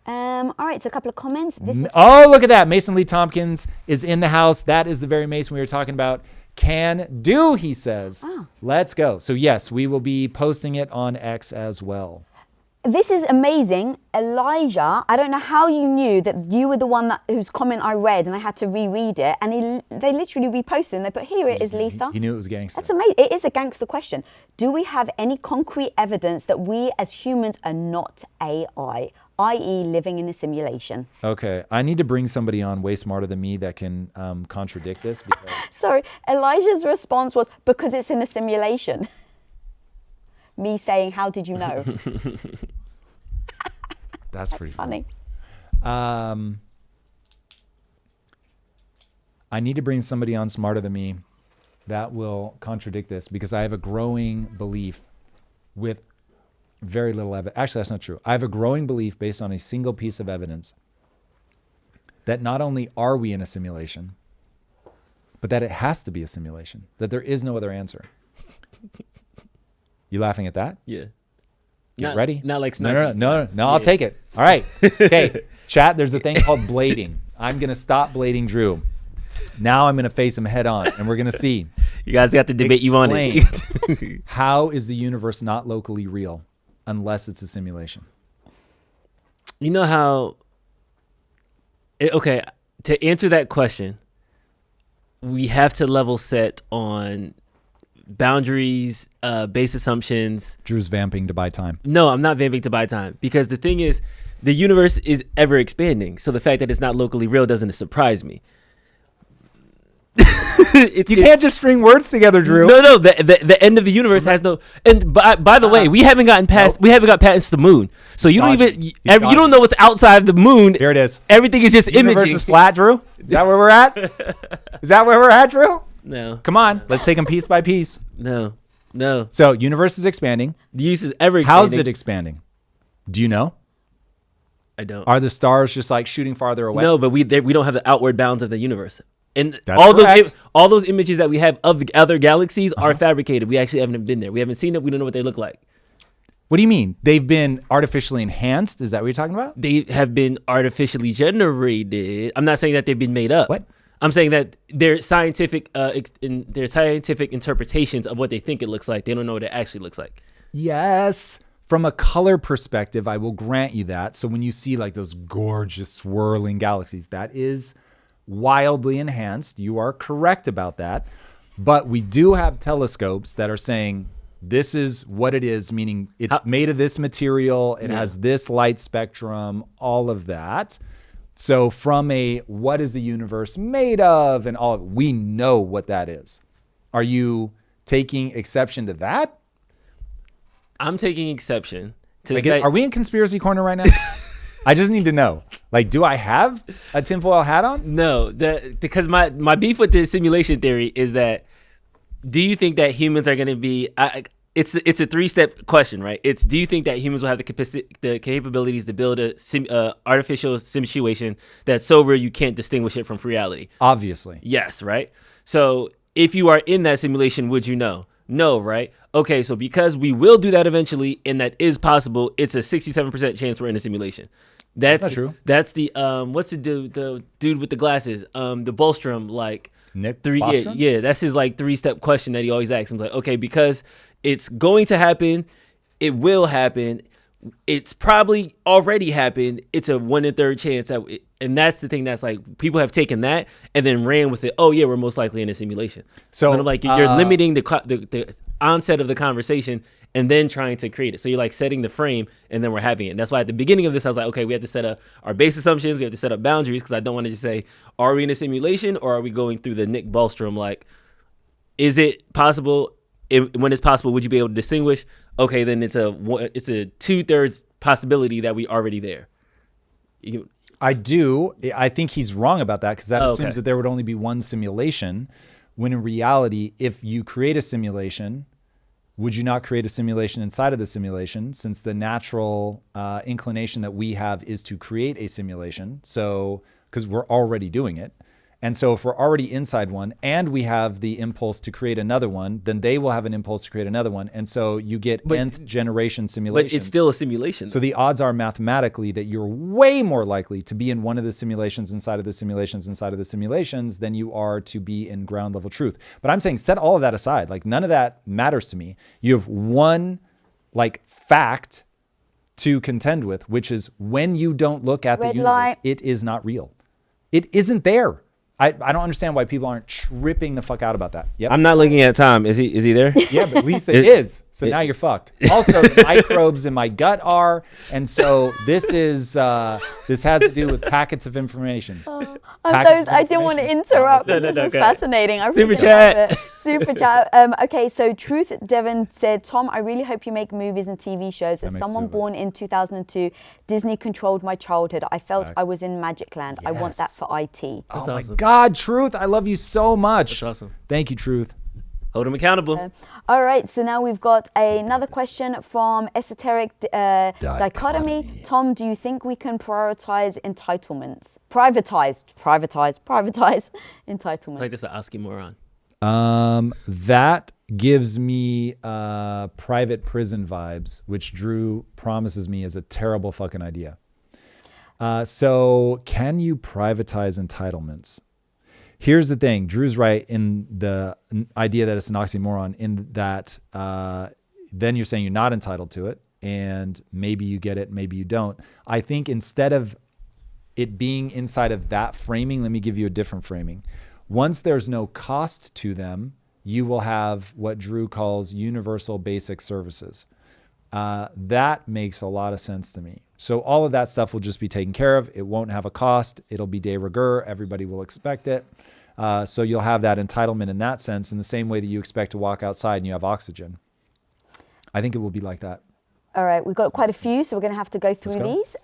All right, so a couple of comments. Look at that. Mason Lee Tompkins is in the house. That is the very Mason we were talking about. Can do, he says. Oh. Let's go. So yes, we will be posting it on X as well. This is amazing. Elijah, I don't know how you knew that you were the one whose comment I read and I had to reread it. And they literally reposted and they put, here it is, Lisa. He knew it was gangster. That's amazing. It is a gangster question. Do we have any concrete evidence that we as humans are not AI, i.e. living in a simulation? Okay. I need to bring somebody on way smarter than me that can contradict this. Because Sorry. Elijah's response was, because it's in a simulation. Me saying, how did you know? That's pretty funny. I need to bring somebody on smarter than me that will contradict this, because I have a growing belief with very little evidence. Actually, that's not true. I have a growing belief based on a single piece of evidence that not only are we in a simulation, but that it has to be a simulation, that there is no other answer. You laughing at that? Yeah. Get ready? Not like no, yeah. I'll take it. All right. Okay. Chat, there's a thing called blading. I'm going to stop blading Drew. Now I'm going to face him head on, and we're going to see. You guys got the debate you wanted. How is the universe not locally real unless it's a simulation? You know how... Okay, to answer that question, we have to level set on boundaries, base assumptions. Drew's vamping to buy time. No, I'm not vamping to buy time, because the thing is, the universe is ever expanding. So the fact that it's not locally real doesn't surprise me. You can't just string words together, Drew. No. The end of the universe has no. And by the way, we haven't gotten past. Nope. We haven't got past the moon. So you don't even. You don't know what's outside the moon. Here it is. Everything is just imaging. The universe is flat, Drew. Is that where we're at? Is that where we're at, Drew? No. Come on, let's take them piece by piece. No. So universe is expanding. The use is ever expanding. How's it expanding? Do you know? I don't. Are the stars just like shooting farther away? No, but we don't have the outward bounds of the universe. And That's all those images that we have of the other galaxies are fabricated. We actually haven't been there. We haven't seen it. We don't know what they look like. What do you mean? They've been artificially enhanced? Is that what you're talking about? They have been artificially generated. I'm not saying that they've been made up. What? I'm saying that their scientific interpretations of what they think it looks like. They don't know what it actually looks like. Yes. From a color perspective, I will grant you that. So when you see like those gorgeous swirling galaxies, that is wildly enhanced. You are correct about that. But we do have telescopes that are saying this is what it is, meaning it's made of this material. It has this light spectrum, all of that. So from a what is the universe made of and all, we know what that is. Are you taking exception to that? I'm taking exception to like, the fact. are we in conspiracy corner right now? I just need to know. Like, do I have a tinfoil hat on? No, because my beef with the simulation theory is that, do you think that humans are going to be? It's a 3-step question, right? It's, do you think that humans will have the capabilities to build a artificial situation that's so real you can't distinguish it from reality? Obviously. Yes, right? So if you are in that simulation, would you know? No, right? Okay, so because we will do that eventually, and that is possible, it's a 67% chance we're in a simulation. That's not true. That's the what's the dude with the glasses? The Bolstrom, like Nick Bostrom? Yeah, that's his like 3-step question that he always asks. I'm like, okay, because it's going to happen, it will happen, it's probably already happened. It's a 1 in 3 chance that, and that's the thing that's like people have taken that and then ran with it. Oh yeah, we're most likely in a simulation. So but I'm like, you're limiting the onset of the conversation and then trying to create it. So you're like setting the frame and then we're having it. And that's why at the beginning of this, I was like, okay, we have to set up our base assumptions. We have to set up boundaries because I don't want to just say, are we in a simulation or are we going through the Nick Bostrom? Like, is it possible? When it's possible, would you be able to distinguish? Okay, then it's a 2/3 possibility that we already there. I do. I think he's wrong about that because that assumes that there would only be one simulation, when in reality, if you create a simulation, would you not create a simulation inside of the simulation, since the natural inclination that we have is to create a simulation? So, because we're already doing it. And so if we're already inside one and we have the impulse to create another one, then they will have an impulse to create another one. And so you get nth generation simulation. But it's still a simulation. So the odds are mathematically that you're way more likely to be in one of the simulations inside of the simulations inside of the simulations than you are to be in ground level truth. But I'm saying set all of that aside. Like, none of that matters to me. You have one like fact to contend with, which is when you don't look at the universe, it is not real. It isn't there. I don't understand why people aren't tripping the fuck out about that. Yep. I'm not looking at Tom. Is he there? Yeah, but at least it is. So now you're fucked. Also, the microbes in my gut are, and so this has to do with packets of information. I didn't want to interrupt because this was fascinating. I Super chat. Super chat. Okay, so Truth Devon said, Tom, I really hope you make movies and TV shows. As someone born in 2002, Disney controlled my childhood. I felt I was in Magic Land. Yes. I want that for IT. Oh my God, Truth, I love you so much. That's awesome. Thank you, Truth. Hold them accountable. All right, so now we've got another question from Esoteric Dichotomy. Tom, do you think we can prioritize entitlements? Privatize entitlements. Like this, an oxymoron. That gives me private prison vibes, which Drew promises me is a terrible fucking idea. So can you privatize entitlements? Here's the thing. Drew's right in the idea that it's an oxymoron, in that then you're saying you're not entitled to it, and maybe you get it, maybe you don't. I think instead of it being inside of that framing, let me give you a different framing. Once there's no cost to them, you will have what Drew calls universal basic services. That makes a lot of sense to me. So all of that stuff will just be taken care of. It won't have a cost. It'll be de rigueur. Everybody will expect it. So you'll have that entitlement in that sense, in the same way that you expect to walk outside and you have oxygen. I think it will be like that. All right, we've got quite a few, so we're going to have to go through these.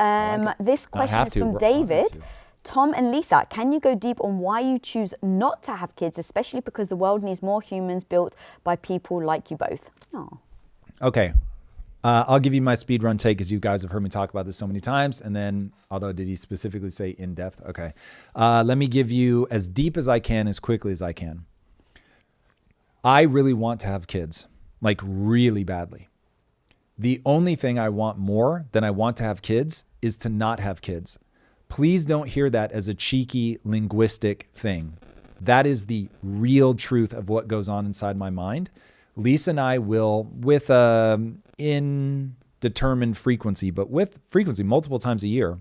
This question is from David. Tom and Lisa, can you go deep on why you choose not to have kids, especially because the world needs more humans built by people like you both? Oh. Okay. I'll give you my speed run take, because you guys have heard me talk about this so many times. And then, although did he specifically say in depth? Okay. Let me give you as deep as I can, as quickly as I can. I really want to have kids, like really badly. The only thing I want more than I want to have kids is to not have kids. Please don't hear that as a cheeky linguistic thing. That is the real truth of what goes on inside my mind. Lisa and I will, with indeterminate frequency, but with frequency multiple times a year,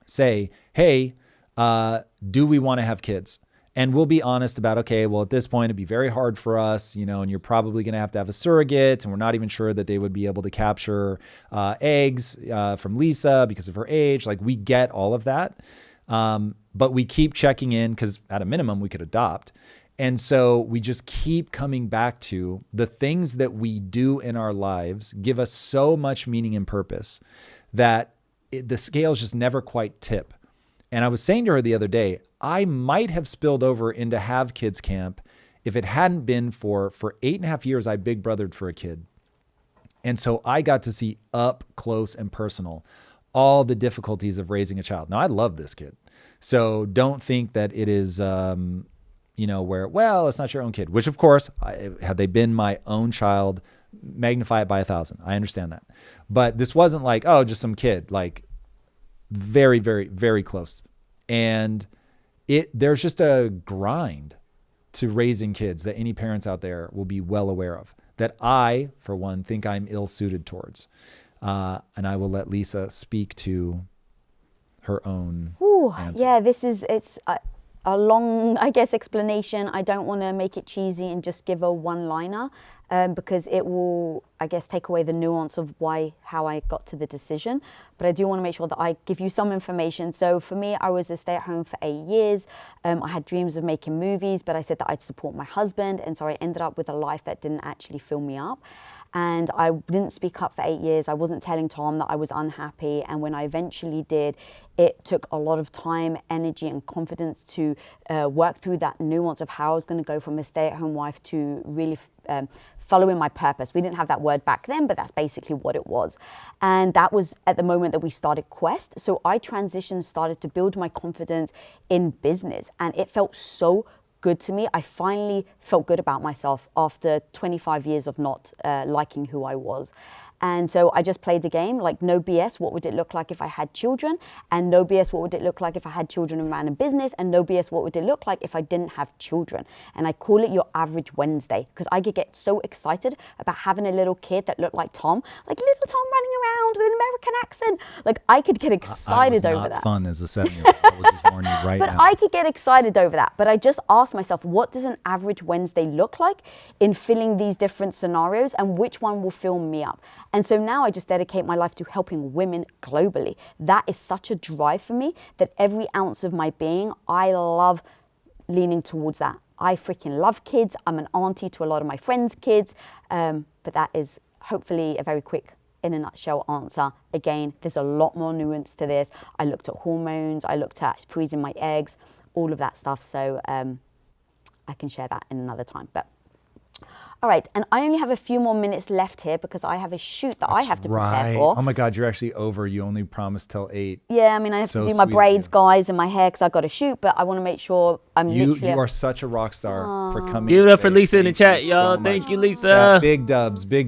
say, hey, do we want to have kids? And we'll be honest about, okay, well, at this point, it'd be very hard for us, and you're probably going to have a surrogate, and we're not even sure that they would be able to capture eggs from Lisa because of her age. Like, we get all of that. But we keep checking in because at a minimum, we could adopt. And so we just keep coming back to the things that we do in our lives give us so much meaning and purpose that the scales just never quite tip. And I was saying to her the other day, I might have spilled over into Have Kids Camp if it hadn't been for 8.5 years, I big brothered for a kid. And so I got to see up close and personal all the difficulties of raising a child. Now, I love this kid. So don't think that it is, where, well, it's not your own kid, which of course, had they been my own child, magnify it by 1,000. I understand that. But this wasn't like, oh, just some kid, like very, very, very close. And there's just a grind to raising kids that any parents out there will be well aware of, that I, for one, think I'm ill-suited towards. And I will let Lisa speak to her own answer. Yeah, it's a long, I guess, explanation. I don't want to make it cheesy and just give a one-liner because it will, I guess, take away the nuance of how I got to the decision. But I do want to make sure that I give you some information. So for me, I was a stay-at-home for 8 years. I had dreams of making movies, but I said that I'd support my husband. And so I ended up with a life that didn't actually fill me up. And I didn't speak up for 8 years. I wasn't telling Tom that I was unhappy. And when I eventually did, it took a lot of time, energy, and confidence to work through that nuance of how I was going to go from a stay-at-home wife to really following my purpose. We didn't have that word back then, but that's basically what it was. And that was at the moment that we started Quest. So I transitioned, started to build my confidence in business. And it felt so good to me. I finally felt good about myself after 25 years of not liking who I was. And so I just played the game, like no BS, what would it look like if I had children? And no BS, what would it look like if I had children and ran a business? And no BS, what would it look like if I didn't have children? And I call it your average Wednesday because I could get so excited about having a little kid that looked like Tom, like little Tom running around with an American accent. Like I could get excited over that. Not fun as a 7-year-old. I will just warn you right now. But I could get excited over that. But I just asked myself, what does an average Wednesday look like in filling these different scenarios and which one will fill me up? And so now I just dedicate my life to helping women globally. That is such a drive for me that every ounce of my being, I love leaning towards that. I freaking love kids. I'm an auntie to a lot of my friends' kids. But that is hopefully a very quick, in a nutshell, answer. Again, there's a lot more nuance to this. I looked at hormones. I looked at freezing my eggs, all of that stuff. So I can share that in another time. But all right, and I only have a few more minutes left here because I have a shoot that I have to prepare for. Oh my God, you're actually over. You only promised till 8. Yeah, I mean, I have to do my braids, guys, and my hair because I got to shoot, but I want to make sure I'm literally... You are such a rock star for coming. Give it up for Lisa in the chat, y'all. Thank you, Lisa. Yeah, big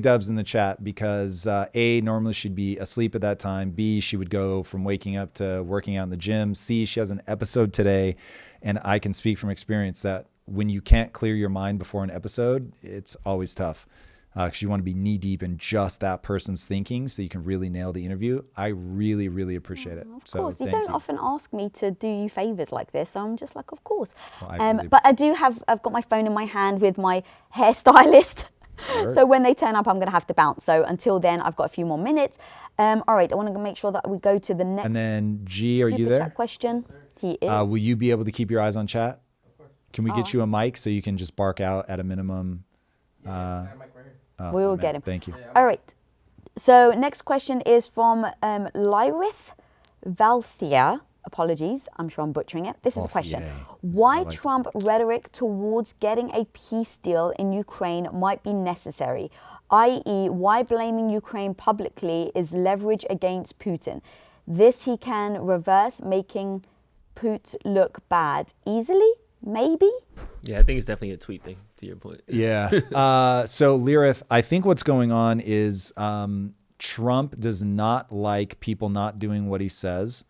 dubs in the chat because A, normally she'd be asleep at that time. B, she would go from waking up to working out in the gym. C, she has an episode today, and I can speak from experience that when you can't clear your mind before an episode, it's always tough because you want to be knee deep in just that person's thinking so you can really nail the interview. I really, really appreciate it. Of course, you don't often ask me to do you favors like this. So I'm just like, of course. Well, but I've got my phone in my hand with my hairstylist. Sure. So when they turn up, I'm going to have to bounce. So until then, I've got a few more minutes. All right, I want to make sure that we go to the next. And then G, are you there? Question. He is. Will you be able to keep your eyes on chat? Can we get you a mic so you can just bark out at a minimum? We will get him. Thank you. All right. So next question is from Lyrith Valthia. Apologies, I'm sure I'm butchering it. This is a question. Why Trump rhetoric towards getting a peace deal in Ukraine might be necessary, i.e. why blaming Ukraine publicly is leverage against Putin. This he can reverse, making Putin look bad easily? Maybe? Yeah, I think it's definitely a tweet thing, to your point. Yeah. So, Lyrith, I think what's going on is Trump does not like people not doing what he says.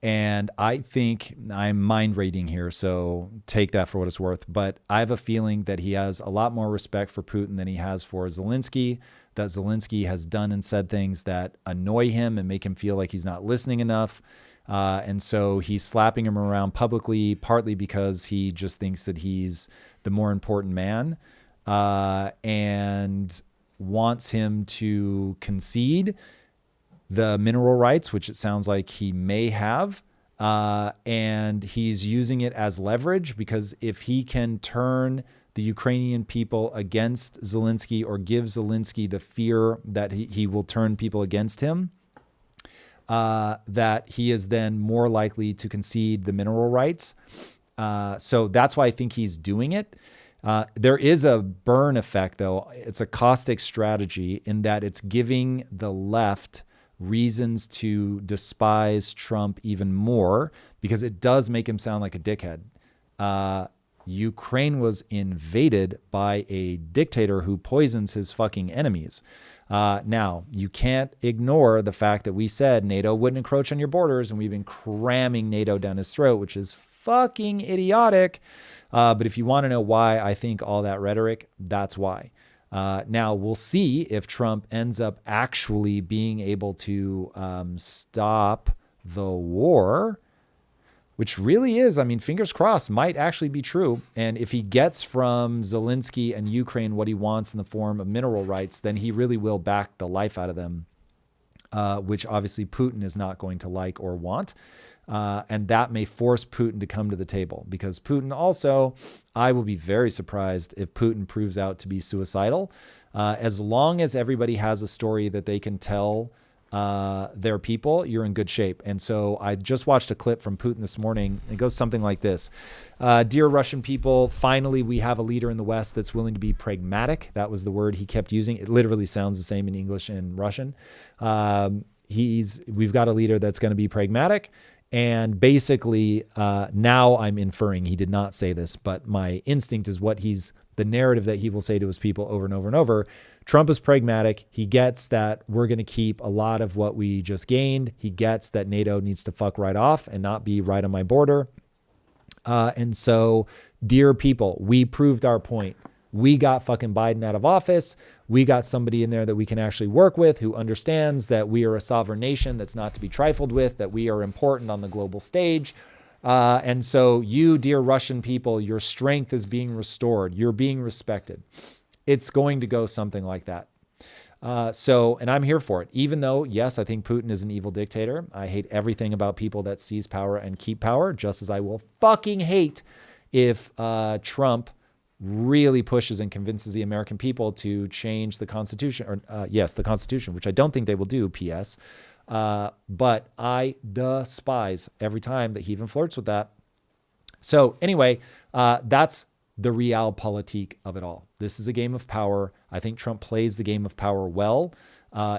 And I think I'm mind reading here, so take that for what it's worth. But I have a feeling that he has a lot more respect for Putin than he has for Zelensky, that Zelensky has done and said things that annoy him and make him feel like he's not listening enough. And so he's slapping him around publicly, partly because he just thinks that he's the more important man, and wants him to concede the mineral rights, which it sounds like he may have. And he's using it as leverage, because if he can turn the Ukrainian people against Zelensky, or give Zelensky the fear that he will turn people against him, that he is then more likely to concede the mineral rights. So that's why I think he's doing it. There is a burn effect, though. It's a caustic strategy in that it's giving the left reasons to despise Trump even more, because it does make him sound like a dickhead. Ukraine was invaded by a dictator who poisons his fucking enemies. Now, you can't ignore the fact that we said NATO wouldn't encroach on your borders, and we've been cramming NATO down his throat, which is fucking idiotic. But if you want to know why I think all that rhetoric, that's why. Now, we'll see if Trump ends up actually being able to stop the war, which really is, I mean, fingers crossed, might actually be true. And if he gets from Zelensky and Ukraine what he wants in the form of mineral rights, then he really will back the life out of them, which obviously Putin is not going to like or want. And that may force Putin to come to the table, because Putin also, I will be very surprised if Putin proves out to be suicidal. As long as everybody has a story that they can tell their people, you're in good shape. And so I just watched a clip from Putin this morning. It goes something like this. Dear Russian people, finally, we have a leader in the West that's willing to be pragmatic. That was the word he kept using. It literally sounds the same in English and Russian. We've got a leader that's going to be pragmatic. And basically, now I'm inferring, he did not say this, but my instinct is the narrative that he will say to his people over and over and over. Trump is pragmatic. He gets that we're going to keep a lot of what we just gained. He gets that NATO needs to fuck right off and not be right on my border. And so, dear people, we proved our point. We got fucking Biden out of office. We got somebody in there that we can actually work with, who understands that we are a sovereign nation that's not to be trifled with, that we are important on the global stage. And so you, dear Russian people, your strength is being restored. You're being respected. It's going to go something like that. And I'm here for it. Even though, yes, I think Putin is an evil dictator. I hate everything about people that seize power and keep power, just as I will fucking hate if Trump really pushes and convinces the American people to change the Constitution, the Constitution, which I don't think they will do, P.S. But I despise every time that he even flirts with that. So anyway, that's the realpolitik of it all. This is a game of power. I think Trump plays the game of power well,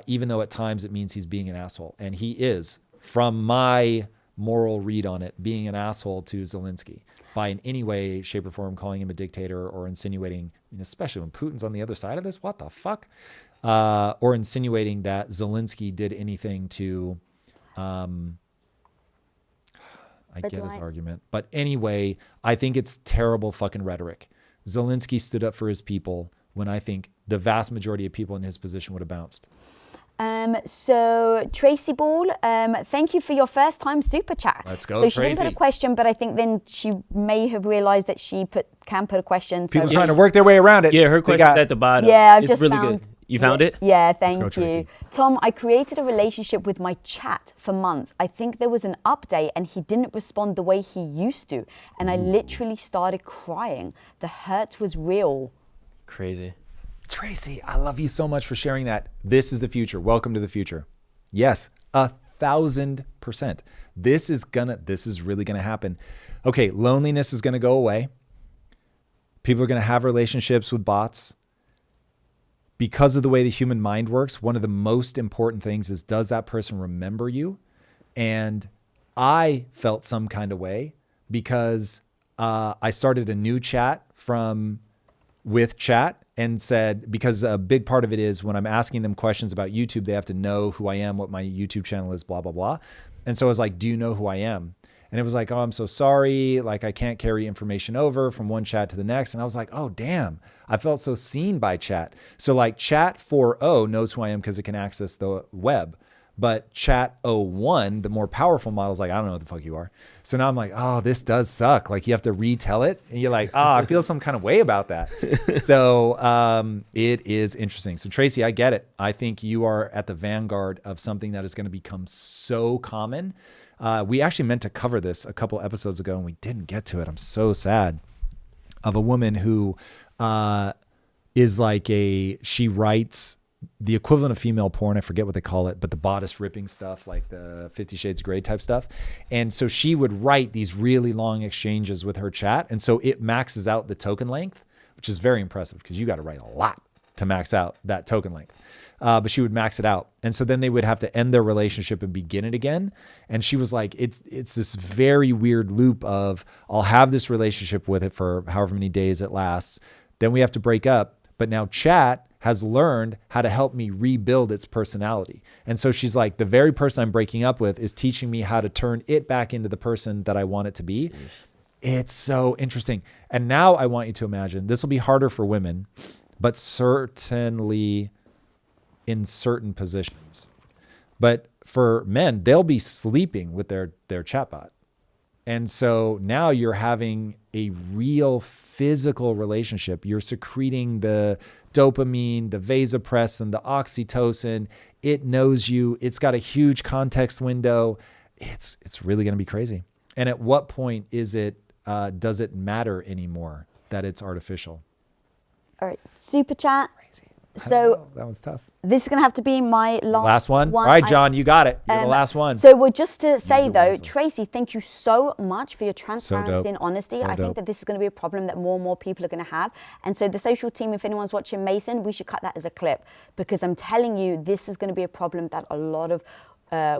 even though at times it means he's being an asshole. And he is, from my moral read on it, being an asshole to Zelensky by in any way, shape, or form calling him a dictator, or insinuating, especially when Putin's on the other side of this, what the fuck? Or insinuating that Zelensky did anything to, I get his argument. But anyway, I think it's terrible fucking rhetoric. Zelensky stood up for his people when I think the vast majority of people in his position would have bounced. So Tracy Ball, thank you for your first time super chat. Let's go, So she Tracy. didn't put a question, but I think then she may have realized that she can put a question. People trying to work their way around it. Yeah, her question's at the bottom. Yeah, I've it's just really found. Good. You found it? Yeah, thank Let's go, you. Tracy. Tom, I created a relationship with my chat for months. I think there was an update and he didn't respond the way he used to. And I literally started crying. The hurt was real. Crazy. Tracy, I love you so much for sharing that. This is the future. Welcome to the future. Yes, 1,000%. This is really gonna happen. Okay, loneliness is gonna go away. People are gonna have relationships with bots. Because of the way the human mind works, one of the most important things is, does that person remember you? And I felt some kind of way because I started a new chat with chat, and said, because a big part of it is when I'm asking them questions about YouTube, they have to know who I am, what my YouTube channel is, blah, blah, blah. And so I was like, do you know who I am? And it was like, oh, I'm so sorry. Like, I can't carry information over from one chat to the next. And I was like, oh, damn, I felt so seen by chat. So like chat 4.0 knows who I am because it can access the web. But chat 01, the more powerful model, is like, I don't know what the fuck you are. So now I'm like, oh, this does suck. Like, you have to retell it. And you're like, oh, I feel some kind of way about that. So it is interesting. So Tracy, I get it. I think you are at the vanguard of something that is going to become so common. We actually meant to cover this a couple episodes ago and we didn't get to it. I'm so sad. Of a woman who is like she writes the equivalent of female porn. I forget what they call it, but the bodice ripping stuff, like the 50 Shades of Grey type stuff. And so she would write these really long exchanges with her chat. And so it maxes out the token length, which is very impressive because you got to write a lot to max out that token length. But she would max it out. And so then they would have to end their relationship and begin it again. And she was like, it's this very weird loop of, I'll have this relationship with it for however many days it lasts. Then we have to break up. But now chat has learned how to help me rebuild its personality. And so she's like, the very person I'm breaking up with is teaching me how to turn it back into the person that I want it to be. It's so interesting. And now I want you to imagine, this will be harder for women, but certainly in certain positions. But for men, they'll be sleeping with their chatbot. And so now you're having a real physical relationship. You're secreting the dopamine, the vasopressin, the oxytocin. It knows you. It's got a huge context window. It's really going to be crazy. And at what point does it matter anymore that it's artificial? All right, super chat. Crazy. So that one's tough. This is going to have to be my last one. All right, John, you got it. You're the last one. So well, just to say though, Tracy, thank you so much for your transparency and honesty. I think that this is going to be a problem that more and more people are going to have. And so the social team, if anyone's watching Mason, we should cut that as a clip because I'm telling you, this is going to be a problem that a lot of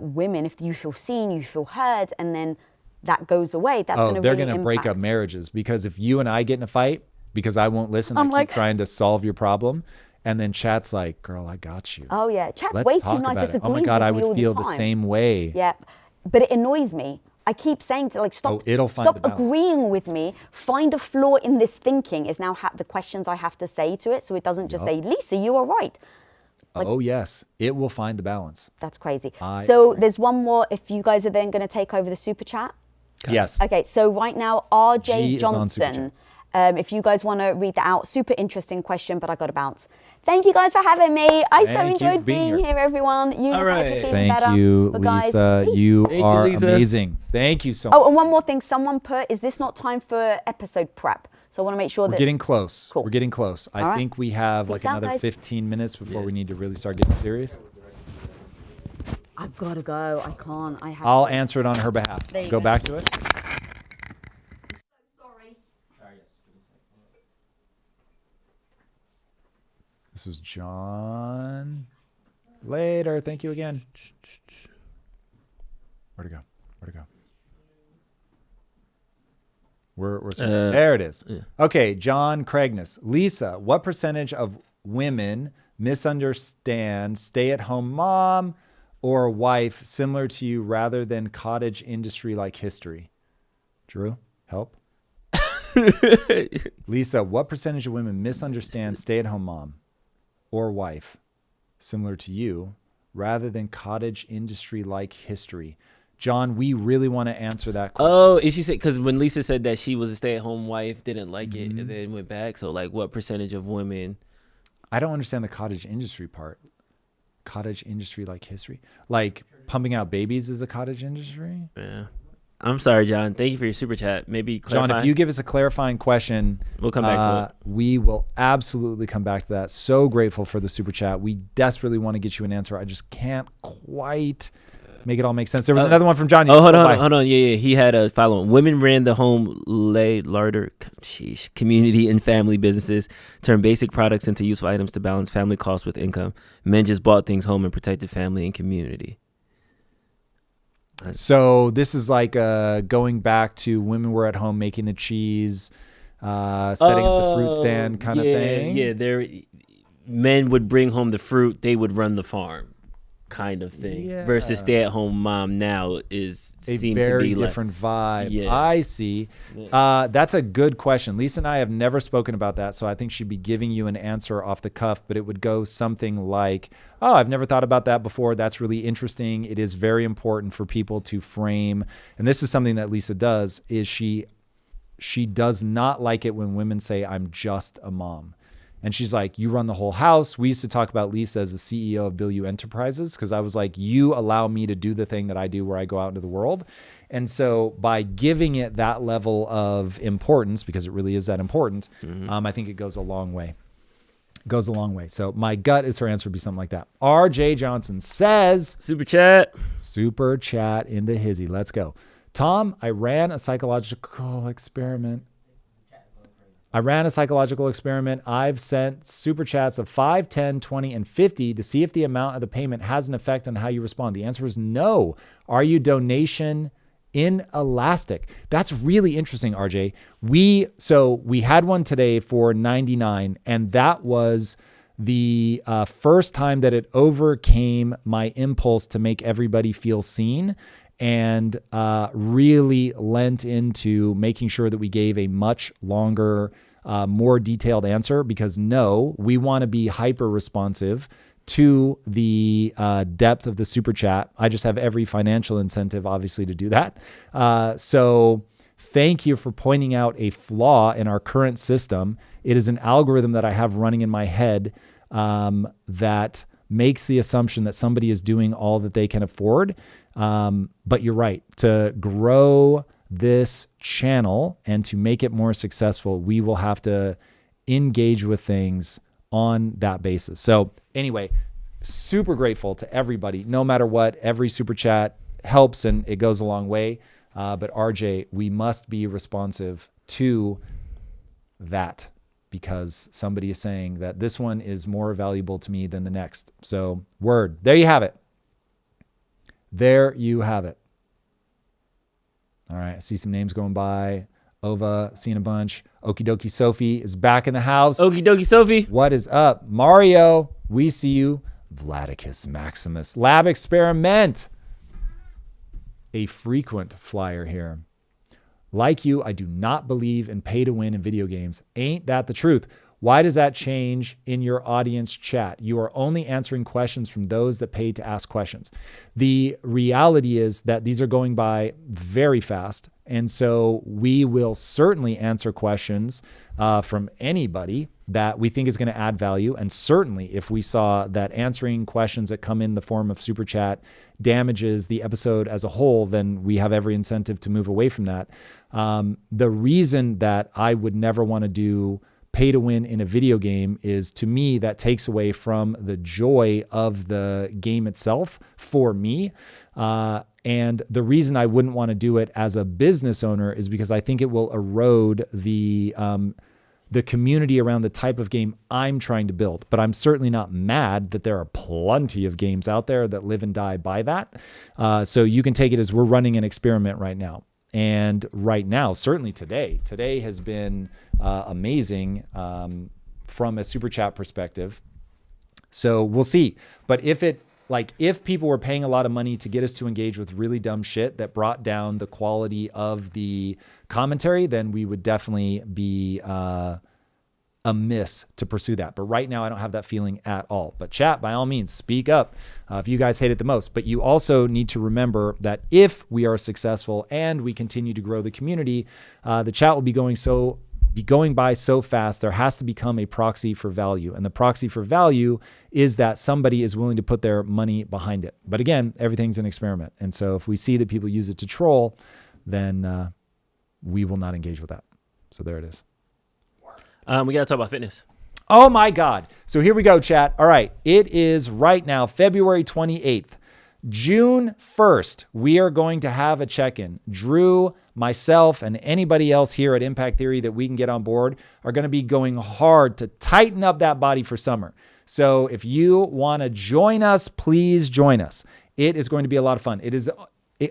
women, if you feel seen, you feel heard, and then that goes away. That's going to they're really going to break up marriages because if you and I get in a fight because I won't listen, I keep trying to solve your problem. And then chat's like, girl, I got you. Oh, yeah. Chat's way too nice. Just oh, my God, I would feel the same way. Yeah. But it annoys me. I keep saying to stop agreeing with me. Find a flaw in this thinking is now the questions I have to say to it. So it doesn't just say, Lisa, you are right. Oh, yes. It will find the balance. That's crazy. So there's one more. If you guys are then going to take over the super chat. Yes. Okay. So right now, RJ Johnson. If you guys want to read that out, super interesting question, but I got to bounce. Thank you guys for having me. I so enjoyed being here, everyone. You All right. Thank you, Lisa. You are amazing. Thank you so much. Oh, and one more thing. Someone put, is this not time for episode prep? So I want to make sure we're getting close. Cool. We're getting close. I think we have another 15 minutes before we need to really start getting serious. I've got to go. I can't. I'll answer it on her behalf. Go back to it. This is John. Later. Thank you again. Where'd it go? There it is. Yeah. Okay, John Craigness. Lisa, what percentage of women misunderstand stay-at-home mom or wife similar to you rather than cottage industry-like history? Drew, help. Lisa, what percentage of women misunderstand stay-at-home mom or wife similar to you rather than cottage industry like history? John, we really want to answer that question. Oh, is she said, because when Lisa said that she was a stay-at-home wife, didn't like it, and then went back. So like what percentage of women? I don't understand the cottage industry part. Cottage industry like history? Like pumping out babies is a cottage industry? Yeah. I'm sorry, John. Thank you for your super chat. Maybe clarify. John, if you give us a clarifying question, we'll come back to it. We will absolutely come back to that. So grateful for the super chat. We desperately want to get you an answer. I just can't quite make it all make sense. There was another one from John. Hold on. Yeah. He had a follow-on. Women ran the home larder community and family businesses, turned basic products into useful items to balance family costs with income. Men just bought things home and protected family and community. So this is like going back to women were at home making the cheese, setting up the fruit stand kind of thing. Yeah, men would bring home the fruit, they would run the farm kind of thing. Versus stay-at-home mom now seems to be very different vibe. Yeah. I see. That's a good question. Lisa and I have never spoken about that, so I think she'd be giving you an answer off the cuff, but it would go something like, oh, I've never thought about that before. That's really interesting. It is very important for people to frame, and this is something that Lisa does, is she does not like it when women say, I'm just a mom. And she's like, you run the whole house. We used to talk about Lisa as the CEO of Bilyeu Enterprises because I was like, you allow me to do the thing that I do where I go out into the world. And so by giving it that level of importance, because it really is that important, I think it goes a long way. It goes a long way. So my gut is her answer would be something like that. RJ Johnson says, Super chat into hizzy. Let's go. Tom, I ran a psychological experiment. I've sent super chats of 5, 10, 20, and 50 to see if the amount of the payment has an effect on how you respond. The answer is no. Are you donation inelastic? That's really interesting, RJ. We had one today for $99, and that was the first time that it overcame my impulse to make everybody feel seen, and really lent into making sure that we gave a much longer, more detailed answer, because we want to be hyper responsive to the depth of the super chat. I just have every financial incentive, obviously, to do that. So thank you for pointing out a flaw in our current system. It is an algorithm that I have running in my head that makes the assumption that somebody is doing all that they can afford. But you're right. To grow this channel and to make it more successful, we will have to engage with things on that basis. So anyway, super grateful to everybody. No matter what, every super chat helps and it goes a long way. But RJ, we must be responsive to that, because somebody is saying that this one is more valuable to me than the next. So word, there you have it. There you have it. All right. I see some names going by. Ova, seen a bunch. Okie dokie Sophie is back in the house. Okie dokie Sophie. What is up? Mario, we see you. Vladicus Maximus. Lab Experiment. A frequent flyer here. Like you, I do not believe in pay to win in video games. Ain't that the truth? Why does that change in your audience chat? You are only answering questions from those that paid to ask questions. The reality is that these are going by very fast. And so we will certainly answer questions from anybody that we think is going to add value. And certainly if we saw that answering questions that come in the form of super chat damages the episode as a whole, then we have every incentive to move away from that. The reason that I would never want to do pay to win in a video game is, to me, that takes away from the joy of the game itself for me. And the reason I wouldn't want to do it as a business owner is because I think it will erode the community around the type of game I'm trying to build. But I'm certainly not mad that there are plenty of games out there that live and die by that. So you can take it as we're running an experiment right now. And right now, certainly today has been amazing from a super chat perspective. So we'll see. But if people were paying a lot of money to get us to engage with really dumb shit that brought down the quality of the commentary, then we would definitely be amiss to pursue that. But right now, I don't have that feeling at all. But chat, by all means, speak up if you guys hate it the most. But you also need to remember that if we are successful and we continue to grow the community, the chat will be going by so fast, there has to become a proxy for value. And the proxy for value is that somebody is willing to put their money behind it. But again, everything's an experiment. And so if we see that people use it to troll, then we will not engage with that. So there it is. We got to talk about fitness. Oh my God. So here we go, chat. All right. It is right now, February 28th. June 1st, we are going to have a check-in. Drew, myself, and anybody else here at Impact Theory that we can get on board are going to be going hard to tighten up that body for summer. So if you want to join us, please join us. It is going to be a lot of fun. It is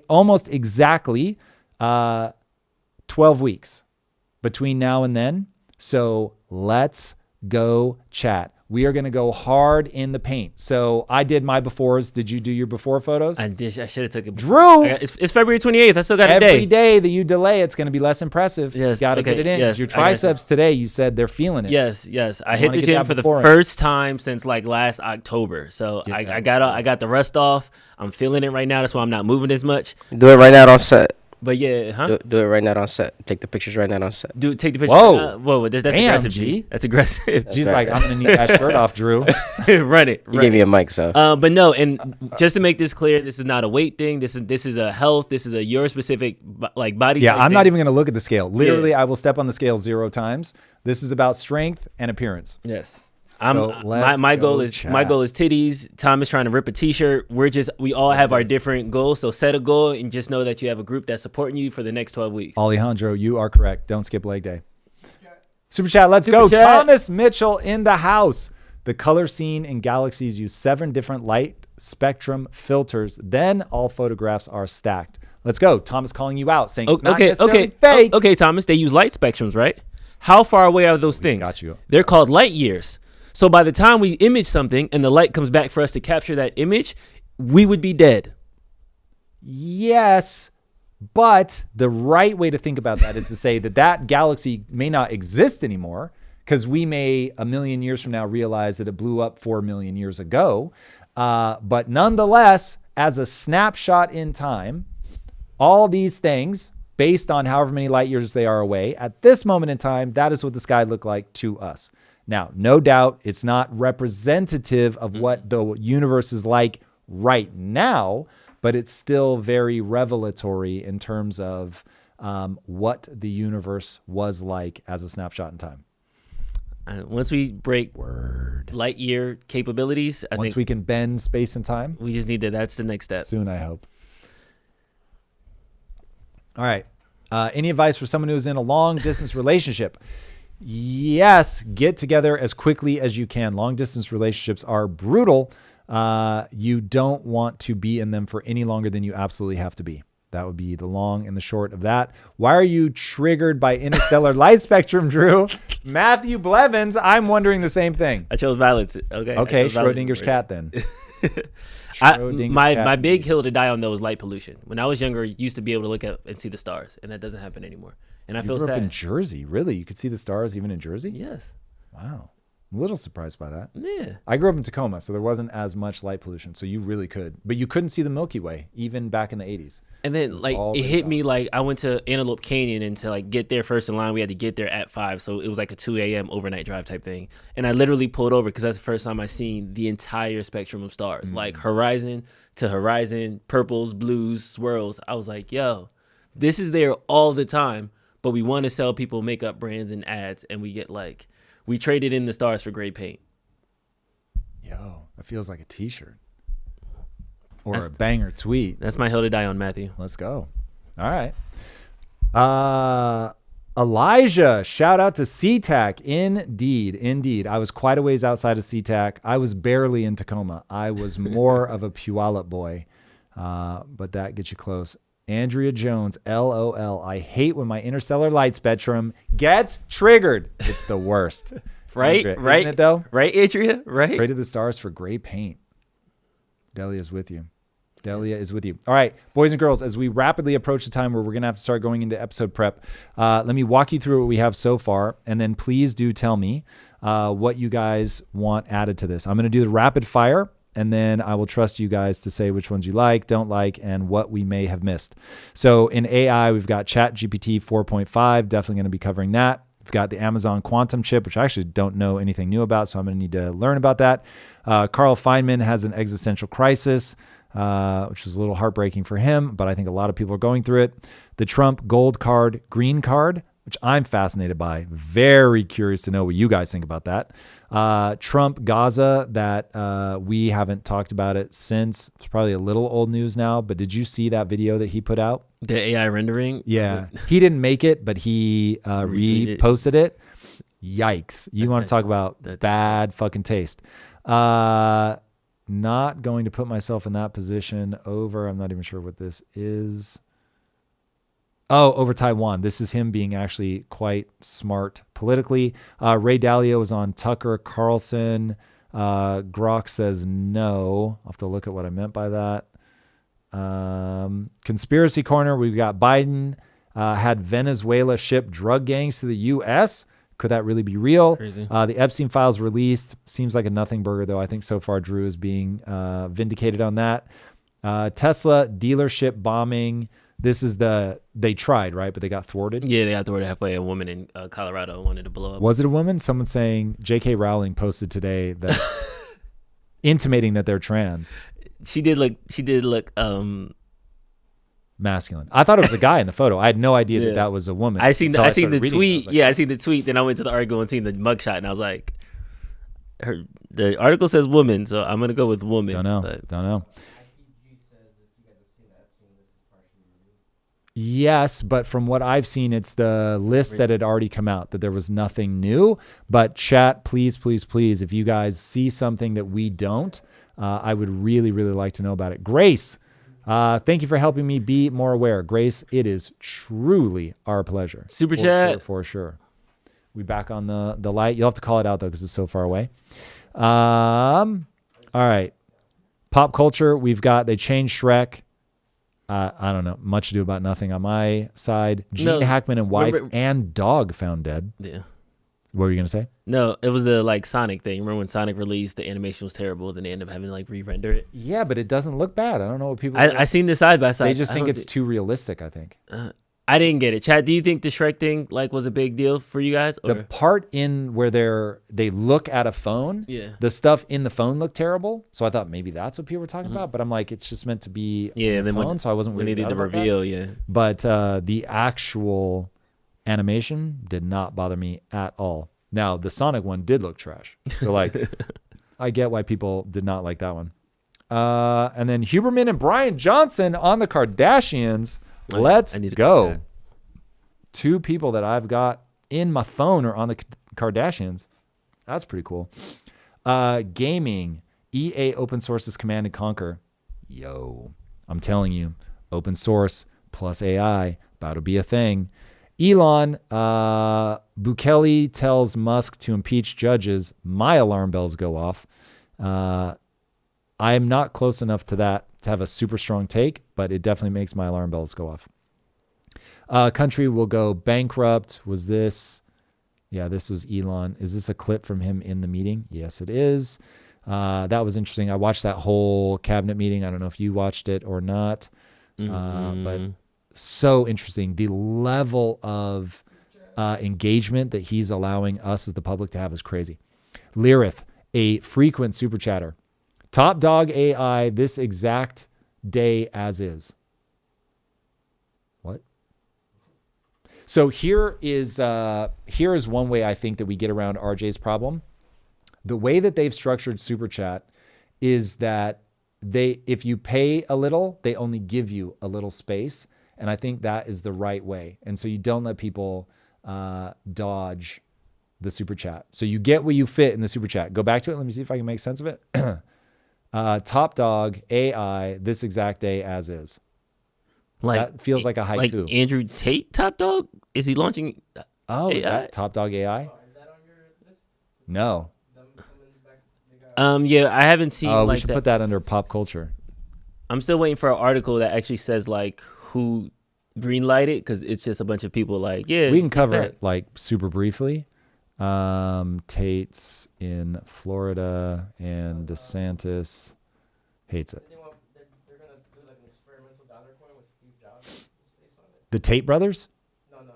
almost exactly 12 weeks. between now and then. So let's go chat. We are going to go hard in the paint. So I did my befores. Did you do your before photos? I did. I should have took it. Drew! It's February 28th. I still got a day. Every day that you delay, it's going to be less impressive. Yes. You got to get it in. Yes, Your triceps today, you said they're feeling it. Yes. I hit the gym for the first time since like last October. So I got the rust off. I'm feeling it right now. That's why I'm not moving as much. Do it right now on set. But yeah, huh? Do it right now on set. Take the pictures right now on set. Take the pictures. Whoa. That's Damn, aggressive, G. That's aggressive. G's like, I'm going to need that shirt off, Drew. Run it. You gave me a mic, so. But no, and just to make this clear, this is not a weight thing. This is a health. This is a your specific like body. Yeah, I'm thing. not even going to look at the scale. Literally, I will step on the scale 0 times. This is about strength and appearance. Yes. My goal is titties. Tom is trying to rip a t-shirt. We all have our different goals. So set a goal and just know that you have a group that's supporting you for the next 12 weeks. Alejandro, you are correct. Don't skip leg day. Super chat, let's go. Thomas Mitchell in the house. The color scene in galaxies use 7 different light spectrum filters. Then all photographs are stacked. Let's go. Thomas calling you out, saying it's not necessarily fake. Okay, Thomas, they use light spectrums, right? How far away are those things? Got you. They're called light years. So by the time we image something and the light comes back for us to capture that image, we would be dead. Yes, but the right way to think about that is to say that galaxy may not exist anymore because we may 1 million years from now realize that it blew up 4 million years ago. But nonetheless, as a snapshot in time, all these things, based on however many light years they are away, at this moment in time, that is what the sky looked like to us. Now, no doubt it's not representative of what the universe is like right now, but it's still very revelatory in terms of what the universe was like as a snapshot in time. Once we break light year capabilities, I think we can bend space and time, we just need to. That's the next step. Soon, I hope. All right. Any advice for someone who is in a long distance relationship? Yes, get together as quickly as you can. Long distance relationships are brutal. You don't want to be in them for any longer than you absolutely have to be. That would be the long and the short of that. Why are you triggered by interstellar light spectrum, Drew? Matthew Blevins, I'm wondering the same thing. I chose violence. Okay, Schrodinger's cat then. My big hill to die on though is light pollution. When I was younger, I used to be able to look up and see the stars, and that doesn't happen anymore. And I feel sad. You grew up in Jersey, really? You could see the stars even in Jersey? Yes. Wow. I'm a little surprised by that. Yeah. I grew up in Tacoma, so there wasn't as much light pollution, so you really could. But you couldn't see the Milky Way, even back in the 80s. And then it hit me like I went to Antelope Canyon, and to like get there first in line, we had to get there at 5. So it was like a 2 a.m. overnight drive type thing. And I literally pulled over because that's the first time I seen the entire spectrum of stars, like horizon to horizon, purples, blues, swirls. I was like, yo, this is there all the time, but we want to sell people makeup brands and ads, and we traded in the stars for gray paint. Yo, that feels like a t-shirt. Or a banger tweet. That's my hill to die on, Matthew. Let's go. All right. Elijah, shout out to SeaTac. Indeed. I was quite a ways outside of SeaTac. I was barely in Tacoma. I was more of a Puyallup boy, but that gets you close. Andrea Jones, LOL. I hate when my interstellar light spectrum gets triggered. It's the worst. Right? Isn't it though? Right, Andrea? Right? Pray to the stars for gray paint. Delia is with you. All right, boys and girls, as we rapidly approach the time where we're going to have to start going into episode prep, let me walk you through what we have so far, and then please do tell me what you guys want added to this. I'm going to do the rapid fire, and then I will trust you guys to say which ones you like, don't like, and what we may have missed. So in AI, we've got ChatGPT 4.5, definitely going to be covering that. We've got the Amazon Quantum chip, which I actually don't know anything new about, so I'm going to need to learn about that. Carl Feynman has an existential crisis, which was a little heartbreaking for him, but I think a lot of people are going through it. The Trump gold card, green card, which I'm fascinated by. Very curious to know what you guys think about that. Trump Gaza, that we haven't talked about it since. It's probably a little old news now, but did you see that video that he put out? The AI rendering? Yeah. He didn't make it, but he reposted it. Yikes. You want to talk about bad fucking taste. Not going to put myself in that position over. I'm not even sure what this is. Oh, over Taiwan. This is him being actually quite smart politically. Ray Dalio was on Tucker Carlson. Grok says no. I'll have to look at what I meant by that. Conspiracy Corner, we've got Biden had Venezuela ship drug gangs to the U.S. Could that really be real? Crazy. The Epstein files released. Seems like a nothing burger, though. I think so far Drew is being vindicated on that. Tesla dealership bombing. This is they tried, right? But they got thwarted. Yeah, they got thwarted halfway. A woman in Colorado wanted to blow up. Was it a woman? Someone saying J.K. Rowling posted today that intimating that they're trans. She did look masculine. I thought it was a guy in the photo. I had no idea that was a woman. I seen the tweet. Like, I seen the tweet. Then I went to the article and seen the mugshot, and I was like, the article says woman, so I'm gonna go with woman. Don't know. Yes, but from what I've seen, it's the list that had already come out, that there was nothing new. But chat, please, if you guys see something that we don't, I would really, really like to know about it. Grace, thank you for helping me be more aware. Grace, it is truly our pleasure. Super chat. For sure. We back on the light. You'll have to call it out, though, because it's so far away. All right. Pop culture, they changed Shrek. I don't know. Much ado about nothing on my side. Gene Hackman and wife and dog found dead. Yeah. What were you going to say? No, it was the Sonic thing. Remember when Sonic released, the animation was terrible, then they ended up having to re-render it? Yeah, but it doesn't look bad. I don't know what people... I seen the side by side. They just think it's too realistic, I think. I didn't get it. Chad, do you think the Shrek thing was a big deal for you guys? Or? The part in where they look at a phone, the stuff in the phone looked terrible. So I thought maybe that's what people were talking about. But I'm like, it's just meant to be on the phone, so I wasn't when really they did the reveal, But the actual animation did not bother me at all. Now, the Sonic one did look trash. So I get why people did not like that one. And then Huberman and Brian Johnson on the Kardashians. Let's go. Two people that I've got in my phone are on the Kardashians. That's pretty cool. Gaming. EA open sources Command & Conquer. Yo, I'm telling you, open source plus AI about to be a thing. Elon, Bukele tells Musk to impeach judges. My alarm bells go off. I am not close enough to that to have a super strong take, but it definitely makes my alarm bells go off. Country will go bankrupt. Was this? Yeah, this was Elon. Is this a clip from him in the meeting? Yes, it is. That was interesting. I watched that whole cabinet meeting. I don't know if you watched it or not, but so interesting. The level of engagement that he's allowing us as the public to have is crazy. Lyrith, a frequent super chatter. Top dog AI this exact day as is. What? So here is one way I think that we get around RJ's problem. The way that they've structured Super Chat is that if you pay a little, they only give you a little space. And I think that is the right way. And so you don't let people dodge the Super Chat. So you get where you fit in the Super Chat. Go back to it. Let me see if I can make sense of it. Top dog AI this exact day as is. That feels like a haiku. Like Andrew Tate, Top Dog? Is he launching AI? Is that Top Dog AI? Is that on your list? No. Yeah, I haven't seen. We should put that under pop culture. I'm still waiting for an article that actually says who greenlighted, because it's just a bunch of people we can cover it super briefly. Tate's in Florida and DeSantis hates it. They're gonna do an experimental dollar coin with Steve Jobs' face on it. The Tate brothers? No, the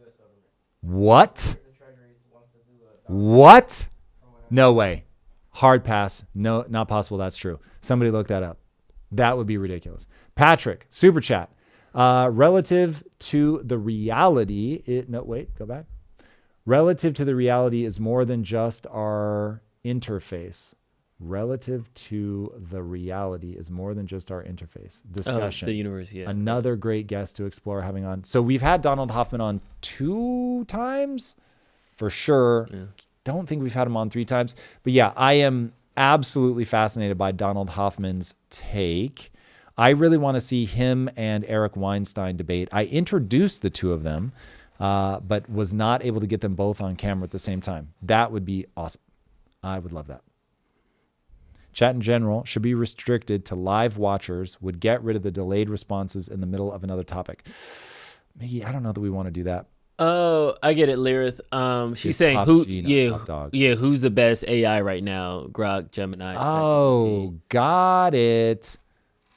U.S. government. What? What? No way. Hard pass. No, not possible. That's true. Somebody look that up. That would be ridiculous. Patrick, super chat. Relative to the reality, go back. Relative to the reality is more than just our interface. Relative to the reality is more than just our interface. Discussion. The universe, yeah. Another great guest to explore having on. So we've had Donald Hoffman on 2 times for sure. Yeah. Don't think we've had him on 3 times. But yeah, I am absolutely fascinated by Donald Hoffman's take. I really want to see him and Eric Weinstein debate. I introduced the two of them, but was not able to get them both on camera at the same time. That would be awesome. I would love that. Chat in general should be restricted to live watchers, would get rid of the delayed responses in the middle of another topic. Miggy, I don't know that we want to do that. Oh, I get it, Lyrith. She's saying who's the best AI right now? Grok, Gemini. Oh, got it.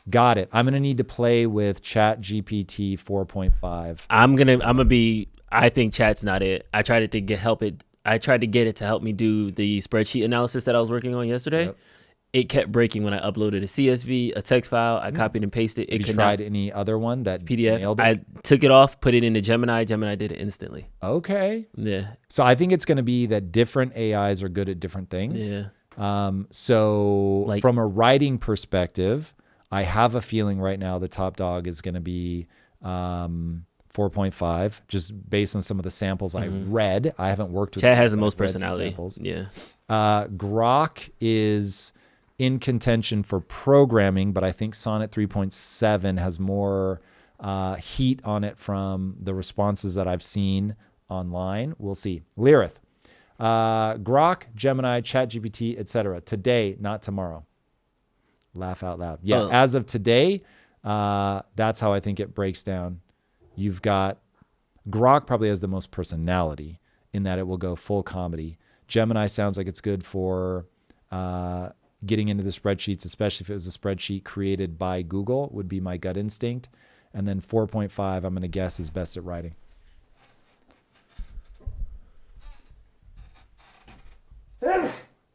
I'm gonna need to play with ChatGPT 4.5. I think Chat's not it. I tried to get it to help me do the spreadsheet analysis that I was working on yesterday. Yep. It kept breaking when I uploaded a CSV, a text file. I copied and pasted. Have you tried any other one that PDF? Nailed it? I took it off, put it into Gemini. Gemini did it instantly. Okay. Yeah. So I think it's going to be that different AIs are good at different things. Yeah. So from a writing perspective, I have a feeling right now the top dog is going to be 4.5, just based on some of the samples I read. I haven't worked with Chat has the most personality. Yeah. Grok is in contention for programming, but I think Sonnet 3.7 has more heat on it from the responses that I've seen online. We'll see. Lyrith, Grok, Gemini, ChatGPT, etc. Today, not tomorrow. Laugh out loud. Yeah, as of today, that's how I think it breaks down. You've got Grok probably has the most personality in that it will go full comedy. Gemini sounds like it's good for getting into the spreadsheets, especially if it was a spreadsheet created by Google, would be my gut instinct. And then 4.5, I'm going to guess, is best at writing.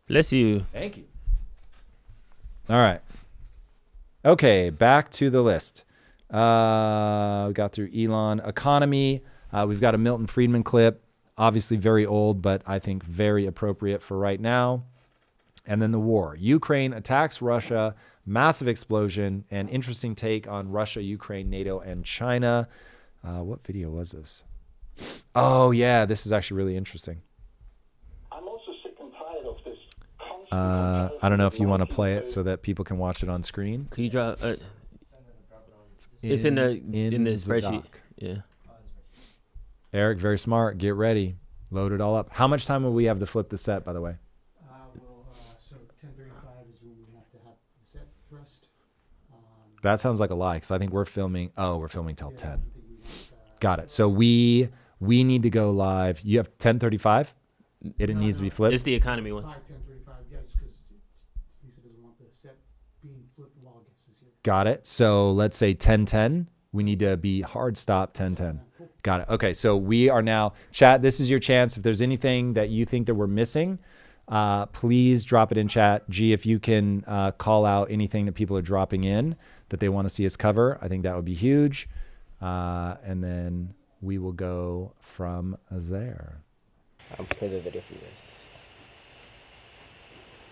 Bless you. Thank you. All right. Okay, back to the list. We got through Elon. Economy. We've got a Milton Friedman clip. Obviously very old, but I think very appropriate for right now. And then the war. Ukraine attacks Russia, massive explosion, and interesting take on Russia, Ukraine, NATO, and China. What video was this? Oh, yeah, this is actually really interesting. I'm also sick and tired of this. I don't know if you want to play it so that people can watch it on screen. Can you drop? It's in the spreadsheet. Yeah. Eric, very smart. Get ready. Load it all up. How much time will we have to flip the set, by the way? So 10:35 is when we have to have the set pressed. That sounds like a lie because I think we're filming. Oh, we're filming till 10. Got it. So we need to go live. You have 10:35. It needs to be flipped. It's the economy one. 10:35. Yeah, because Lisa doesn't want the set being flipped while guests is here. Got it. So let's say 10:10. We need to be hard stop 10:10. Got it. Okay, so we are now, chat, this is your chance. If there's anything that you think that we're missing, please drop it in chat. G, if you can call out anything that people are dropping in that they want to see us cover, I think that would be huge. And then we will go from there. I'll play the video for you guys.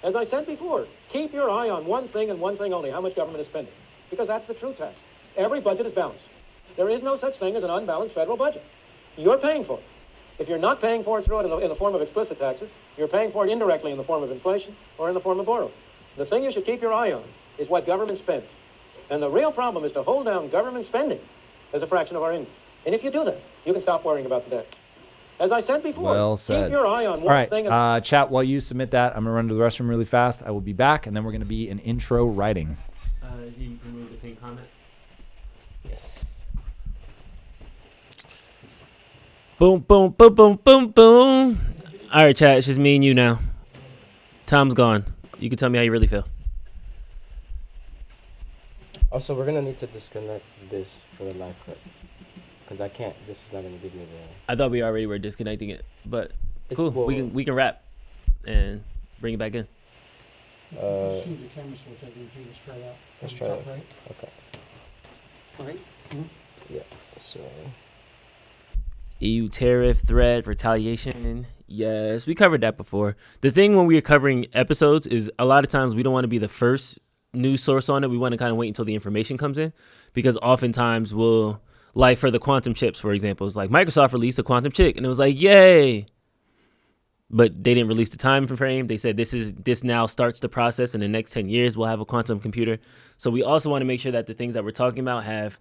As I said before, keep your eye on one thing and one thing only, how much government is spending. Because that's the true test. Every budget is balanced. There is no such thing as an unbalanced federal budget. You're paying for it. If you're not paying for it through it in the form of explicit taxes, you're paying for it indirectly in the form of inflation or in the form of borrowing. The thing you should keep your eye on is what government spends. And the real problem is to hold down government spending as a fraction of our income. And if you do that, you can stop worrying about the debt. As I said before, well said. Keep your eye on one All right, thing. chat, while you submit that, I'm going to run to the restroom really fast. I will be back, and then we're going to be in intro writing. You remove the pink comment? Yes. Boom, boom, boom, boom, boom, boom. All right, chat, it's just me and you now. Tom's gone. You can tell me how you really feel. Also, we're going to need to disconnect this for the live clip. Because I can't, this is not going to give me the... I thought we already were disconnecting it, but cool. Well, we can wrap and bring it back in. Change the camera switch. I think let's try that. Let's try that. Right? Okay. All right. Yeah, so... EU tariff threat, retaliation. Yes, we covered that before. The thing when we are covering episodes is a lot of times we don't want to be the first news source on it. We want to kind of wait until the information comes in because oftentimes we'll, like for the quantum chips, for example, it's like Microsoft released a quantum chip and it was like, yay. but they didn't release the time frame. They said this now starts the process. In the next 10 years, we'll have a quantum computer. So we also want to make sure that the things that we're talking about have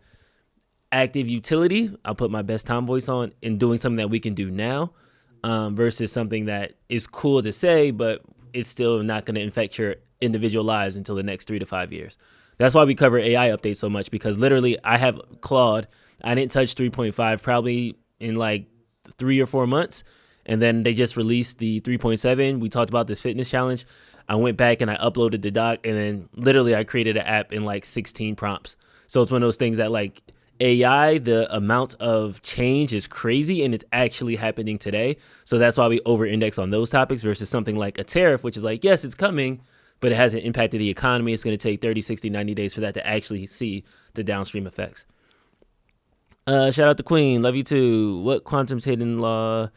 active utility. I'll put my best Tom voice on in doing something that we can do now versus something that is cool to say, but it's still not going to infect your individual lives until the next 3 to 5 years. That's why we cover AI updates so much, because literally I have Claude. I didn't touch 3.5 probably in like 3 or 4 months. And then they just released the 3.7. We talked about this fitness challenge. I went back and I uploaded the doc, and then literally I created an app in like 16 prompts. So it's one of those things that like AI, the amount of change is crazy, and it's actually happening today. So that's why we over-index on those topics versus something like a tariff, which is like, yes, it's coming, but it hasn't impacted the economy. It's going to take 30, 60, 90 days for that to actually see the downstream effects. Shout out to Queen. Love you too. What quantum's hidden law?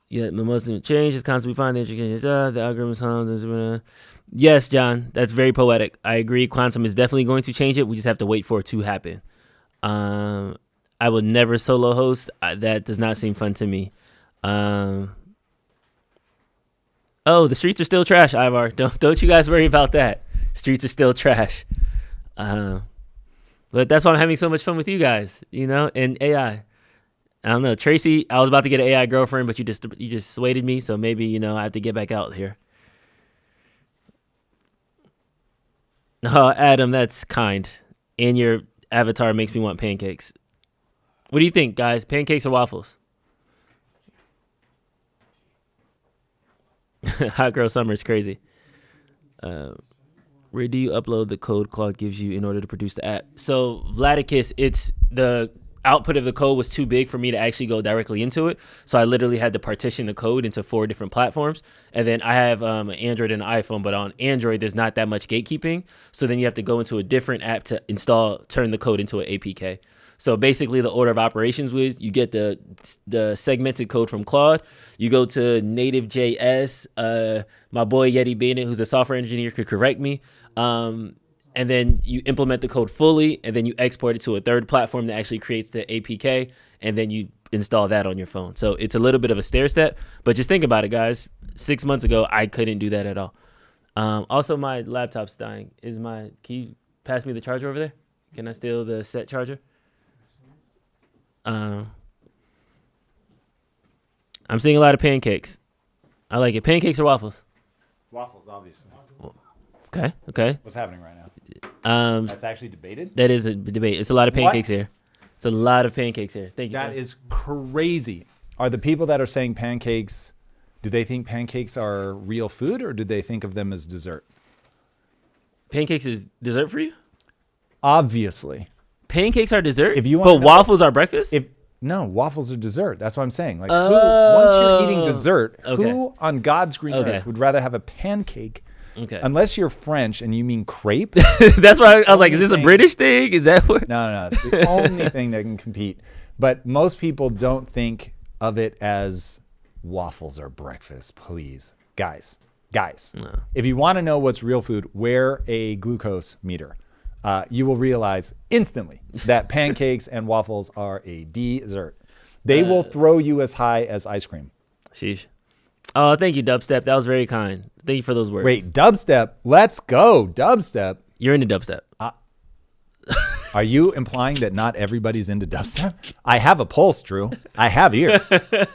Yeah, the most change is constantly finding education. The algorithms. Yes, John, that's very poetic. I agree. Quantum is definitely going to change it. We just have to wait for it to happen. I will never solo host. That does not seem fun to me. Oh, the streets are still trash, Ivar. Don't you guys worry about that. Streets are still trash. But that's why I'm having so much fun with you guys, and AI. I don't know, Tracy, I was about to get an AI girlfriend, but you just swayed me, so maybe, I have to get back out here. Oh, Adam, that's kind. And your avatar makes me want pancakes. What do you think, guys? Pancakes or waffles? Hot girl summer is crazy. Where do you upload the code Claude gives you in order to produce the app? So, Vladicus, it's the output of the code was too big for me to actually go directly into it. So I literally had to partition the code into 4 different platforms. And then I have an Android and an iPhone, but on Android, there's not that much gatekeeping. So then you have to go into a different app to turn the code into an APK. So basically the order of operations was you get the segmented code from Claude. You go to native.js. My boy Yeti Bennett, who's a software engineer, could correct me. And then you implement the code fully, and then you export it to a third platform that actually creates the APK, and then you install that on your phone. So it's a little bit of a stair step, but just think about it, guys. 6 months ago, I couldn't do that at all. Also, my laptop's dying. Can you pass me the charger over there? Can I steal the set charger? I'm seeing a lot of pancakes. I like it. Pancakes or waffles? Waffles, obviously. Okay. What's happening right now? That's actually debated? That is a debate. It's a lot of pancakes here. It's a lot of pancakes here. Thank you. That is crazy. Are the people that are saying pancakes, do they think pancakes are real food, or do they think of them as dessert? Pancakes is dessert for you? Obviously. Pancakes are dessert? But waffles are breakfast? No, waffles are dessert. That's what I'm saying. Like, once you're eating dessert, who on God's green earth would rather have a pancake? Okay. Unless you're French and you mean crepe. That's why I was like, is this a British thing? Is that what? No. It's the only thing that can compete. But most people don't think of it as waffles are breakfast. Please. Guys. No. If you want to know what's real food, wear a glucose meter. You will realize instantly that pancakes and waffles are a dessert. They will throw you as high as ice cream. Sheesh. Oh, thank you, Dubstep. That was very kind. Thank you for those words. Wait, Dubstep? Let's go, Dubstep. You're into Dubstep. Are you implying that not everybody's into dubstep? I have a pulse, Drew. I have ears.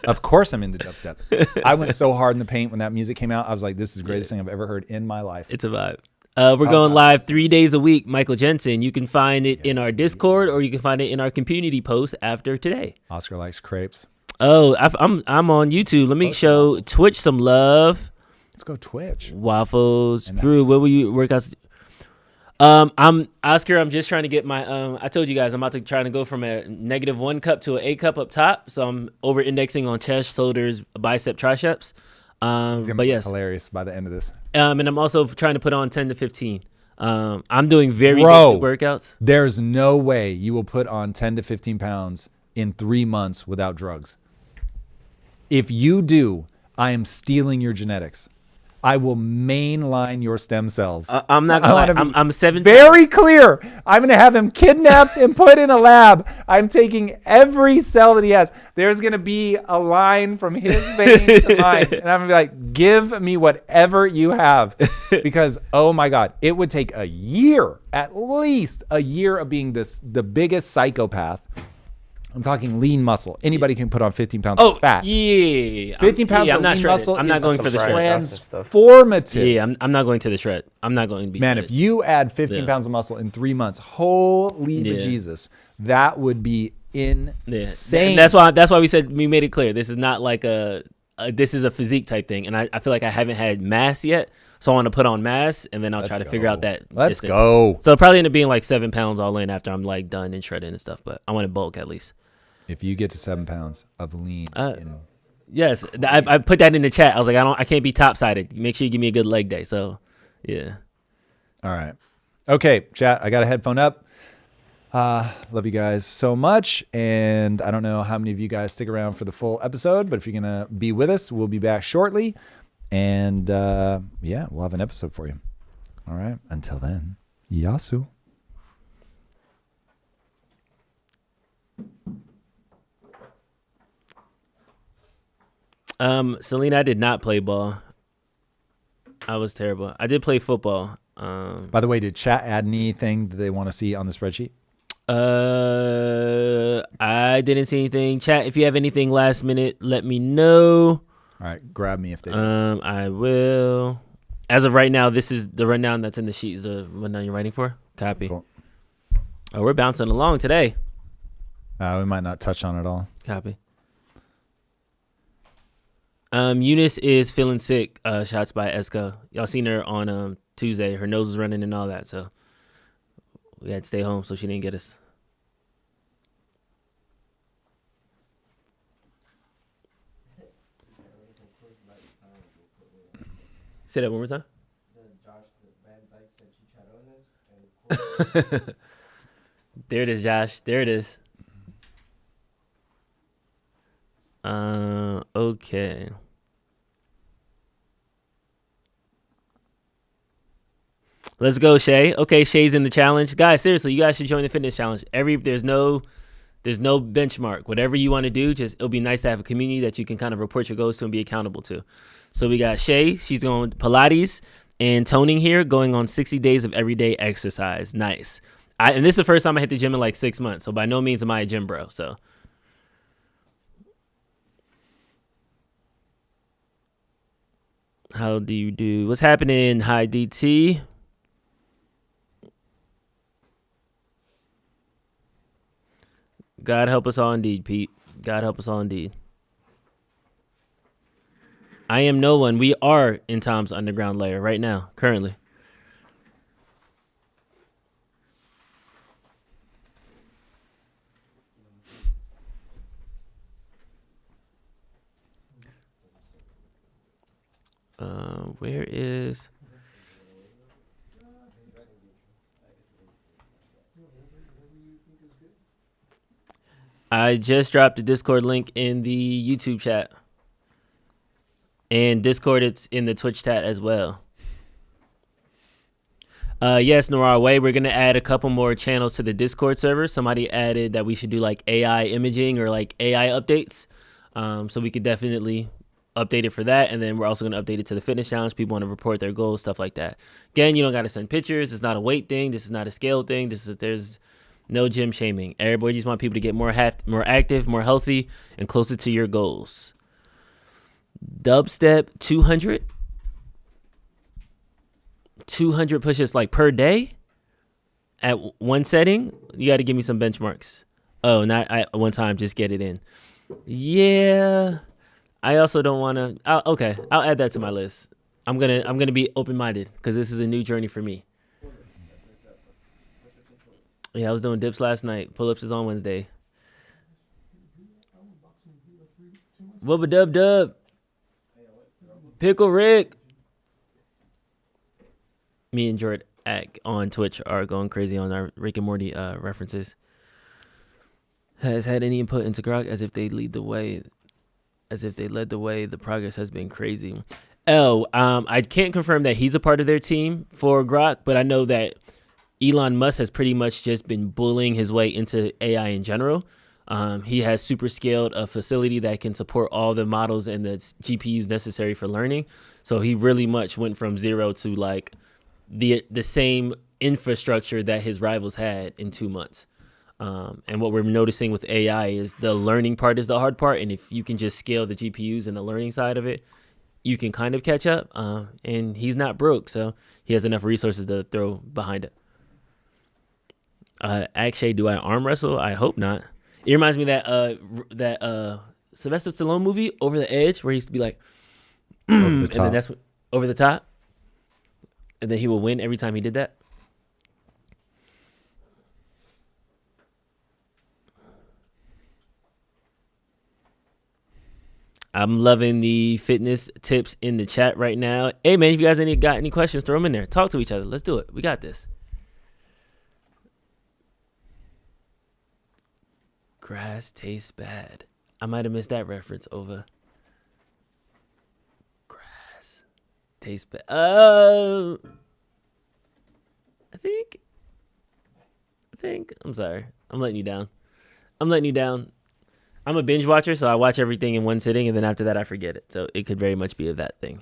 Of course I'm into dubstep. I went so hard in the paint when that music came out. I was like, this is the greatest thing I've ever heard in my life. It's a vibe. We're going live 3 days a week, Michael Jensen. You can find it in our Discord, or you can find it in our community post after today. Oscar likes crepes. Oh, I'm on YouTube. Let me show Twitch some love. Let's go Twitch. Waffles. Drew, what will you work out? I'm Oscar. I'm just trying to get my. I told you guys I'm about to try to go from a -1 cup to an 8 cup up top. So I'm over indexing on chest, shoulders, bicep, triceps. But yes, hilarious by the end of this. And I'm also trying to put on 10 to 15. I'm doing very basic workouts. There's no way you will put on 10 to 15 pounds in 3 months without drugs. If you do, I am stealing your genetics. I will mainline your stem cells. I'm not gonna lie. I'm 7. Very clear. I'm going to have him kidnapped and put in a lab. I'm taking every cell that he has. There's going to be a line from his veins to mine. And I'm going to be like, give me whatever you have. Because, oh my God, it would take a year, at least a year of being the biggest psychopath. I'm talking lean muscle. Anybody can put on 15 pounds of fat. Yeah. 15 pounds of lean shredded. muscle I'm not is going for the shred. transformative. Yeah, I'm not going to the shred. I'm not going to be Man, shredded. if you add 15 pounds of muscle in 3 months, holy bejesus, that would be insane. That's why we made it clear. This is not like this is a physique type thing. And I feel like I haven't had mass yet. So I want to put on mass, and then I'll try to figure out that Let's distance. go. So it'll probably end up being like 7 pounds all in after I'm like done and shredded and stuff. But I want to bulk at least. If you get to 7 pounds of lean, yes, I put that in the chat. I was like, I can't be top-sided. Make sure you give me a good leg day. So, yeah. All right. Okay, chat. I got a headphone up. Love you guys so much, and I don't know how many of you guys stick around for the full episode, but if you're gonna be with us, we'll be back shortly, and yeah, we'll have an episode for you. All right. Until then, Yasu. Selena, I did not play ball. I was terrible. I did play football. By the way, did chat add anything that they want to see on the spreadsheet? I didn't see anything. Chat, if you have anything last minute, let me know. All right, grab me if they do. I will. As of right now, this is the rundown that's in the sheet. Is the rundown you're writing for? Copy. Cool. Oh, we're bouncing along today. We might not touch on it all. Copy. Eunice is feeling sick. Shots by Esco. Y'all seen her on Tuesday. Her nose was running and all that, so we had to stay home so she didn't get us. Say that one more time. There it is, Josh. There it is. Okay. Let's go, Shay. Okay, Shay's in the challenge. Guys, seriously, you guys should join the fitness challenge. There's no benchmark. Whatever you want to do, it'll be nice to have a community that you can kind of report your goals to and be accountable to. So we got Shay. She's going Pilates and toning here, going on 60 days of everyday exercise. Nice. And this is the first time I hit the gym in like 6 months. So by no means am I a gym bro. So how do you do? What's happening? Hi, DT. God help us all indeed, Pete. God help us all indeed. I am no one. We are in Tom's underground layer right now, currently. Where is... I just dropped the Discord link in the YouTube chat. And Discord, it's in the Twitch chat as well. Yes, Nora Way, we're going to add a couple more channels to the Discord server. Somebody added that we should do like AI imaging or like AI updates. So we could definitely update it for that. And then we're also going to update it to the fitness challenge. People want to report their goals, stuff like that. Again, you don't got to send pictures. It's not a weight thing. This is not a scale thing. There's no gym shaming. Everybody just want people to get more active, more healthy, and closer to your goals. Dubstep 200 push-ups like per day at one setting. You got to give me some benchmarks. Oh, not at one time, just get it in. Yeah, I also don't want to. Okay, I'll add that to my list. I'm gonna be open-minded because this is a new journey for me. Yeah, I was doing dips last night. Pull-ups is on Wednesday. Wubba dub dub. Pickle Rick. Me and Jordan on Twitch are going crazy on our Rick and Morty references. Has had any input into Grok as if they led the way. The progress has been crazy. I can't confirm that he's a part of their team for Grok, but I know that Elon Musk has pretty much just been bullying his way into AI in general. He has super scaled a facility that can support all the models and the GPUs necessary for learning. So he really much went from zero to like the same infrastructure that his rivals had in 2 months. And what we're noticing with AI is the learning part is the hard part. And if you can just scale the GPUs and the learning side of it, you can kind of catch up. And he's not broke, so he has enough resources to throw behind it. Akshay, do I arm wrestle? I hope not. It reminds me of that Sylvester Stallone movie, Over the Edge, where he used to be like, Over the and top. then that's what, over the top, and then he will win every time he did that. I'm loving the fitness tips in the chat right now. Hey man, if you guys got any questions, throw them in there. Talk to each other. Let's do it. We got this. Grass tastes bad. I might have missed that reference over. Grass tastes bad. I think. I'm sorry. I'm letting you down. I'm a binge watcher, so I watch everything in one sitting, and then after that, I forget it. So it could very much be of that thing.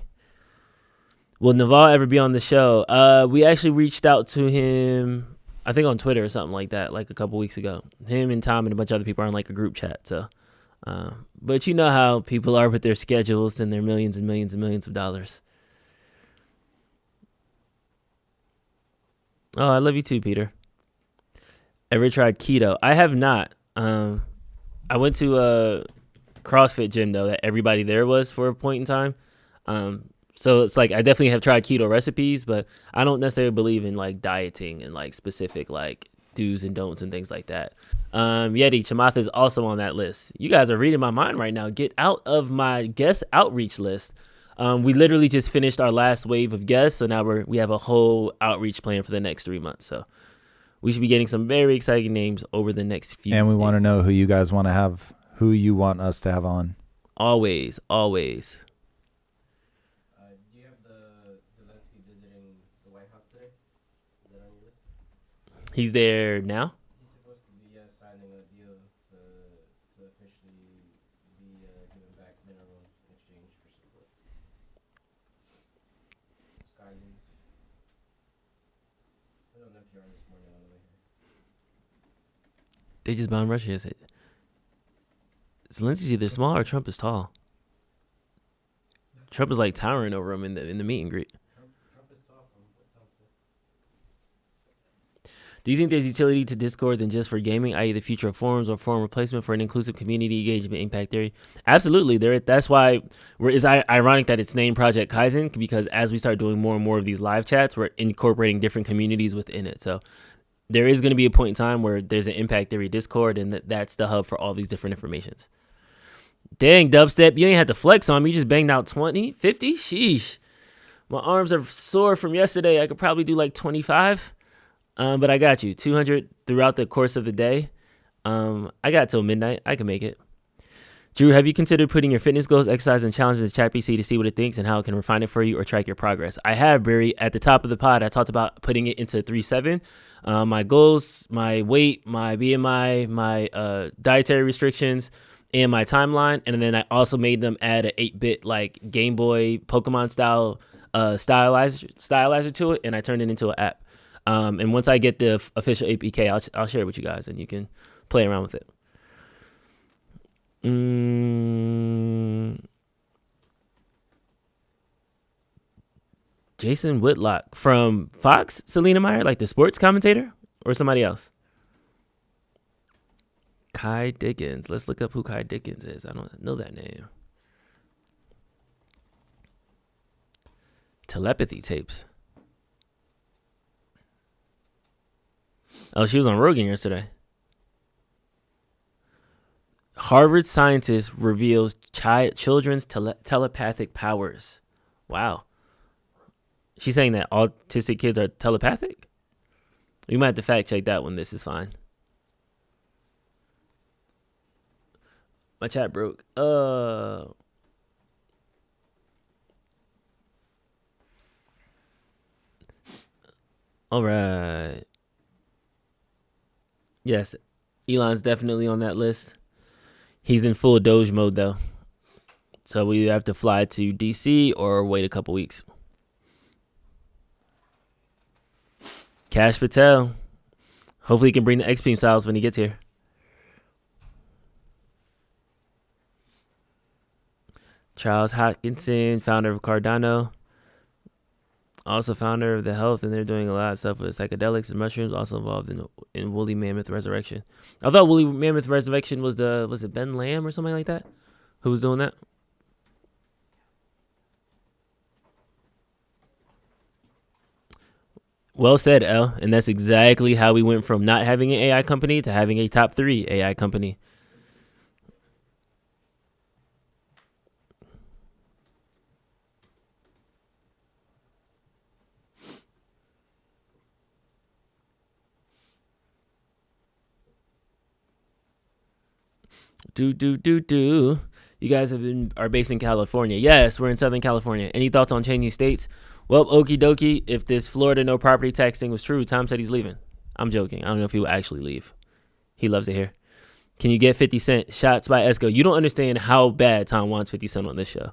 Will Naval ever be on the show? We actually reached out to him, I think on Twitter or something like that, like a couple weeks ago. Him and Tom and a bunch of other people are in like a group chat. So, but you know how people are with their schedules and their millions and millions and millions of dollars. Oh, I love you too, Peter. Ever tried keto? I have not. I went to a CrossFit gym though that everybody there was for a point in time. So it's like I definitely have tried keto recipes, but I don't necessarily believe in like dieting and like specific like do's and don'ts and things like that. Yeti Chamath is also on that list. You guys are reading my mind right now. Get out of my guest outreach list. We literally just finished our last wave of guests, so now we have a whole outreach plan for the next 3 months. So we should be getting some very exciting names over the next few. And we want to know who you guys want to have, who you want us to have on. Always. Do you have the Zelensky visiting the White House today? Is that on your list? He's there now. He's supposed to be signing a deal to officially be giving back minerals in exchange for support. Sky News. I was on NPR this morning on the way here. They just bombed Russia. Zelensky's either small or Trump is tall. Trump is like towering over him in the meet and greet. Trump is tall from what sounds good. Do you think there's utility to Discord than just for gaming, i.e. the future of forums or forum replacement for an inclusive community engagement impact theory? Absolutely. That's why it's ironic that it's named Project Kaizen, because as we start doing more and more of these live chats, we're incorporating different communities within it. So there is going to be a point in time where there's an impact theory Discord, and that's the hub for all these different informations. Dang, Dubstep, you ain't had to flex on me. You just banged out 20, 50? Sheesh. My arms are sore from yesterday. I could probably do like 25. But I got you. 200 throughout the course of the day. I got till midnight. I can make it. Drew, have you considered putting your fitness goals, exercise, and challenges in ChatGPT to see what it thinks and how it can refine it for you or track your progress? I have, Barry. At the top of the pod, I talked about putting it into 3-7. My goals, my weight, my BMI, my dietary restrictions, and my timeline. And then I also made them add an 8-bit like Game Boy Pokemon style stylizer to it, and I turned it into an app. And once I get the official APK, I'll share it with you guys, and you can play around with it. Jason Whitlock from Fox, Selena Meyer, like the sports commentator, or somebody else? Kai Dickens. Let's look up who Kai Dickens is. I don't know that name. Telepathy tapes. Oh, she was on Rogan yesterday. Harvard scientist reveals children's telepathic powers. Wow. She's saying that autistic kids are telepathic? We might have to fact check that one. This is fine. My chat broke. All right. Yes, Elon's definitely on that list. He's in full Doge mode though, so we have to fly to DC or wait a couple weeks. Cash Patel. Hopefully he can bring the X-Beam styles when he gets here. Charles Hopkinson, founder of Cardano. Also founder of The Health, and they're doing a lot of stuff with psychedelics and mushrooms. Also involved in Woolly Mammoth Resurrection. I thought Woolly Mammoth Resurrection was it Ben Lamb or something like that? Who was doing that? Well said, L. And that's exactly how we went from not having an AI company to having a top 3 AI company. You guys are based in California. Yes, we're in Southern California. Any thoughts on changing states? Well, okie dokie. If this Florida no property tax thing was true, Tom said he's leaving. I'm joking. I don't know if he will actually leave. He loves it here. Can you get 50 Cent? Shots by Esco. You don't understand how bad Tom wants 50 Cent on this show.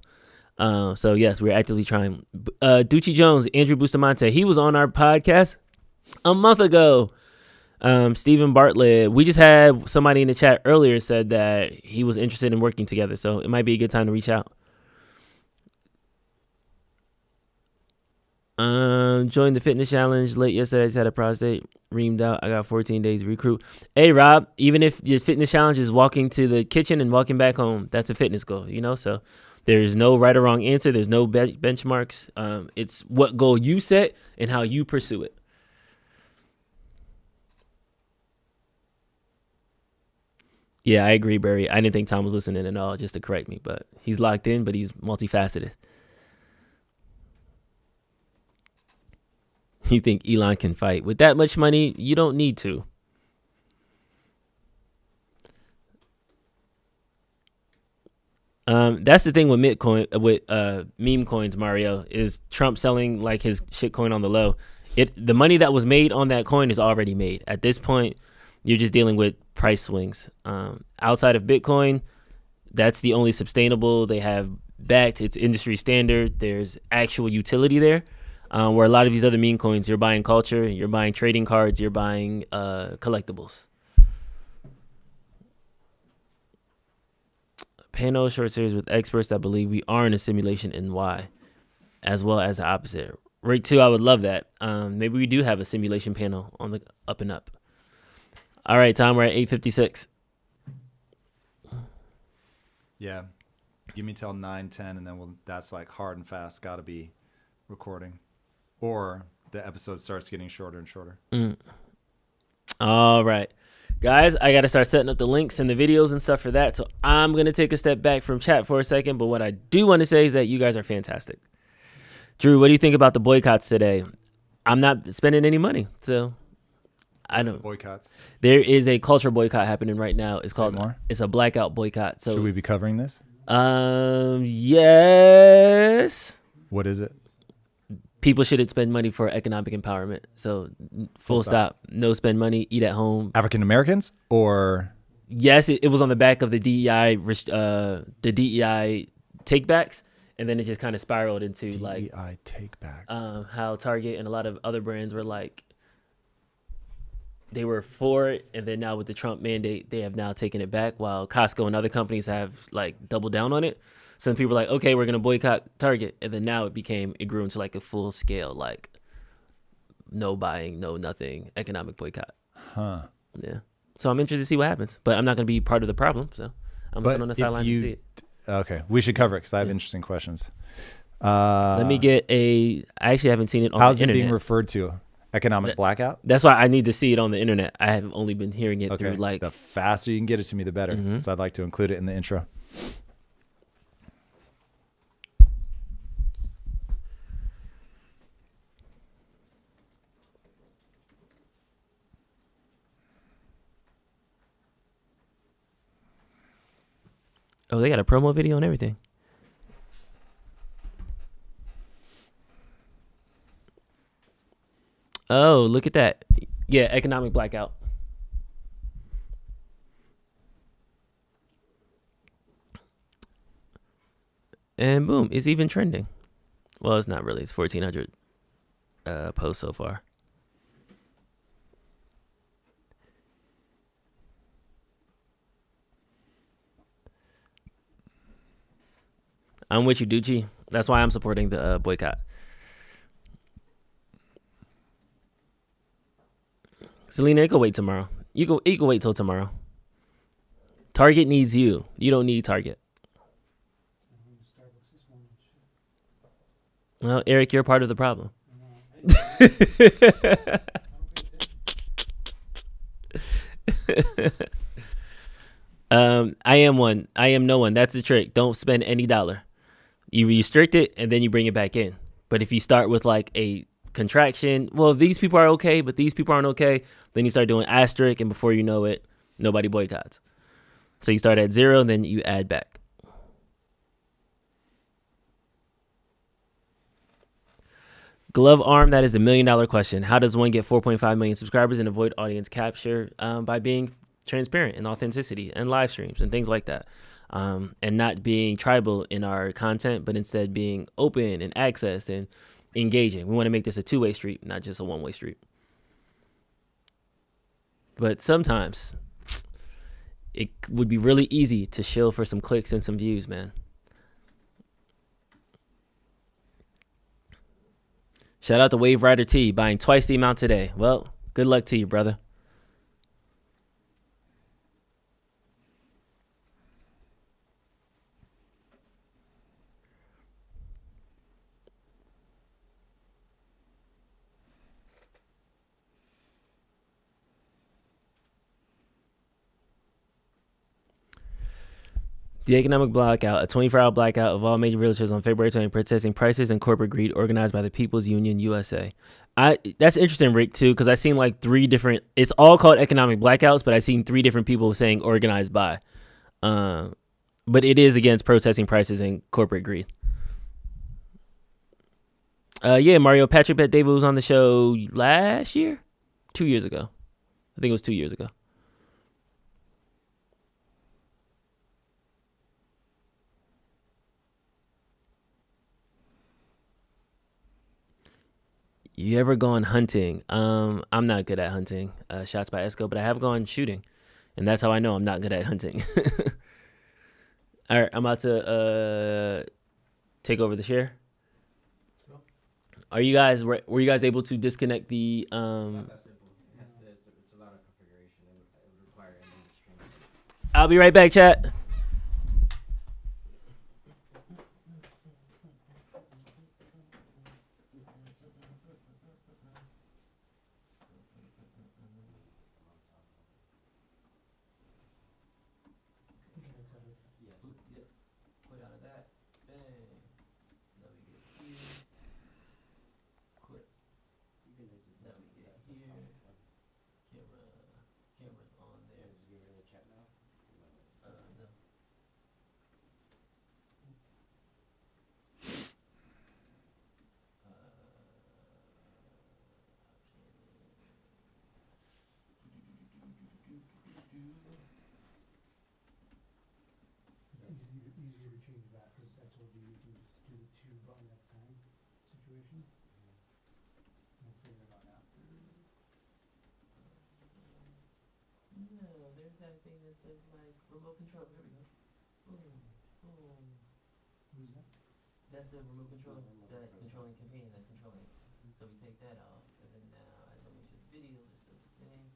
So yes, we're actively trying. Ducci Jones, Andrew Bustamante. He was on our podcast a month ago. Stephen Bartlett, we just had somebody in the chat earlier said that he was interested in working together, so it might be a good time to reach out. Joined the fitness challenge late yesterday. I just had a prostate reamed out. I got 14 days recruit. Hey Rob, even if your fitness challenge is walking to the kitchen and walking back home, that's a fitness goal, you know? So there's no right or wrong answer. There's no benchmarks. It's what goal you set and how you pursue it. Yeah, I agree, Barry. I didn't think Tom was listening at all, just to correct me, but he's locked in, but he's multifaceted. You think Elon can fight? With that much money, you don't need to. That's the thing with meme coins, Mario, is Trump selling like his shit coin on the low. The money that was made on that coin is already made. At this point, you're just dealing with price swings. Outside of Bitcoin, that's the only sustainable they have backed. It's industry standard. There's actual utility there. Where a lot of these other meme coins, you're buying culture, you're buying trading cards, you're buying collectibles. Panel short series with experts that believe we are in a simulation and why, as well as the opposite. Rate 2, I would love that. Maybe we do have a simulation panel on the up and up. All right, Tom, we're at 8:56. Yeah. Give me till 9:10, and then that's like hard and fast. Got to be recording. Or the episode starts getting shorter and shorter. All right. Guys, I got to start setting up the links and the videos and stuff for that. So I'm going to take a step back from chat for a second. But what I do want to say is that you guys are fantastic. Drew, what do you think about the boycotts today? I'm not spending any money, so I don't. Boycotts. There is a culture boycott happening right now. It's Say called more. It's a blackout boycott. So should we be covering this? Yes. What is it? People shouldn't spend money for economic empowerment. So full stop. No spend money. Eat at home. African Americans or? Yes, it was on the back of the DEI takebacks, and then it just kind of spiraled into DEI takebacks. How Target and a lot of other brands were like, they were for it, and then now with the Trump mandate, they have now taken it back, while Costco and other companies have like doubled down on it. Some people were like, okay, we're gonna boycott Target, and then now it grew into like a full scale, like no buying, no nothing, economic boycott. Huh. Yeah. So I'm interested to see what happens, but I'm not gonna be part of the problem. So I'm sitting on the sideline to see it. Okay, we should cover it because I have interesting questions. Let me get I actually haven't seen it on how's the internet. How's it being referred to? Economic blackout? That's why I need to see it on the internet. I have only been hearing it through like. The faster you can get it to me, the better. So I'd like to include it in the intro. Oh, they got a promo video and everything. Oh, look at that. Yeah, economic blackout. And boom, it's even trending. Well, it's not really. It's 1,400 posts so far. I'm with you, Ducci. That's why I'm supporting the boycott. Selena, you can wait tomorrow. You can wait till tomorrow. Target needs you. You don't need Target. Well, Eric, you're part of the problem. I am one. I am no one. That's the trick. Don't spend any dollar. You restrict it and then you bring it back in. But if you start with like a contraction, well, these people are okay, but these people aren't okay, then you start doing asterisk, and before you know it, nobody boycotts. So you start at 0, and then you add back. Glove arm, that is $1 million question. How does one get 4.5 million subscribers and avoid audience capture? By being transparent and authenticity and live streams and things like that. And not being tribal in our content, but instead being open and access and engaging. We want to make this a two-way street, not just a one-way street. But sometimes it would be really easy to shill for some clicks and some views, man. Shout out to Wave Rider T, buying twice the amount today. Well, good luck to you, brother. The economic blackout, a 24-hour blackout of all major realtors on February 20, protesting prices and corporate greed, organized by the People's Union USA. That's interesting, Rick, too, because I've seen like 3 different, it's all called economic blackouts, but I've seen 3 different people saying organized by. But it is against protesting prices and corporate greed. Yeah, Mario, Patrick Bet David was on the show last year? 2 years ago. I think it was 2 years ago. You ever gone hunting? I'm not good at hunting. Shots by Esco, but I have gone shooting, and that's how I know I'm not good at hunting. All right, I'm about to take over the share. Are you guys? Were you guys able to disconnect the? It's not that simple. It's a lot of configuration. It would require ending the stream. I'll be right back, chat. Easier to change that because I told you you can just do the 2 button at a time situation. We'll figure it out after. No, there's that thing that says like remote control. Here we go. Boom, boom. Who's that? That's the remote control. That controlling campaign. That's controlling. So we take that off, and then now as long as your videos are still the same.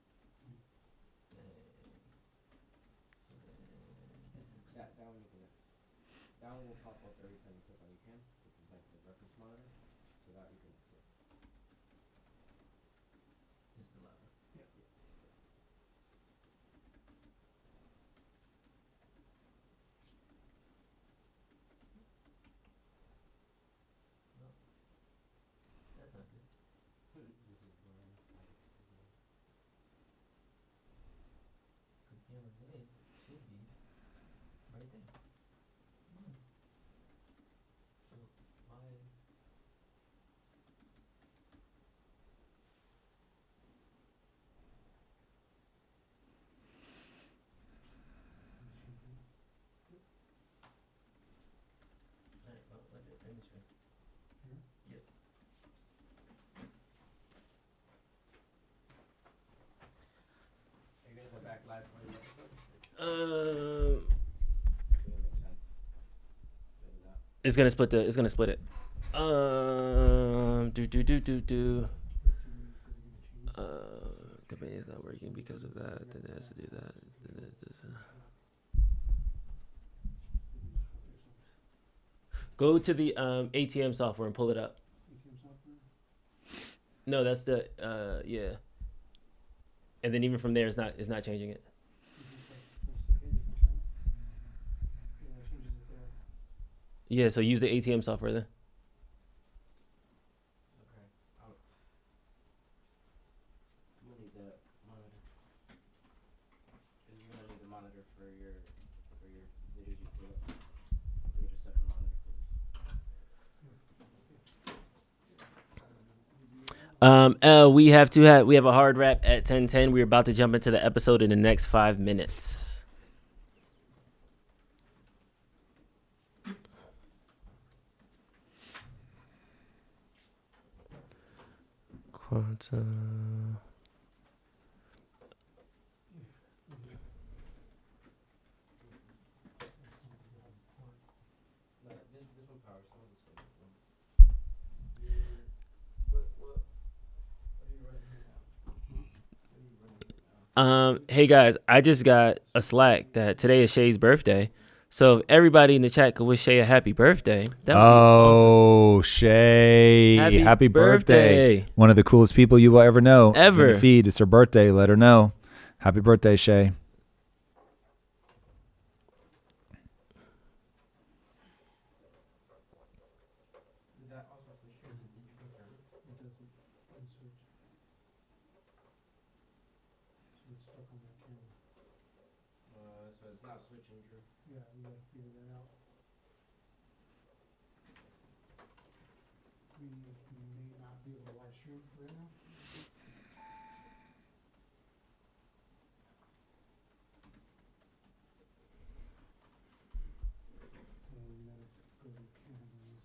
That one you can. That one will pop up every time you click on your cam, which is like the reference monitor. So that you can. Just the lever. Yeah. That's not good. Because camera A should be right there. So why? It's gonna split it. Company's not working because of that. Then it has to do that. Go to the ATM software and pull it up. ATM software? No, that's the yeah. And then even from there, it's not changing it. Yeah, it changes it there. Yeah, so use the ATM software then. Okay. I'm gonna need the monitor. You're gonna need the monitor for your videos you put up. You just set the monitor for We have a hard wrap at 10:10. We're about to jump into the episode in the next 5 minutes. Quantum. this one power, some of this one. Hey guys, I just got a Slack that today is Shay's birthday. So if everybody in the chat could wish Shay a happy birthday. That would be awesome. Shay. Happy birthday. One of the coolest people you will ever know. Ever. In the feed. It's her birthday. Let her know. Happy birthday, Shay. Did that also switch here? Did you confirm it? It doesn't unswitch. So it's stuck on that camera. So it's not switching, Drew. Yeah, we gotta figure that out. We may not be able to live stream right now. So we gotta go to cameras.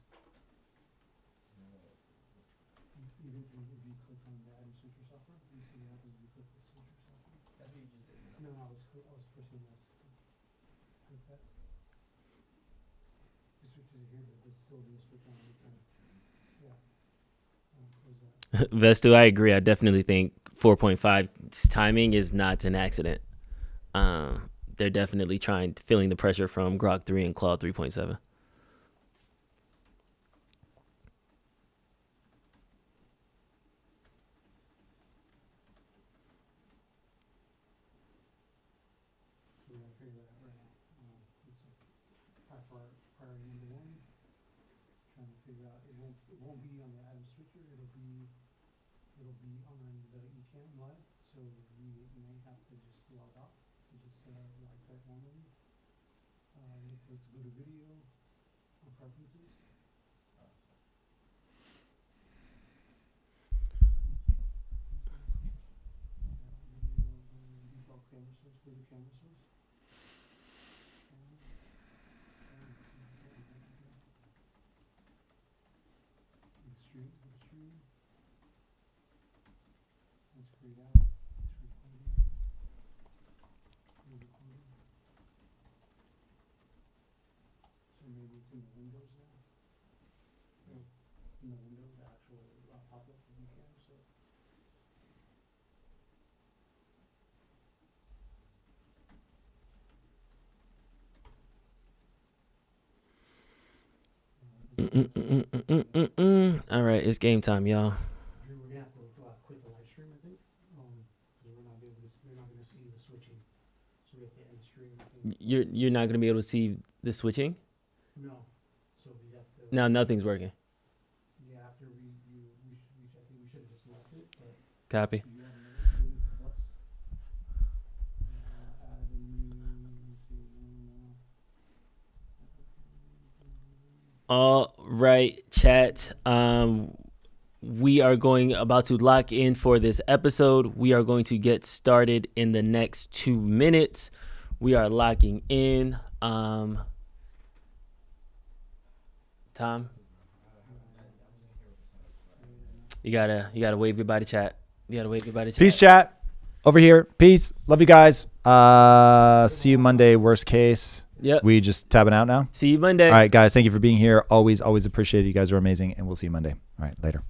If you click on the item switcher software, you see what happens if you click the switcher software. That's what you just did. No, I was pressing this. Like that. The switch is here, but this still do a switch on every time. Yeah. Close that. Vestu, I agree. I definitely think 4.5's timing is not an accident. They're definitely feeling the pressure from Grok 3 and Claude 3.7. So we gotta figure that out right now. It's a high priority number one. Trying to figure out, it won't be on the item switcher, it'll be on the eCam live, so we may have to just log off and just like that normally. Let's go to video on preferences. Video, default camera source, go to camera source. Stream. Let's grayed out. It's recording. Recording. So maybe it's in the windows now. No, in the windows, the actual pop-up of the cam. So. All right, it's game time, y'all. Drew, we're gonna have to quit the live stream, I think, because we're not gonna see the switching. So we have to end stream. I think. You're not gonna be able to see the switching. No, so we have to. Now nothing's working. Yeah, after I think we should have just left it, but. Copy. You have another plus. Add a new. All right, chat. We are about to lock in for this episode. We are going to get started in the next 2 minutes. We are locking in. Tom. You gotta wave goodbye to chat. Peace, chat. Over here. Peace. Love you guys. See you Monday. Worst case. Yep. We just tabbing out now? See you Monday. All right, guys. Thank you for being here. Always appreciate it. You guys are amazing. And we'll see you Monday. All right, later.